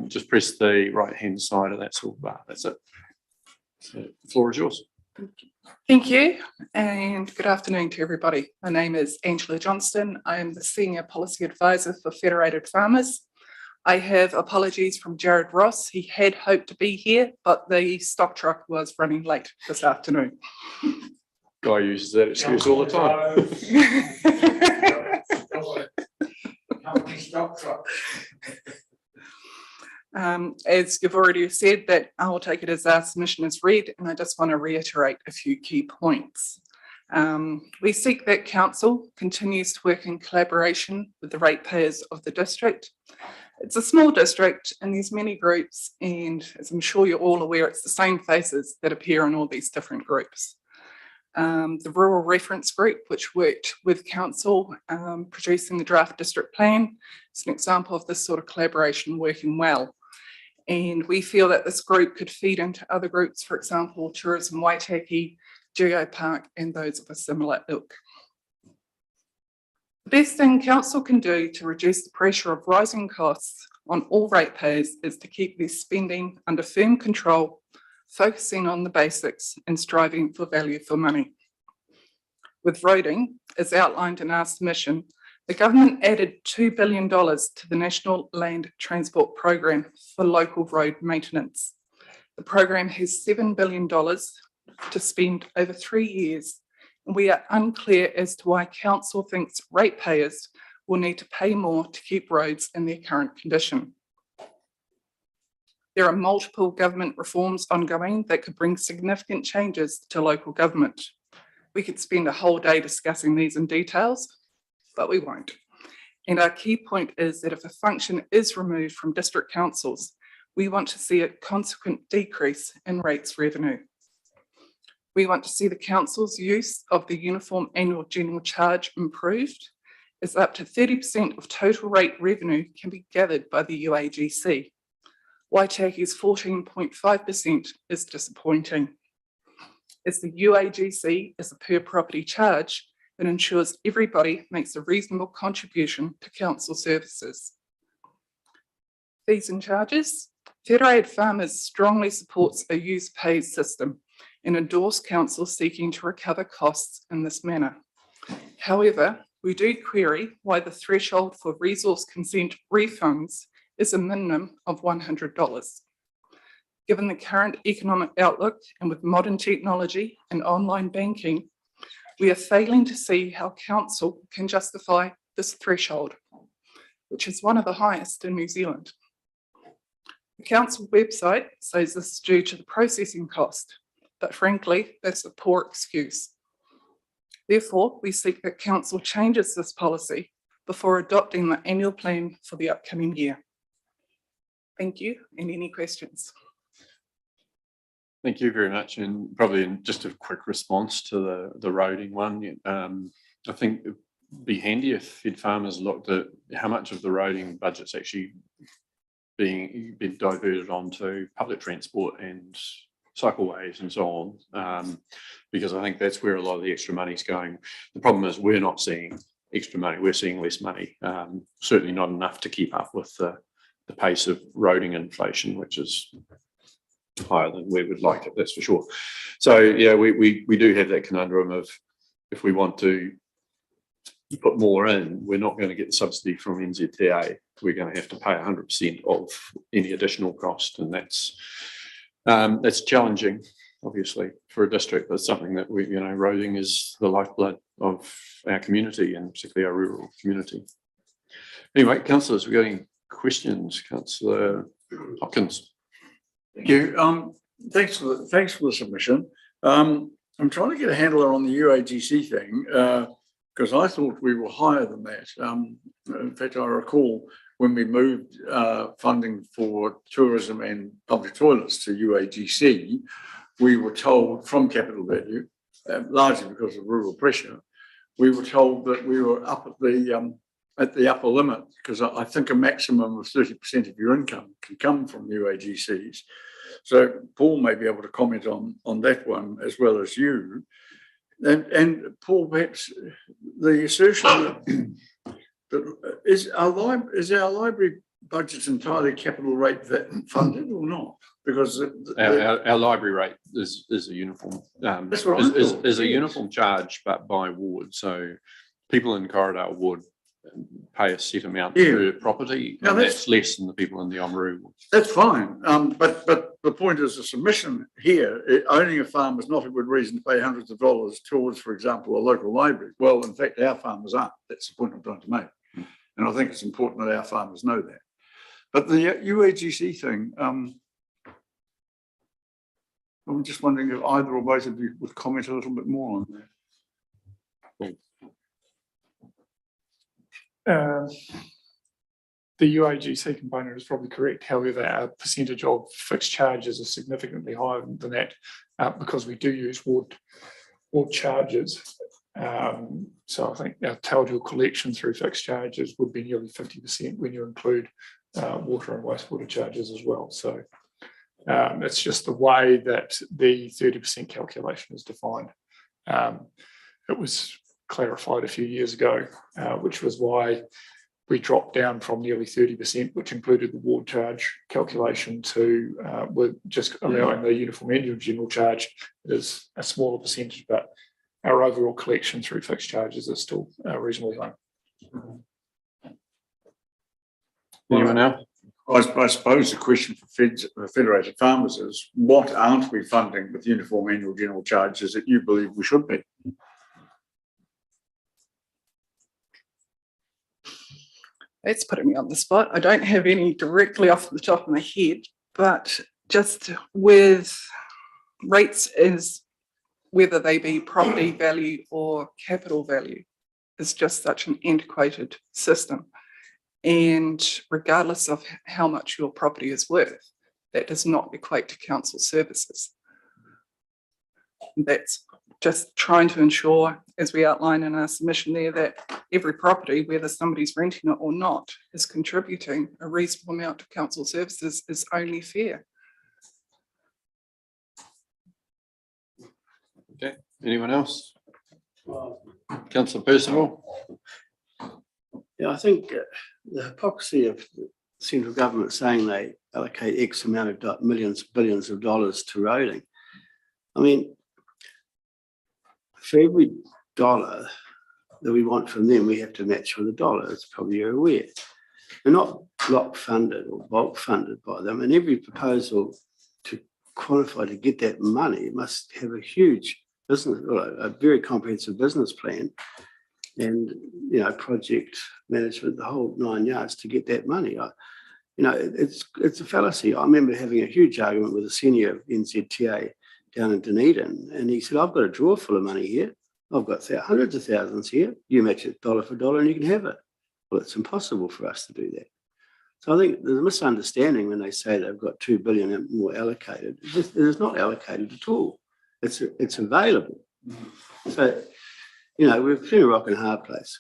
Just press the right-hand side of that sort of bar. That's it. So the floor is yours. Thank you, and good afternoon to everybody. My name is Angela Johnston. I am the Senior Policy Advisor for Federated Farmers. I have apologies from Jared Ross. He had hoped to be here, but the stock truck was running late this afternoon. Guy uses that excuse all the time. As you've already said, that I will take it as our submission is read, and I just want to reiterate a few key points. We seek that council continues to work in collaboration with the ratepayers of the district. It's a small district and there's many groups, and as I'm sure you're all aware, it's the same faces that appear in all these different groups. The Rural Reference Group, which worked with council producing the draft district plan, is an example of this sort of collaboration working well. And we feel that this group could feed into other groups, for example, Tourism Waitaki, Geopark, and those of a similar ilk. The best thing council can do to reduce the pressure of rising costs on all ratepayers is to keep their spending under firm control, focusing on the basics and striving for value for money. With roading, as outlined in our submission, the government added $2 billion to the National Land Transport Program for local road maintenance. The program has $7 billion to spend over 3 years, and we are unclear as to why council thinks ratepayers will need to pay more to keep roads in their current condition. There are multiple government reforms ongoing that could bring significant changes to local government. We could spend a whole day discussing these in details, but we won't. And our key point is that if a function is removed from district councils, we want to see a consequent decrease in rates revenue. We want to see the council's use of the Uniform Annual General Charge improved, as up to 30% of total rate revenue can be gathered by the UAGC. Waitaki's 14.5% is disappointing, as the UAGC is a per property charge that ensures everybody makes a reasonable contribution to council services. Fees and charges. Federated Farmers strongly supports a use pays system and endorse council seeking to recover costs in this manner. However, we do query why the threshold for resource consent refunds is a minimum of $100. Given the current economic outlook and with modern technology and online banking, we are failing to see how council can justify this threshold, which is one of the highest in New Zealand. The council website says this is due to the processing cost, but frankly, that's a poor excuse. Therefore, we seek that council changes this policy before adopting the annual plan for the upcoming year. Thank you, and any questions? Thank you very much, and probably just a quick response to the roading one. I think it'd be handy if Fed Farmers looked at how much of the roading budget's actually being diverted onto public transport and cycleways and so on, because I think that's where a lot of the extra money is going. The problem is we're not seeing extra money, we're seeing less money, certainly not enough to keep up with the pace of roading inflation, which is higher than we would like it, that's for sure. So yeah, we do have that conundrum of, if we want to put more in, we're not going to get the subsidy from NZTA. We're going to have to pay 100% of any additional cost, and that's challenging, obviously, for a district. That's something that roading is the lifeblood of our community, and particularly our rural community. Anyway, councillors, we've got any questions? Councillor Hopkins. Thank you. Thanks for the submission. I'm trying to get a handle on the UAGC thing, because I thought we were higher than that. In fact, I recall when we moved funding for tourism and public toilets to UAGC, we were told from capital value, largely because of rural pressure, we were told that we were up at the upper limit, because I think a maximum of 30% of your income can come from UAGCs. So Paul may be able to comment on that one as well as you. And Paul, perhaps the assertion that is our library budget entirely capital rate funded or not? Because our library rate is a uniform. That's what I thought. Is a uniform charge, but by ward. So people in Corridor Ward pay a set amount per property, and that's less than the people in the Oamaru. That's fine, but the point is, the submission here, owning a farm is not a good reason to pay hundreds of dollars towards, for example, a local library. Well, in fact, our farmers aren't. That's the point I'm trying to make, and I think it's important that our farmers know that. But the UAGC thing, I'm just wondering if either or both of you would comment a little bit more on that. The UAGC component is probably correct. However, our percentage of fixed charges is significantly higher than that, because we do use ward charges. So I think our total collection through fixed charges would be nearly 50% when you include water and wastewater charges as well. So it's just the way that the 30% calculation is defined. It was clarified a few years ago, which was why we dropped down from nearly 30%, which included the ward charge calculation, to we're just allowing the uniform annual general charge. It is a smaller percentage, but our overall collection through fixed charges is still reasonably high. Anyone else? I suppose the question for federated farmers is, what aren't we funding with uniform annual general charges that you believe we should be? That's putting me on the spot. I don't have any directly off the top of my head, but just with rates, is whether they be property value or capital value, is just such an antiquated system. And regardless of how much your property is worth, that does not equate to council services. That's just trying to ensure, as we outline in our submission there, that every property, whether somebody's renting it or not, is contributing a reasonable amount to council services is only fair. Okay, anyone else? Councillor Percival. Yeah, I think the hypocrisy of the central government saying they allocate X amount of millions, billions of dollars to roading. I mean, for every dollar that we want from them, we have to match with a dollar. As probably you're aware. We're not block funded or bulk funded by them, and every proposal to qualify to get that money must have a huge business, a very comprehensive business plan, and project management, the whole 9 yards to get that money. It's a fallacy. I remember having a huge argument with a senior NZTA down in Dunedin, and he said, "I've got a drawer full of money here. I've got hundreds of thousands here. You match it dollar for dollar and you can have it." Well, it's impossible for us to do that. So I think there's a misunderstanding when they say they've got 2 billion more allocated. It is not allocated at all. It's available. So, we're in a rock and a hard place.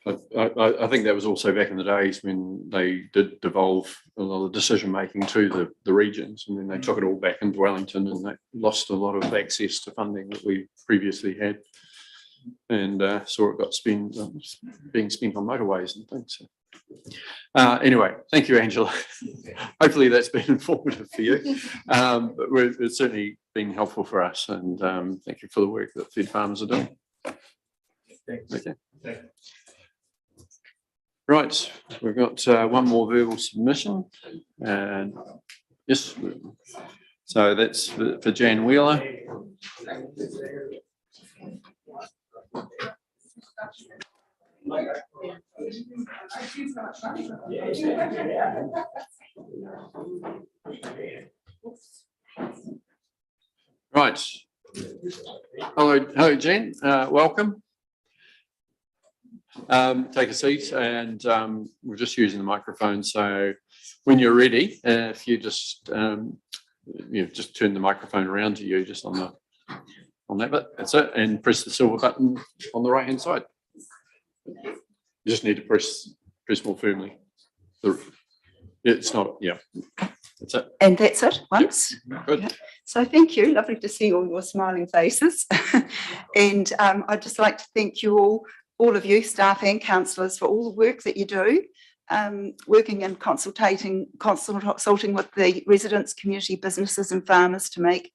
I think that was also back in the days when they did devolve a lot of decision making to the regions, and then they took it all back into Wellington, and they lost a lot of access to funding that we previously had, and saw it got being spent on motorways and things. So. Anyway, thank you, Angela. Hopefully that's been informative for you. But it's certainly been helpful for us, and thank you for the work that Fed Farmers are doing. Okay. Right, we've got one more verbal submission, and yes, so that's for Jan Wheeler. Right. Hello, Jen. Welcome. Take a seat, and we're just using the microphone. So when you're ready, if you just just turn the microphone around to you, just on that bit. That's it, and press the silver button on the right hand side. You just need to press more firmly. It's not, yeah. That's it. And that's it once. Good. Yeah. So thank you. Lovely to see all your smiling faces. And I'd just like to thank you all of you, staff and councillors, for all the work that you do, working and consulting with the residents, community businesses and farmers to make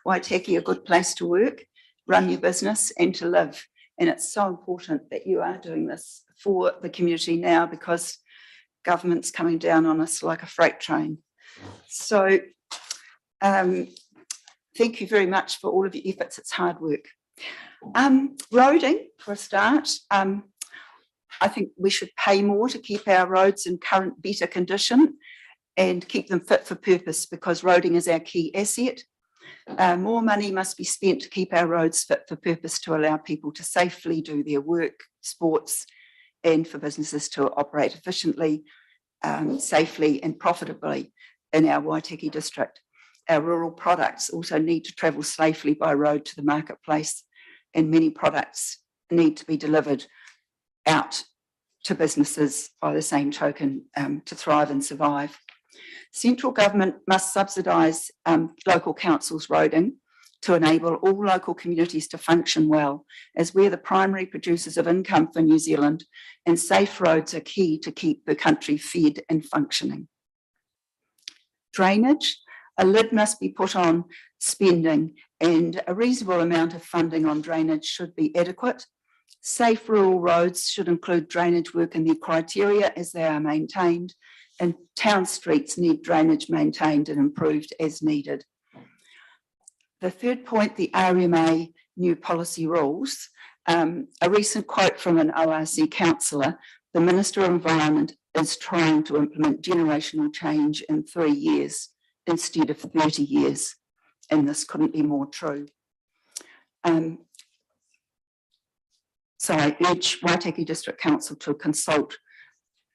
Waitaki a good place to work, run your business and to live. And it's so important that you are doing this for the community now, because government's coming down on us like a freight train. So thank you very much for all of your efforts. It's hard work. Roading, for a start, I think we should pay more to keep our roads in current better condition and keep them fit for purpose, because roading is our key asset. More money must be spent to keep our roads fit for purpose, to allow people to safely do their work, sports, and for businesses to operate efficiently, safely and profitably in our Waitaki district. Our rural products also need to travel safely by road to the marketplace, and many products need to be delivered out to businesses by the same token to thrive and survive. Central government must subsidise local councils' roading to enable all local communities to function well, as we're the primary producers of income for New Zealand, and safe roads are key to keep the country fed and functioning. Drainage, a lid must be put on spending, and a reasonable amount of funding on drainage should be adequate. Safe rural roads should include drainage work in their criteria as they are maintained, and town streets need drainage maintained and improved as needed. The third point, the RMA new policy rules. A recent quote from an ORC councillor: the Minister of Environment is trying to implement generational change in 3 years instead of 30 years. And this couldn't be more true. So I urge Waitaki District Council to consult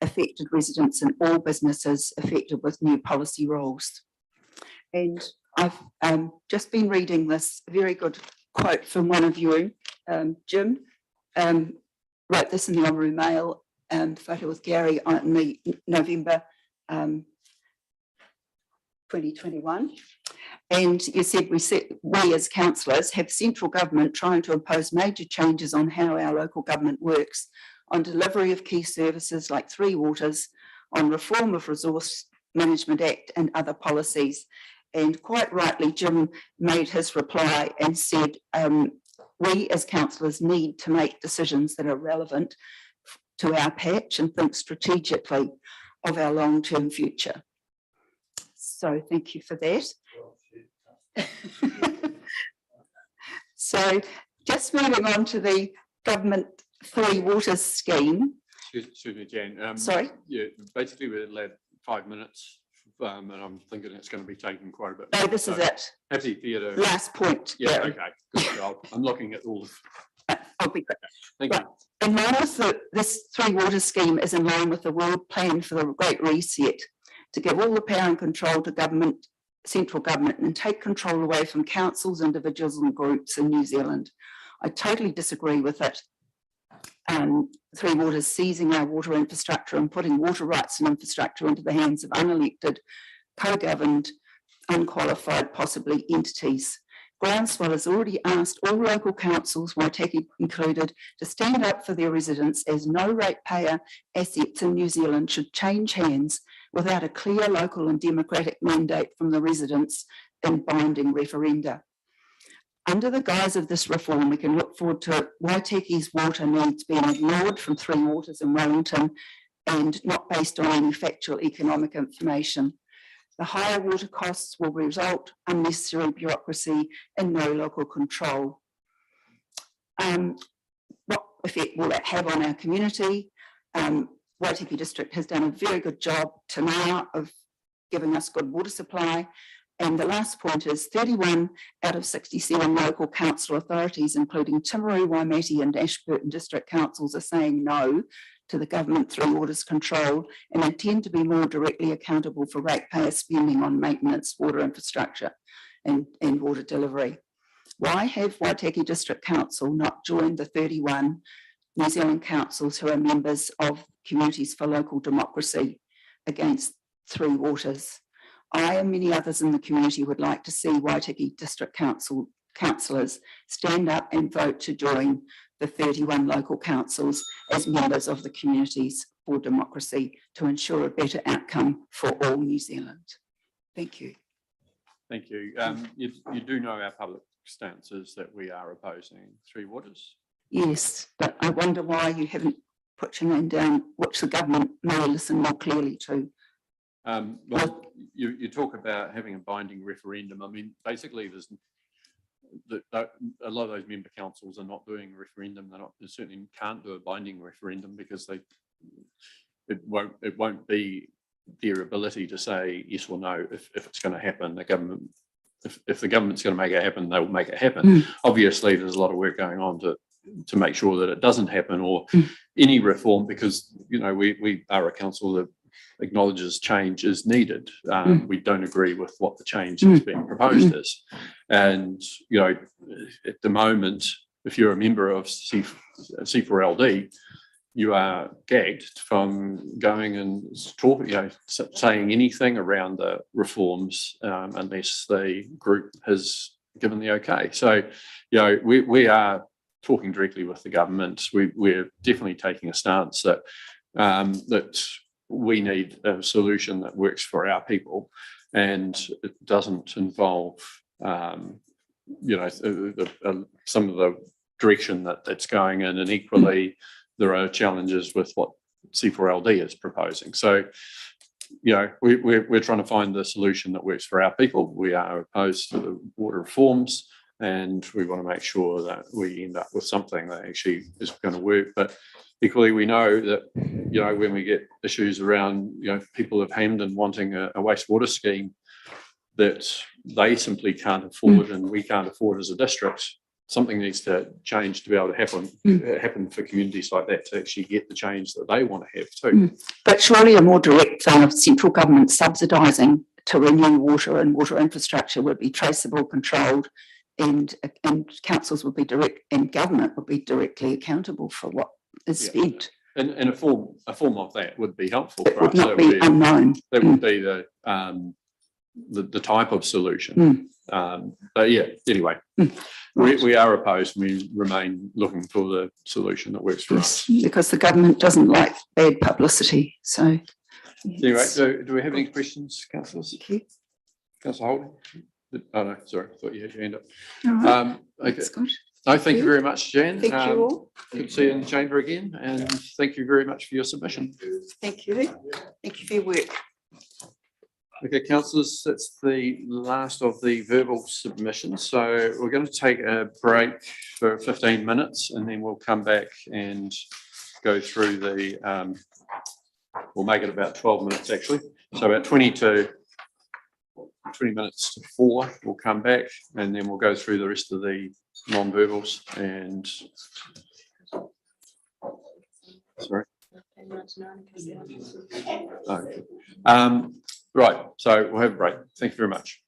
affected residents and all businesses affected with new policy rules. And I've just been reading this very good quote from one of you, Jim, wrote this in the Oamaru Mail, photo with Gary in the November 2021. And you said, we as councillors have central government trying to impose major changes on how our local government works, on delivery of key services like Three Waters, on reform of Resource Management Act and other policies. And quite rightly, Jim made his reply and said, we as councillors need to make decisions that are relevant to our patch and think strategically of our long-term future. So thank you for that. So just moving on to the government Three Waters scheme. Excuse me, Jan. Sorry? Yeah, basically we're allowed 5 minutes, and I'm thinking it's going to be taking quite a bit. No, this is it. Happy for you to... Last point. Yeah, Gary. okay. Good. I'm looking at all of... I'll be quick. Thank you. In line with this Three Waters scheme is in line with the World Plan for the Great Reset, to give all the power and control to government, central government, and take control away from councils, individuals and groups in New Zealand. I totally disagree with it. Three Waters seizing our water infrastructure and putting water rights and infrastructure into the hands of unelected, co-governed, unqualified, possibly entities. Groundswell has already asked all local councils, Waitaki included, to stand up for their residents, as no ratepayer assets in New Zealand should change hands without a clear local and democratic mandate from the residents in binding referenda. Under the guise of this reform, we can look forward to Waitaki's water needs being ignored from Three Waters in Wellington and not based on any factual economic information. The higher water costs will result in unnecessary bureaucracy and no local control. What effect will that have on our community? Waitaki District has done a very good job to now of giving us good water supply. And the last point is 31 out of 67 local council authorities, including Timaru, Waimate and Ashburton District Councils, are saying no to the government Three Waters control and intend to be more directly accountable for ratepayer spending on maintenance, water infrastructure and water delivery. Why have Waitaki District Council not joined the 31 New Zealand councils who are members of Communities for Local Democracy against Three Waters? I and many others in the community would like to see Waitaki District Council councillors stand up and vote to join the 31 local councils as members of the Communities for Democracy to ensure a better outcome for all New Zealand. Thank you. Thank you. You do know our public stance is that we are opposing Three Waters. Yes, but I wonder why you haven't put your name down, which the government may listen more clearly to. Well, you talk about having a binding referendum. I mean, basically, there's a lot of those member councils are not doing a referendum. They certainly can't do a binding referendum because it won't be their ability to say yes or no if it's going to happen. The government, if the government's going to make it happen, they will make it happen. Obviously, there's a lot of work going on to make sure that it doesn't happen or any reform, because we are a council that acknowledges change is needed. We don't agree with what the change that's being proposed is. And, at the moment, if you're a member of C4LD, you are gagged from going and talking, saying anything around the reforms unless the group has given the okay. So, we are talking directly with the government. We're definitely taking a stance that we need a solution that works for our people, and it doesn't involve, some of the direction that it's going in, and equally there are challenges with what C4LD is proposing. So, we're trying to find the solution that works for our people. We are opposed to the water reforms, and we want to make sure that we end up with something that actually is going to work. But equally, we know that, when we get issues around, people of Hampden wanting a wastewater scheme that they simply can't afford and we can't afford as a district, something needs to change to be able to happen for communities like that to actually get the change that they want to have too. But surely a more direct central government subsidising to renew water and water infrastructure would be traceable, controlled, and councils would be direct, and government would be directly accountable for what is spent. And a form of that would be helpful It for would us. not be unknown. That would be the type of solution. But yeah, anyway, we are opposed. We remain looking for the solution that works for us. Because the government doesn't like bad publicity. So anyway, do we have any questions, councillors? Thank you. Councillor Holding? Oh no, sorry, I thought you had your hand up. All right. Okay. That's good. No, thank you very much, Jan. Thank you all. Good to see you in the chamber again, and thank you very much for your submission. Thank you. Thank you for your work. Okay, councillors, that's the last of the verbal submissions. So we're going to take a break for 15 minutes and then we'll come back and go through we'll make it about 12 minutes actually. So about 20 minutes to 4, we'll come back and then we'll go through the rest of the non-verbals and, sorry. Okay. Right, so we'll have a break. Thank you very much.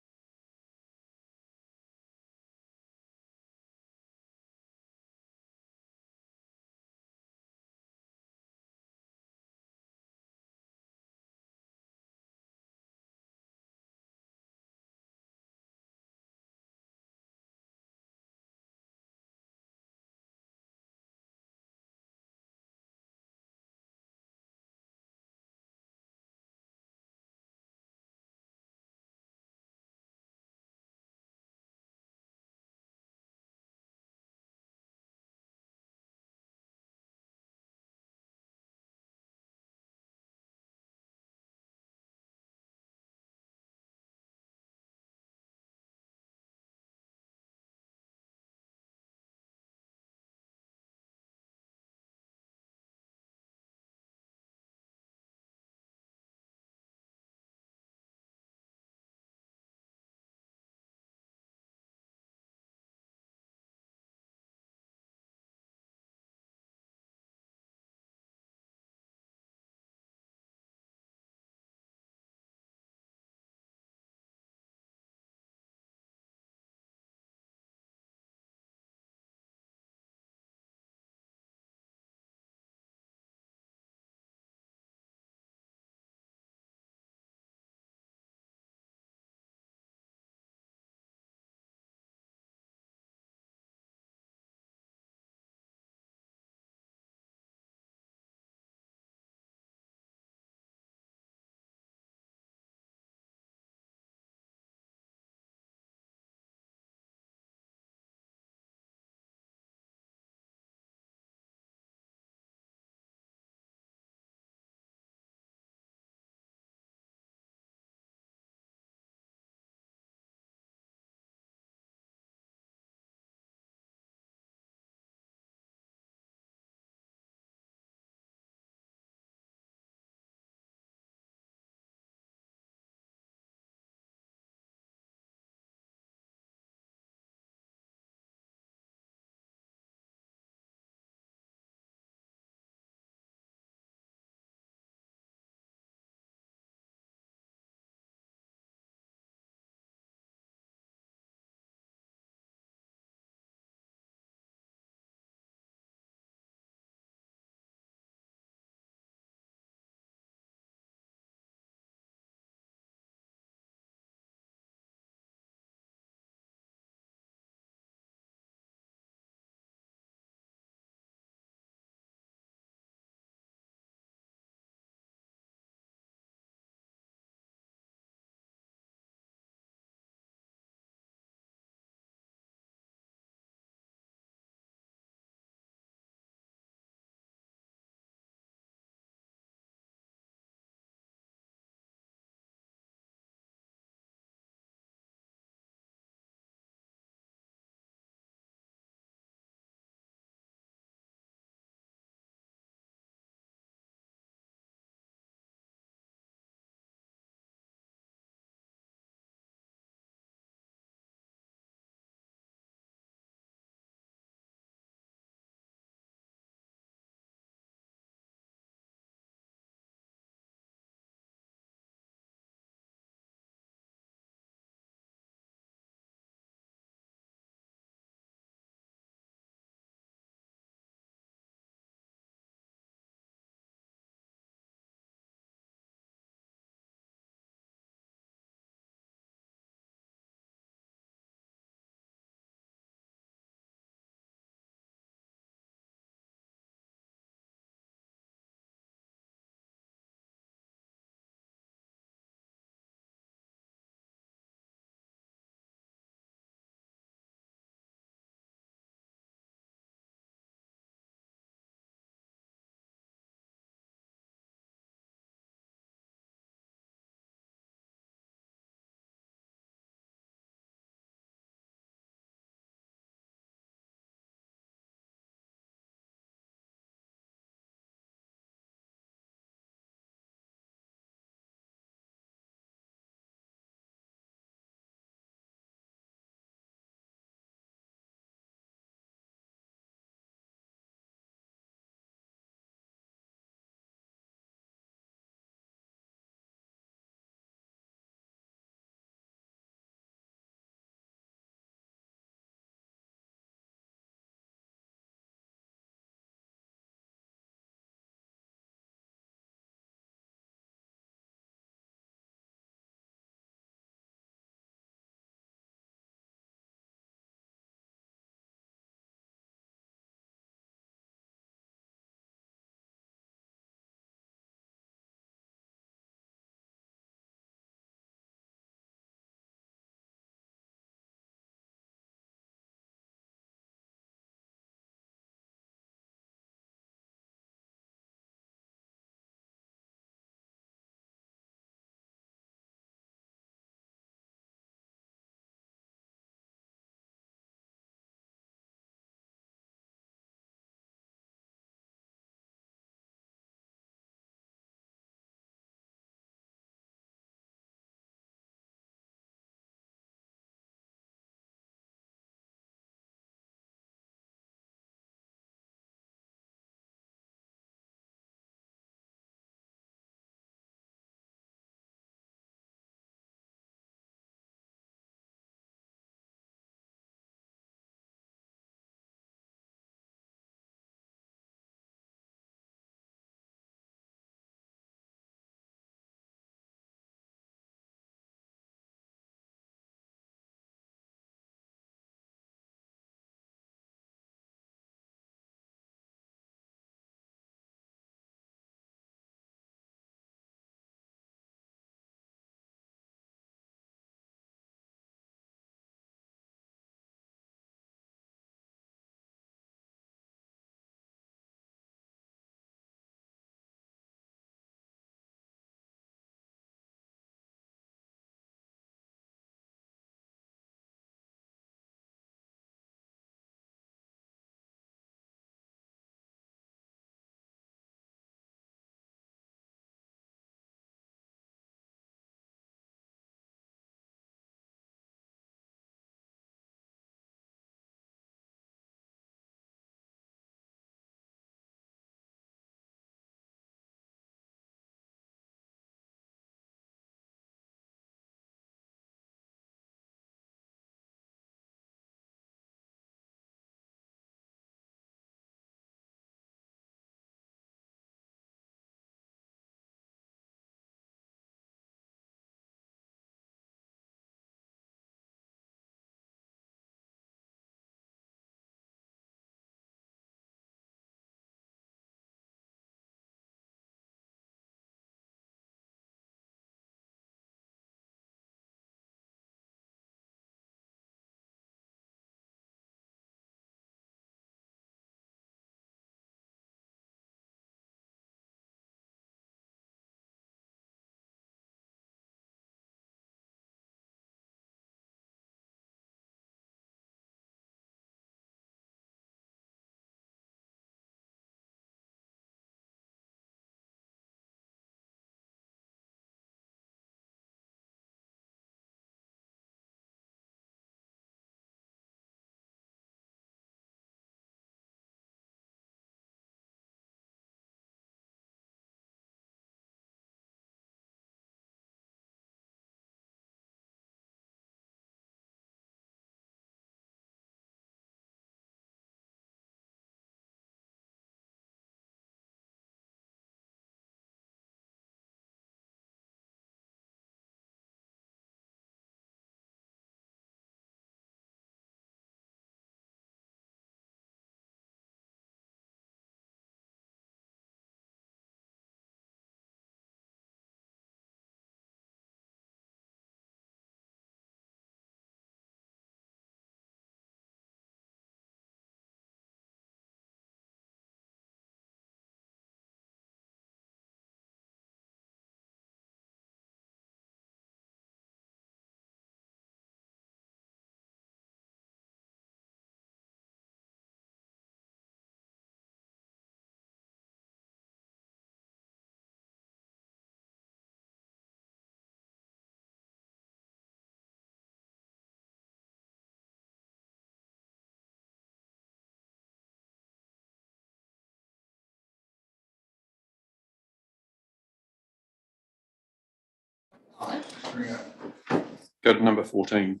Go to number 14.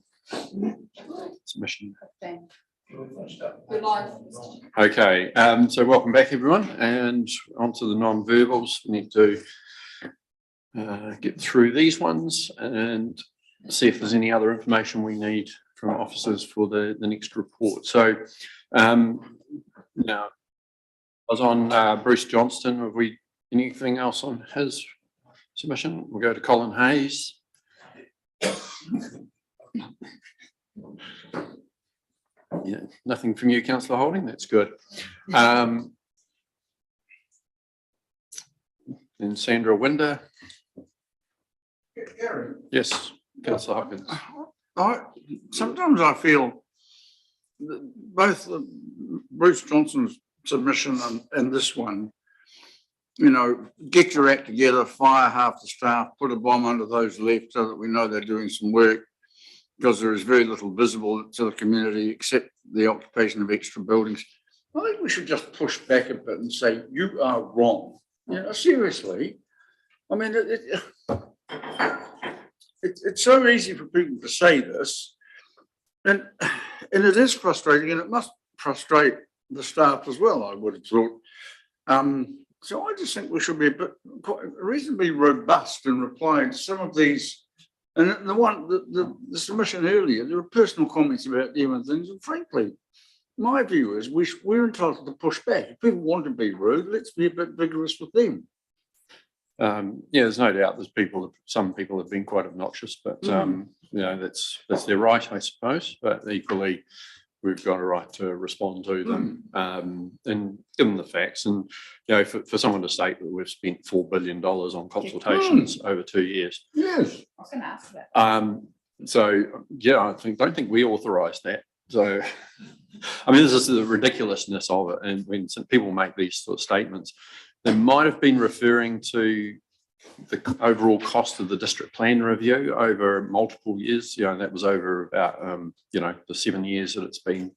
Submission. Okay, so welcome back everyone, and on to the non-verbals. We need to get through these ones and see if there's any other information we need from officers for the next report. So now I was on Bruce Johnston. Have we anything else on his submission? We'll go to Colin Hayes. Yeah, nothing from you, Councillor Holding. That's good. Then Sandra Winder. Gary? Yes, Councillor Hopkins. Sometimes I feel that both Bruce Johnson's submission and this one, you know, get your act together, fire half the staff, put a bomb under those left so that we know they're doing some work, because there is very little visible to the community except the occupation of extra buildings. I think we should just push back a bit and say, you are wrong. You know, seriously. I mean, it's so easy for people to say this, and it is frustrating, and it must frustrate the staff as well, I would have thought. So I just think we should be a bit reasonably robust in replying to some of these. And the submission earlier, there were personal comments about them and things, and frankly, my view is we're entitled to push back. If people want to be rude, let's be a bit vigorous with them. Yeah, there's no doubt some people have been quite obnoxious, but you know, that's their right, I suppose. But equally, we've got a right to respond to them and give them the facts. And you know, for someone to state that we've spent $4 billion on consultations over 2 years. Yes. I was going to ask that. So yeah, don't think we authorised that. So I mean, this is the ridiculousness of it. And when some people make these sort of statements, they might have been referring to the overall cost of the district plan review over multiple years. You know, that was over about, you know, the 7 years that it's been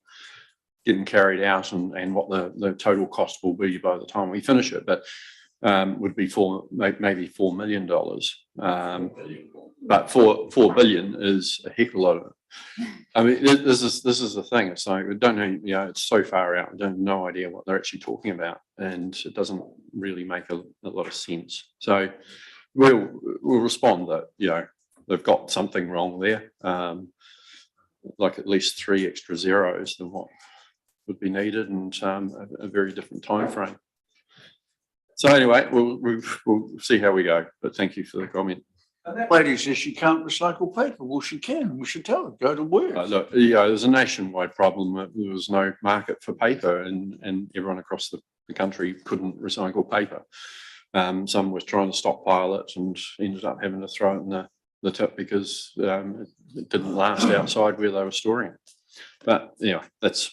getting carried out, and what the total cost will be by the time we finish it. But would be maybe $4 million. But $4 billion is a heck of a lot of it. I mean, this is the thing. It's like we don't know, you know, it's so far out. We don't have no idea what they're actually talking about, and it doesn't really make a lot of sense. So we'll respond that, you know, they've got something wrong there, like at least 3 extra zeros than what would be needed, and a very different time frame. So anyway, we'll see how we go. But thank you for the comment. And that lady says she can't recycle paper. Well, she can. We should tell her, go to work. Look, you know, there's a nationwide problem. There was no market for paper, and everyone across the country couldn't recycle paper. Some was trying to stockpile it and ended up having to throw it in the tip because it didn't last outside where they were storing it. But, you know, that's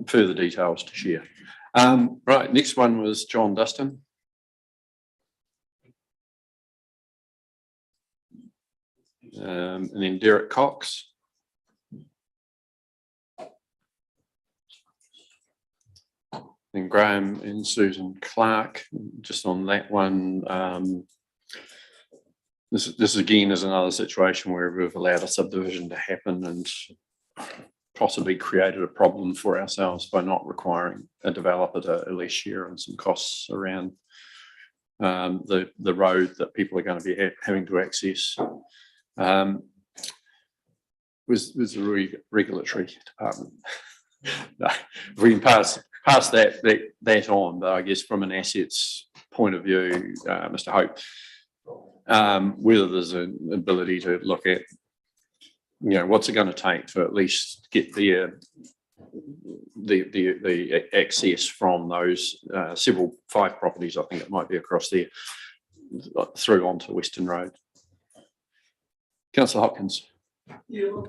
further details to share. Right, next one was John Dustin. And then Derek Cox. Then Graham and Susan Clark. Just on that one, this again is another situation where we've allowed a subdivision to happen and possibly created a problem for ourselves by not requiring a developer to at least share on some costs around the road that people are going to be having to access. Was the regulatory department. No, if we can pass that on, but I guess from an assets point of view, Mr. Hope, whether there's an ability to look at, you know, what's it going to take to at least get the access from those 5 properties, I think it might be across there, through onto Western Road. Councillor Hopkins. Yeah, look,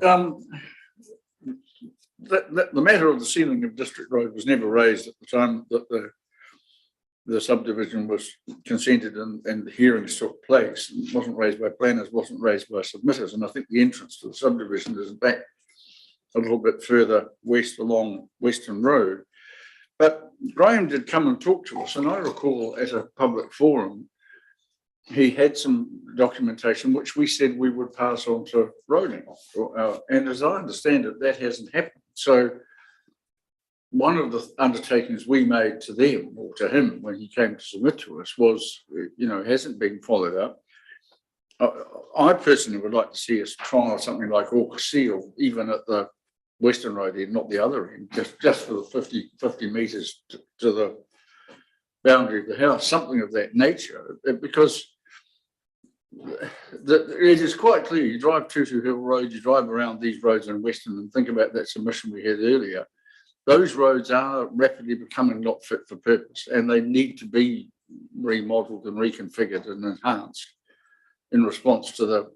the matter of the sealing of District Road was never raised at the time that the subdivision was consented and the hearings took place. It wasn't raised by planners, wasn't raised by submitters, and I think the entrance to the subdivision is back a little bit further west along Western Road. But Graham did come and talk to us, and I recall at a public forum he had some documentation which we said we would pass on to Roding. And as I understand it, that hasn't happened. So one of the undertakings we made to them or to him when he came to submit to us was, hasn't been followed up. I personally would like to see us trial something like Orca Seal, even at the Western Road end, not the other end, just for the 50 metres to the boundary of the house, something of that nature, because it is quite clear. You drive Tutu Hill Road, you drive around these roads in Western and think about that submission we had earlier. Those roads are rapidly becoming not fit for purpose, and they need to be remodelled and reconfigured and enhanced in response to the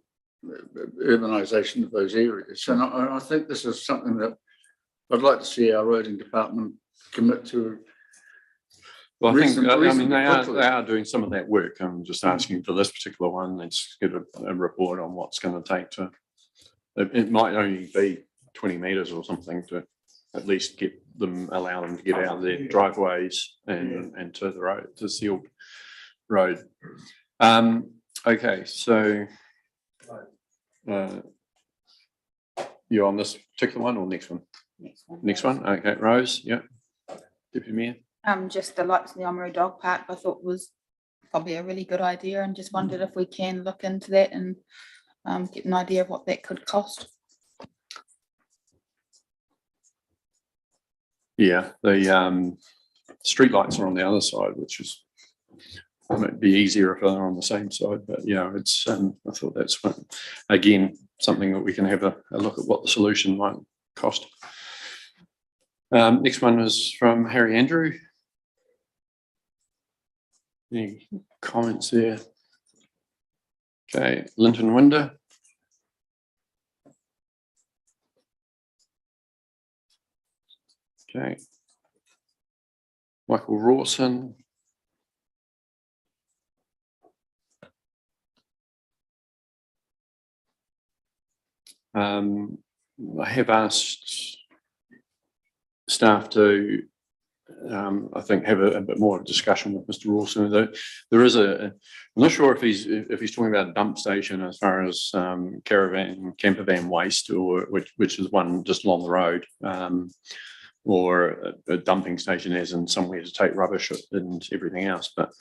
urbanisation of those areas. And I think this is something that I'd like to see our roading department commit to. Well, I think, they are doing some of that work. I'm just asking for this particular one, let's get a report on what's going to take to, it might only be 20 metres or something to at least allow them to get out of their driveways and to the road, to sealed road. Okay, so you're on this particular one or next one? Next one. Okay, Rose. Yeah. Deputy Mayor. Just the lights in the Oamaru Dog Park, I thought was probably a really good idea, and just wondered if we can look into that and get an idea of what that could cost. Yeah, the street lights are on the other side, which is might be easier if they're on the same side, but it's I thought that's again something that we can have a look at what the solution might cost. Next one is from Harry Andrew. Any comments there? Okay, Linton Winder. Okay. Michael Rawson. I have asked staff to, I think, have a bit more of a discussion with Mr. Rawson. There is I'm not sure if he's talking about a dump station as far as camper van waste, or which is one just along the road, or a dumping station as in somewhere to take rubbish and everything else. But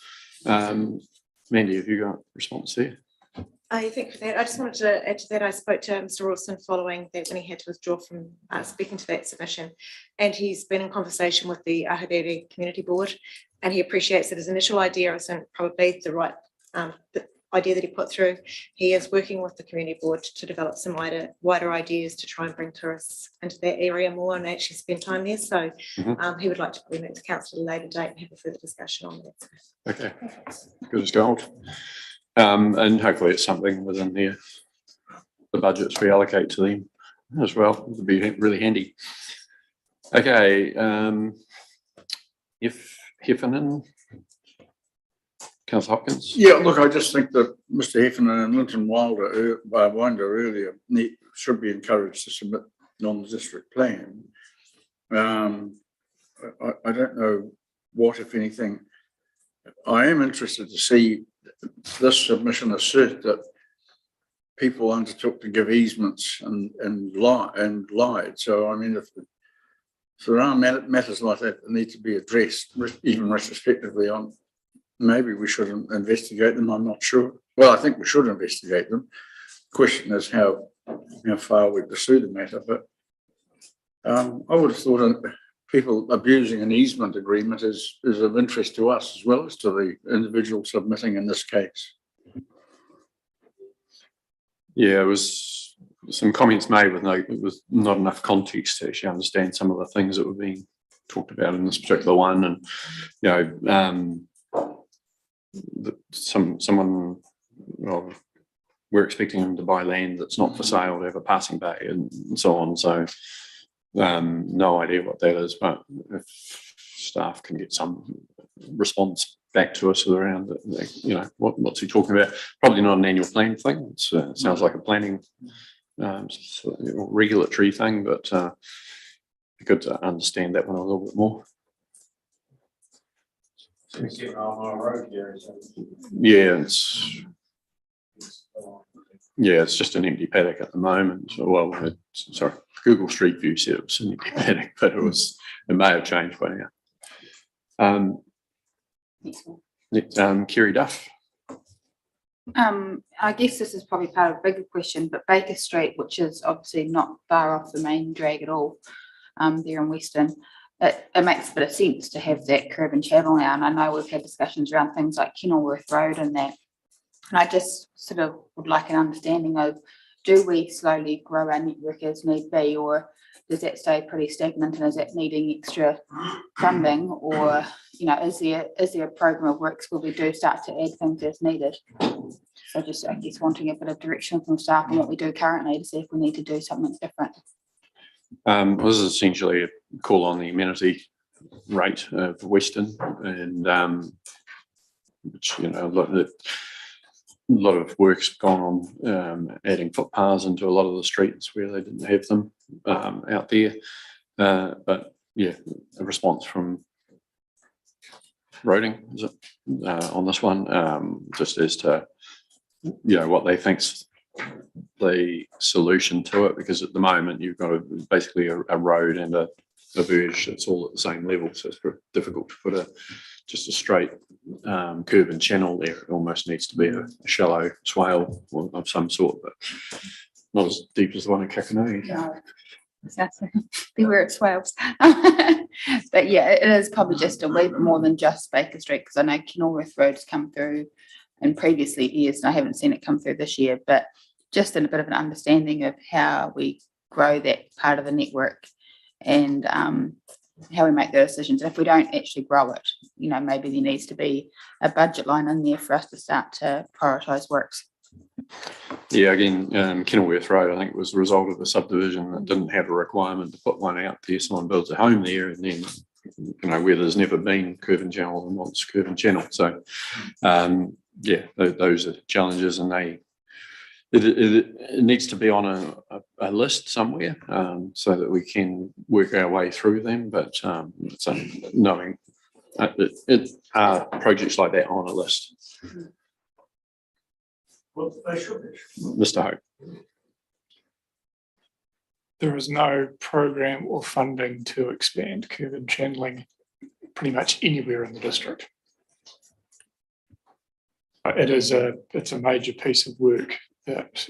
Mandy, have you got a response there? Thank you for that. I just wanted to add to that. I spoke to Mr. Rawson following that when he had to withdraw from speaking to that submission, and he's been in conversation with the Ahuriri Community Board, and he appreciates that his initial idea isn't probably the right the idea that he put through. He is working with the Community Board to develop some wider ideas to try and bring tourists into that area more and actually spend time there. So he would like to bring that to council at a later date and have a further discussion on that. Okay, good as gold. And hopefully it's something within the budgets we allocate to them as well. It would be really handy. Okay, if Heffernan, Councillor Hopkins. Yeah, look, I just think that Mr. Heffernan and Linton Winder earlier should be encouraged to submit non-district plan. I don't know what, if anything. I am interested to see this submission assert that people undertook to give easements and lied. So, I mean, if there are matters like that that need to be addressed, even retrospectively, on, maybe we should investigate them. I'm not sure. Well, I think we should investigate them. The question is how far we pursue the matter. But I would have thought people abusing an easement agreement is of interest to us as well as to the individual submitting in this case. Yeah, it was some comments made with it was not enough context to actually understand some of the things that were being talked about in this particular one, and someone, well, we're expecting them to buy land that's not for sale to have a passing bay and so on. So. No idea what that is, but if staff can get some response back to us around, what's he talking about? Probably not an annual plan thing. It sounds like a planning regulatory thing, but good to understand that one a little bit more. It's just an empty paddock at the moment. Well, sorry, Google Street View said it was an empty paddock, but it may have changed by now. Kerry Duff. I guess this is probably part of a bigger question, but Baker Street, which is obviously not far off the main drag at all, there in Western, it makes a bit of sense to have that curb and channel now. And I know we've had discussions around things like Kenilworth Road and that. And I just sort of would like an understanding of, do we slowly grow our network as need be, or does that stay pretty stagnant, and is that needing extra funding, or is there a program of works where we do start to add things as needed? So just, I guess, wanting a bit of direction from staff on what we do currently to see if we need to do something different. This is essentially a call on the amenity rate of Western, and which a lot of work's gone on adding footpaths into a lot of the streets where they didn't have them out there. But yeah, a response from Roading is it, on this one, just as to what they think's the solution to it, because at the moment you've got basically a road and a verge that's all at the same level, so it's very difficult to put just a straight curb and channel there. It almost needs to be a shallow swale of some sort, but not as deep as the one in Kakanui. No, exactly. Beware it swales. But yeah, it is probably just a wee bit more than just Baker Street, because I know Kenilworth Road's come through in previously years, and I haven't seen it come through this year, but just in a bit of an understanding of how we grow that part of the network and how we make those decisions. And if we don't actually grow it, maybe there needs to be a budget line in there for us to start to prioritise works. Yeah, again, Kenilworth Road, I think, was the result of a subdivision that didn't have a requirement to put one out there. Someone builds a home there, and then where there's never been curb and channel and wants curb and channel. So those are challenges, and it needs to be on a list somewhere, so that we can work our way through them. But knowing projects like that on a list. Mr. Hope. There is no program or funding to expand curb and channeling pretty much anywhere in the district. It's a major piece of work that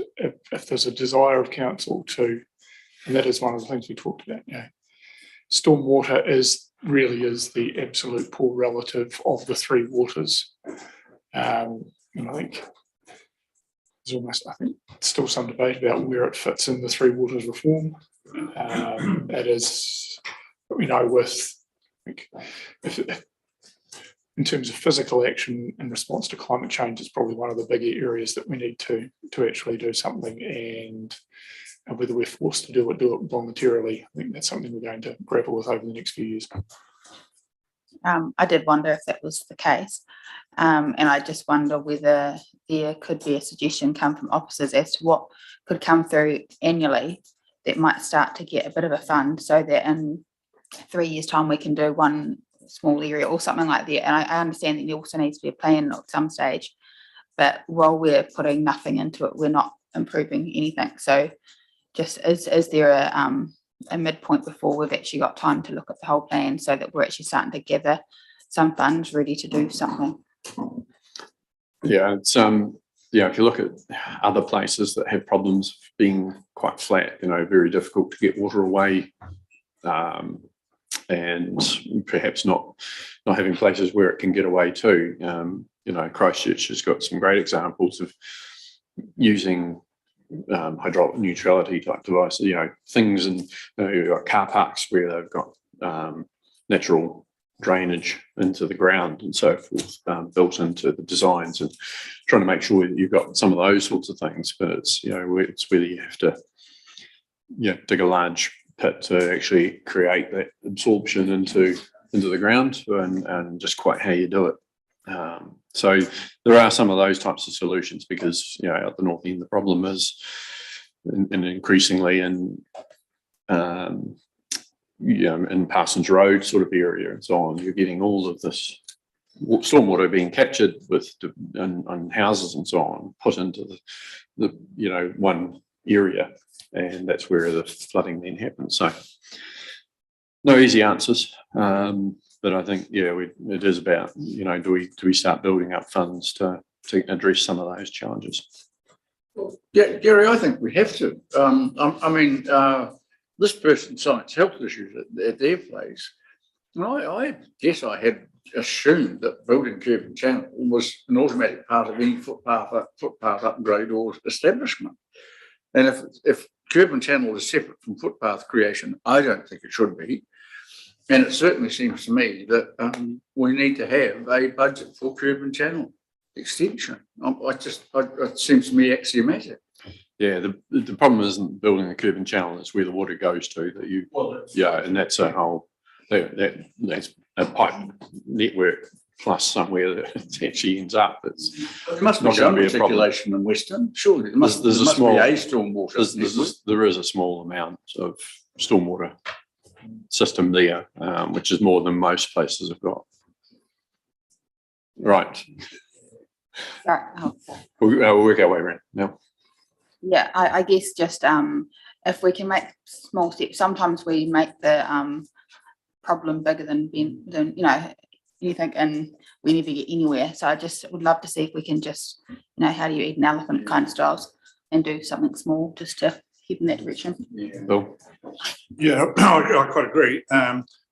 if there's a desire of council to, and that is one of the things we talked about, stormwater really is the absolute poor relative of the three waters. And I think there's still some debate about where it fits in the three waters reform. It is, in terms of physical action in response to climate change, it's probably one of the bigger areas that we need to actually do something, and whether we're forced to do it voluntarily, I think that's something we're going to grapple with over the next few years. I did wonder if that was the case, and I just wonder whether there could be a suggestion come from officers as to what could come through annually that might start to get a bit of a fund, so that in 3 years' time we can do one small area or something like that. And I understand that there also needs to be a plan at some stage, but while we're putting nothing into it, we're not improving anything. So just is there a midpoint before we've actually got time to look at the whole plan, so that we're actually starting to gather some funds ready to do something? Yeah, it's if you look at other places that have problems being quite flat, very difficult to get water away, and perhaps not having places where it can get away to. Christchurch has got some great examples of using hydraulic neutrality type devices, things, and you've got car parks where they've got natural drainage into the ground and so forth, built into the designs, and trying to make sure that you've got some of those sorts of things. But it's whether you have to dig a large pit to actually create that absorption into the ground, and just quite how you do it. So there are some of those types of solutions, because at the north end the problem is, and increasingly in Parsons Road sort of area and so on, you're getting all of this stormwater being captured with on houses and so on, put into the one area, and that's where the flooding then happens. So no easy answers, but I think it is about do we start building up funds to address some of those challenges. Yeah, Gary, I think we have to. I mean, this person cites health issues at their place. And I guess I had assumed that building curb and channel was an automatic part of any footpath upgrade or establishment. And if curb and channel is separate from footpath creation, I don't think it should be. And it certainly seems to me that we need to have a budget for curb and channel extension. It seems to me axiomatic. Yeah, the problem isn't building a curb and channel; it's where the water goes to. And that's a whole that's a pipe network plus somewhere that it actually ends up. There must be some articulation in Western. Surely there must be a stormwater. There is a small amount of stormwater system there, which is more than most places have got. Right. We'll work our way around now. Yeah, I guess just if we can make small steps, sometimes we make the problem bigger than anything, and we never get anywhere. So I just would love to see if we can just, how do you eat an elephant kind of styles and do something small just to keep in that direction. Yeah, I quite agree.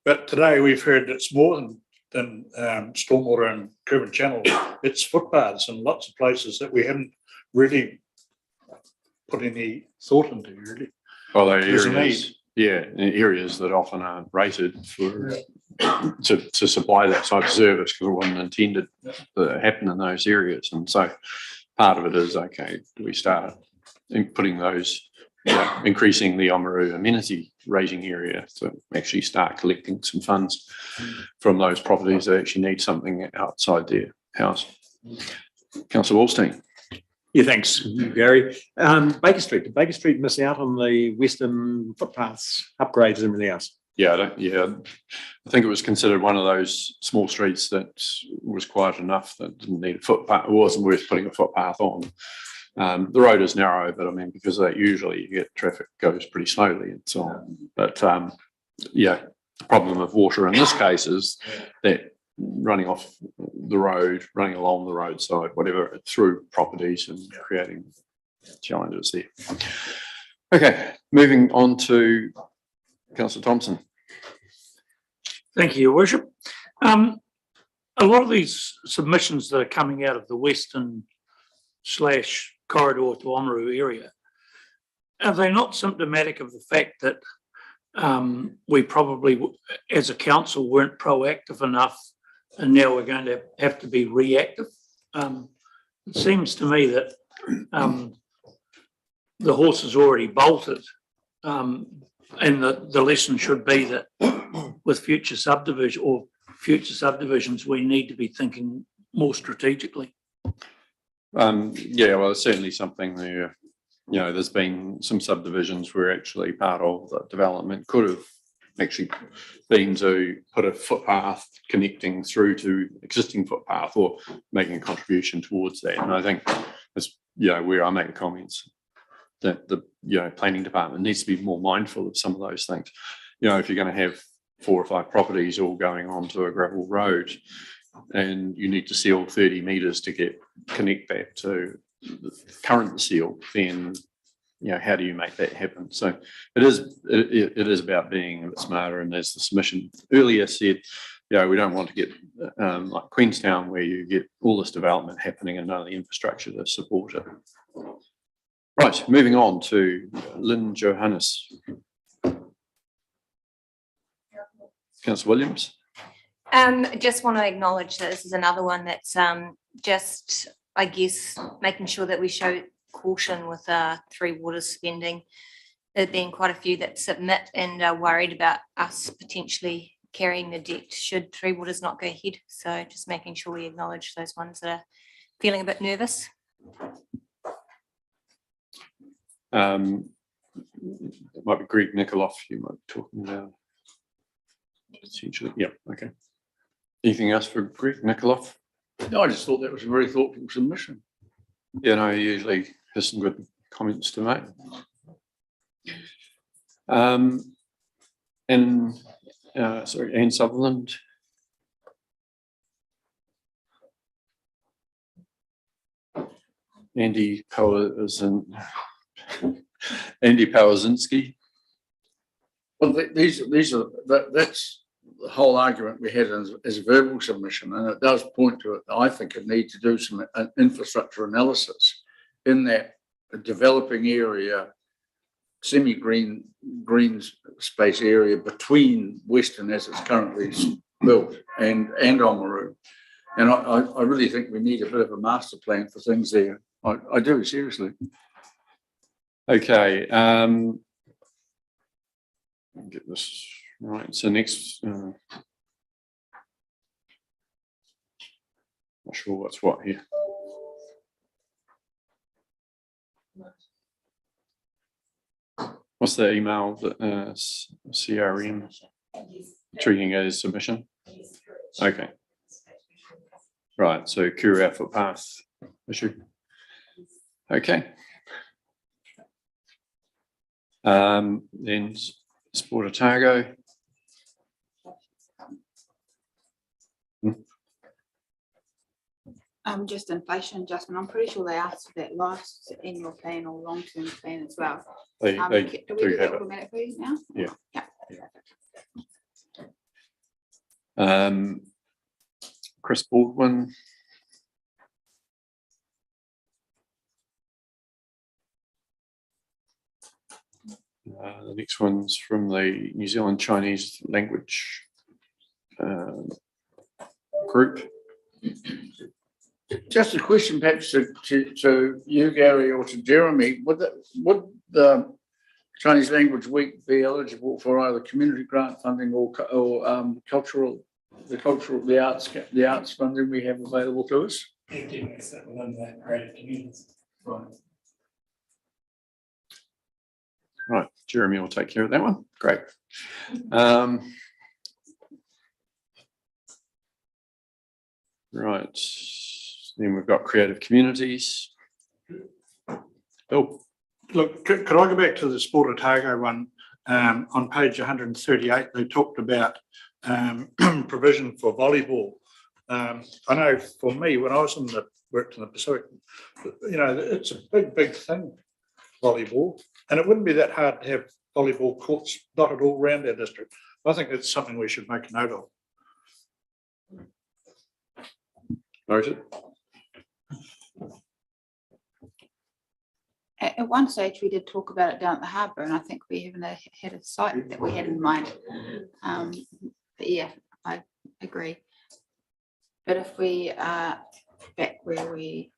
But today we've heard it's more than stormwater and curb and channel. It's footpaths in lots of places that we haven't really put any thought into, really. Well, areas that often aren't rated for to supply that type of service because it wasn't intended to happen in those areas. And so part of it is, okay, do we start putting those, increasing the Oamaru amenity rating area to actually start collecting some funds from those properties that actually need something outside their house. Councillor Wallstein. Yeah, thanks, Gary. Baker Street. Did Baker Street miss out on the Western footpaths upgrades and everything else? I think it was considered one of those small streets that was quiet enough that didn't need a footpath. It wasn't worth putting a footpath on. The road is narrow, but I mean, because of that, usually you get traffic goes pretty slowly and so on. But the problem of water in this case is that running off the road, running along the roadside, whatever, through properties and creating challenges there. Okay, moving on to Councillor Thompson. Thank you, Your Worship. A lot of these submissions that are coming out of the Western / corridor to Oamaru area, are they not symptomatic of the fact that we probably, as a council, weren't proactive enough, and now we're going to have to be reactive? It seems to me that the horse has already bolted, and the lesson should be that with future subdivisions, we need to be thinking more strategically. Well, it's certainly something there. There's been some subdivisions where actually part of the development could have actually been to put a footpath connecting through to existing footpath or making a contribution towards that. And I think that's where I make the comments that the planning department needs to be more mindful of some of those things. If you're going to have 4 or 5 properties all going onto a gravel road and you need to seal 30 metres to connect that to the current seal, then how do you make that happen? So it is about being a bit smarter. And as the submission earlier said, we don't want to get like Queenstown, where you get all this development happening and none of the infrastructure to support it. Right, moving on to Lynn Johannes. Councillor Williams. Just want to acknowledge that this is another one that's just, I guess, making sure that we show caution with Three Waters spending. There have been quite a few that submit and are worried about us potentially carrying the debt should Three Waters not go ahead. So just making sure we acknowledge those ones that are feeling a bit nervous. It might be Greg Nikoloff you might be talking about. Potentially, yeah, okay. Anything else for Greg Nikoloff? No, I just thought that was a very thoughtful submission. Yeah, no, he usually has some good comments to make. Sorry, Anne Sutherland. Andy Powerzinski. Well, these are, that's the whole argument we had as a verbal submission, and it does point to it. I think it needs to do some infrastructure analysis in that developing area, semi-green space area between Western as it's currently built and Oamaru. And I really think we need a bit of a master plan for things there. I do, seriously. Okay. Get this right. So next, not sure what's what here. What's the email that CRM treating it as submission? Okay. Right. So Kura footpath issue. Okay. Then Sport Otago. Just inflation adjustment. I'm pretty sure they asked for that last annual plan or long-term plan as well. They do we do do that have it. automatically now? Yeah. Yeah. Chris Baldwin. The next one's from the New Zealand Chinese language group. Just a question perhaps to you, Gary, or to Jeremy. Would the Chinese Language Week be eligible for either community grant funding or the arts funding we have available to us? Right, Jeremy will take care of that one. Great. Right, then we've got creative communities. Bill. Look, could I go back to the Sport Otago one? On page 138, they talked about provision for volleyball. I know for me, when I worked in the Pacific, it's a big thing, volleyball, and it wouldn't be that hard to have volleyball courts dotted all around our district. I think it's something we should make a note of. Noted. At one stage, we did talk about it down at the harbour, and I think we even had a site that we had in mind. But yeah, I agree. But if we are back where we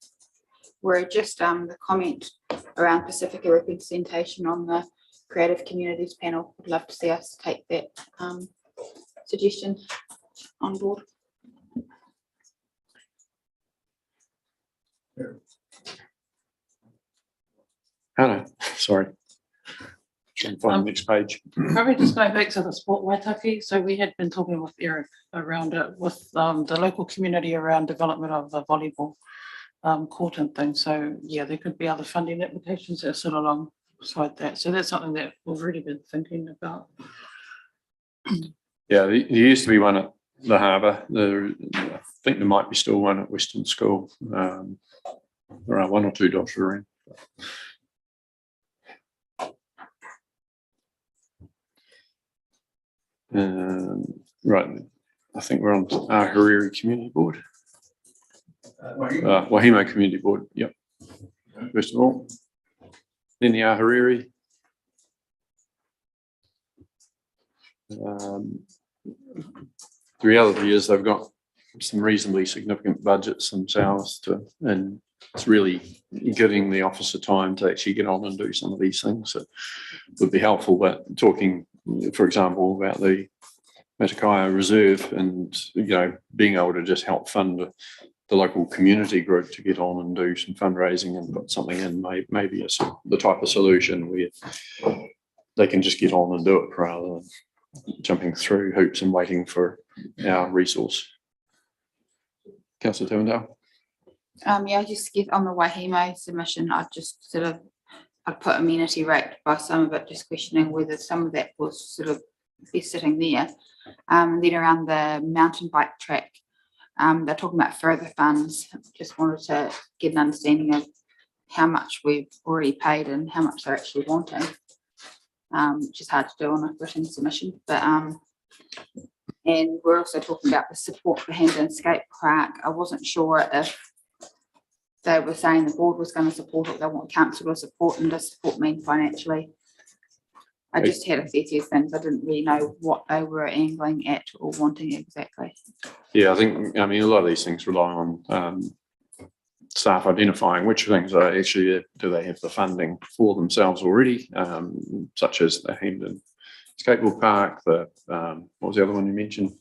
were, just the comment around Pacifica representation on the creative communities panel, would love to see us take that suggestion on board. Hannah, sorry. Trying to find the next page. Probably just going back to the sport Waitaki. So we had been talking with Eric around it with the local community around development of the volleyball court and things. So yeah, there could be other funding applications that sit alongside that. So that's something that we've already been thinking about. Yeah, there used to be one at the harbour. I think there might be still one at Western School. There are one or two dotted around. Right, I think we're on Ahuriri Community Board. Wahimo Community Board, yep. First of all, then the Ahuriri. The reality is they've got some reasonably significant budgets themselves and it's really giving the officer time to actually get on and do some of these things that would be helpful. But talking, for example, about the Waitaki Reserve and, being able to just help fund the local community group to get on and do some fundraising and put something in, maybe it's the type of solution where they can just get on and do it rather than jumping through hoops and waiting for our resource. Councillor Towndale. Yeah, I just get on the Wahimo submission, I just sort of, I put amenity rate by some of it, just questioning whether some of that was sort of be sitting there. And then around the mountain bike track, they're talking about further funds. Just wanted to get an understanding of how much we've already paid and how much they're actually wanting. Which is hard to do on a written submission, but and we're also talking about the support for Hamden Skate Park. I wasn't sure if they were saying the board was going to support it, they want council to support, and does support mean financially? I just had a fair few things. I didn't really know what they were angling at or wanting exactly. Yeah, I mean, a lot of these things rely on staff identifying which things are actually, do they have the funding for themselves already, such as the Hamden Skateboard Park, the, what was the other one you mentioned?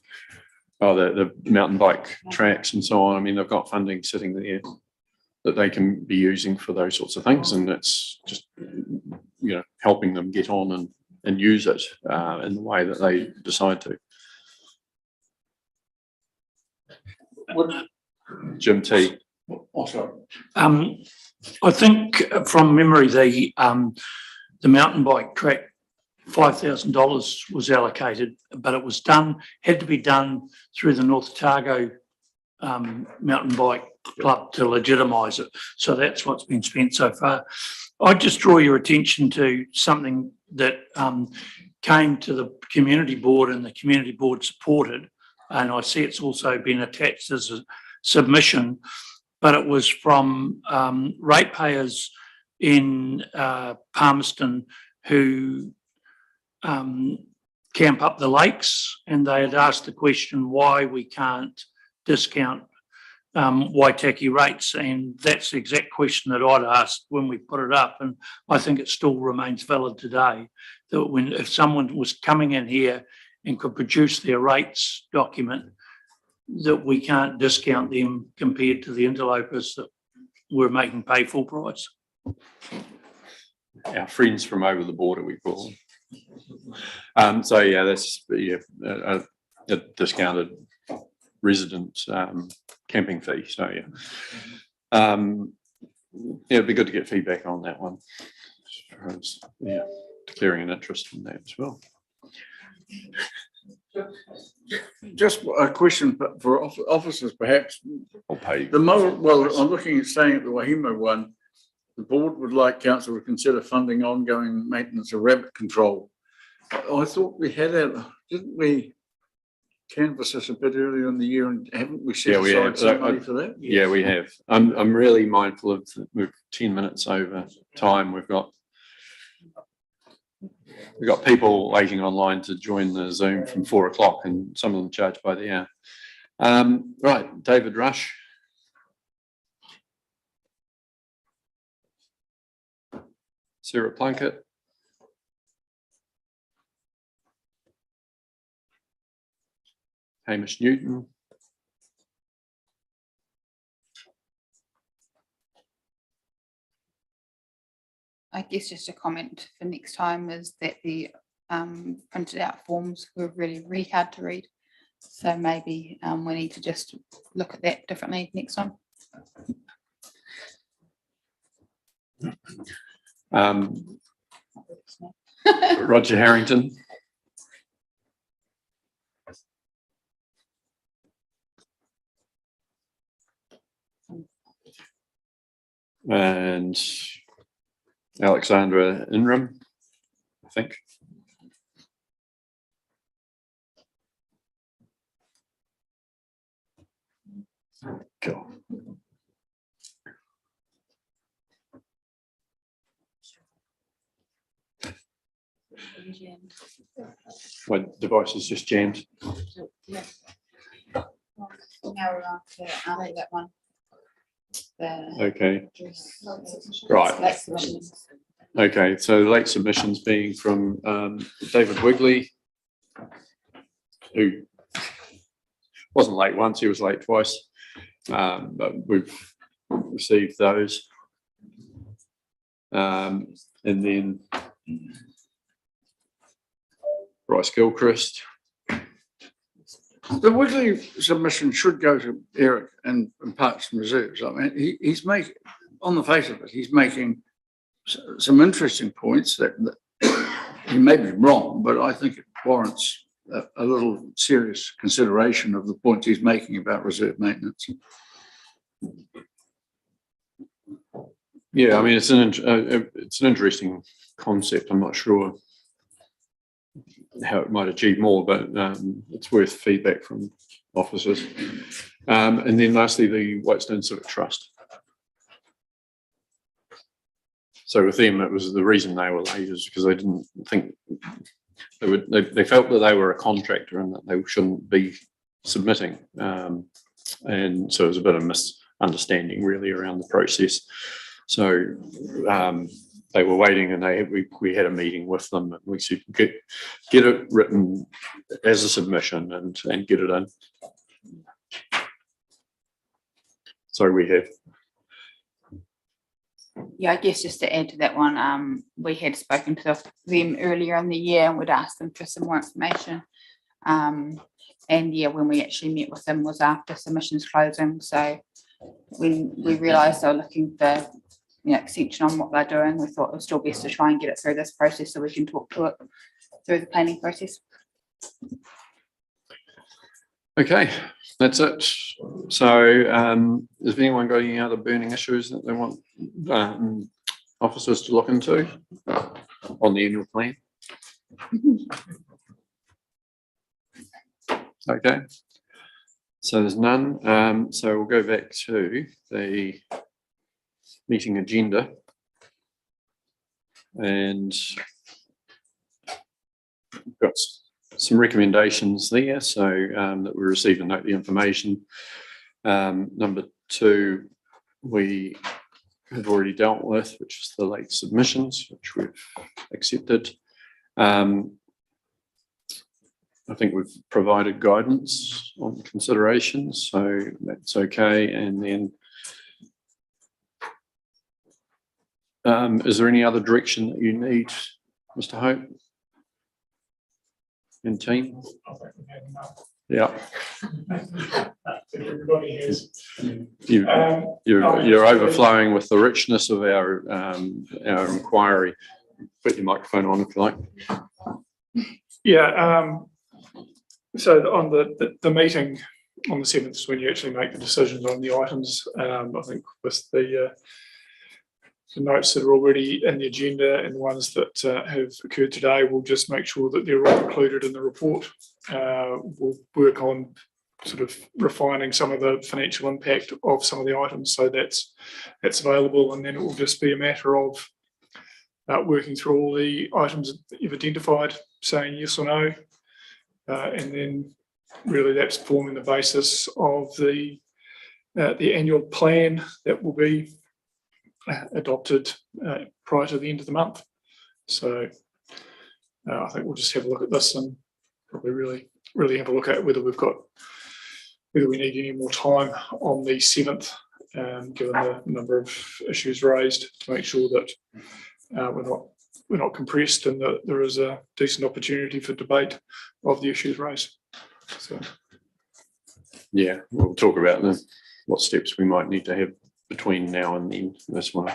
Oh, the mountain bike tracks and so on. I mean, they've got funding sitting there that they can be using for those sorts of things, and it's just, helping them get on and use it in the way that they decide to. Jim T. Oh, sorry. I think from memory, the mountain bike track, $5,000 was allocated, but it was had to be done through the North Otago mountain bike club to legitimise it. So that's what's been spent so far. I'd just draw your attention to something that came to the community board and the community board supported, and I see it's also been attached as a submission, but it was from ratepayers in Palmerston who camp up the lakes, and they had asked the question why we can't discount Waitaki rates, and that's the exact question that I'd asked when we put it up, and I think it still remains valid today, that if someone was coming in here and could produce their rates document, that we can't discount them compared to the interlopers that we're making pay full price. Our friends from over the border, we call them. So yeah, that's a discounted resident camping fee. So yeah, it'd be good to get feedback on that one. Yeah, declaring an interest in that as well. Just a question for officers, perhaps. I'll pay. Well, I'm looking at saying at the Wahimo one, the board would like council to consider funding ongoing maintenance of rabbit control. I thought we had that, didn't we? Canvass this a bit earlier in the year, and haven't we set aside some money for that? Yeah, we have. I'm really mindful of we're 10 minutes over time. We've got people waiting online to join the Zoom from 4 o'clock, and some of them charged by the hour. Right, David Rush. Sarah Plunkett. Hamish Newton. I guess just a comment for next time is that the printed out forms were really hard to read. So maybe we need to just look at that differently next time. Roger Harrington. And Alexandra Inram, I think. Cool. My device is just jammed. Now we're on to that one. Okay. Right. Okay, so the late submissions being from David Wigley, who wasn't late once, he was late twice, but we've received those. And then Bryce Gilchrist. The weekly submission should go to Eric and Parks and Reserves. I mean, he's making, on the face of it, he's making some interesting points that he may be wrong, but I think it warrants a little serious consideration of the point he's making about reserve maintenance. Yeah, I mean, it's an interesting concept. I'm not sure how it might achieve more, but it's worth feedback from officers. And then lastly, the Whitestone Civic Trust. So with them, it was the reason they were late is because they didn't think they felt that they were a contractor and that they shouldn't be submitting. And so it was a bit of misunderstanding really around the process. So they were waiting, and we had a meeting with them, and we said get it written as a submission and get it in. So we have. Yeah, I guess just to add to that one, we had spoken to them earlier in the year and would ask them for some more information. And yeah, when we actually met with them was after submissions closing. So when we realised they were looking for extension on what they're doing, we thought it was still best to try and get it through this process so we can talk to it through the planning process. Okay, that's it. So has anyone got any other burning issues that they want officers to look into on the annual plan? Okay, so there's none. So we'll go back to the meeting agenda, and we've got some recommendations there. So that we received and note the information. Number 2, we have already dealt with, which is the late submissions, which we've accepted. I think we've provided guidance on considerations, so that's okay. And then is there any other direction that you need, Mr. Hope and team? Yeah. Everybody has. You're overflowing with the richness of our inquiry. Put your microphone on if you like. Yeah. So on the meeting on the 7th is when you actually make the decisions on the items. I think with the notes that are already in the agenda and the ones that have occurred today, we'll just make sure that they're all included in the report. We'll work on sort of refining some of the financial impact of some of the items, so that's available, and then it will just be a matter of working through all the items that you've identified, saying yes or no, and then really that's forming the basis of the annual plan that will be adopted prior to the end of the month. So I think we'll just have a look at this and probably really have a look at whether we need any more time on the 7th, given the number of issues raised, to make sure that we're not compressed and that there is a decent opportunity for debate of the issues raised. So yeah, we'll talk about what steps we might need to have between now and then. This one.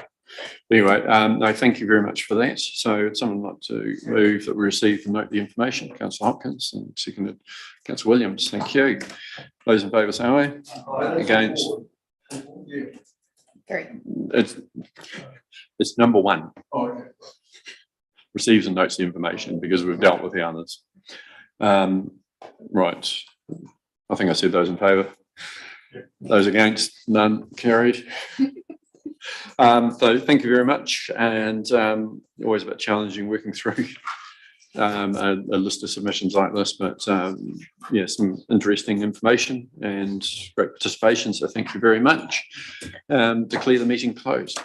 Anyway, no, thank you very much for that. So would someone like to move that we receive and note the information? Councillor Hopkins, and seconded Councillor Williams. Thank you. Those in favour say aye. Against? It's number 1. Receives and notes the information, because we've dealt with the others. Right. I think I said those in favour. Those against? None. Carried. So thank you very much, and always a bit challenging working through a list of submissions like this, but yeah, some interesting information and great participation, so thank you very much. Declare the meeting closed.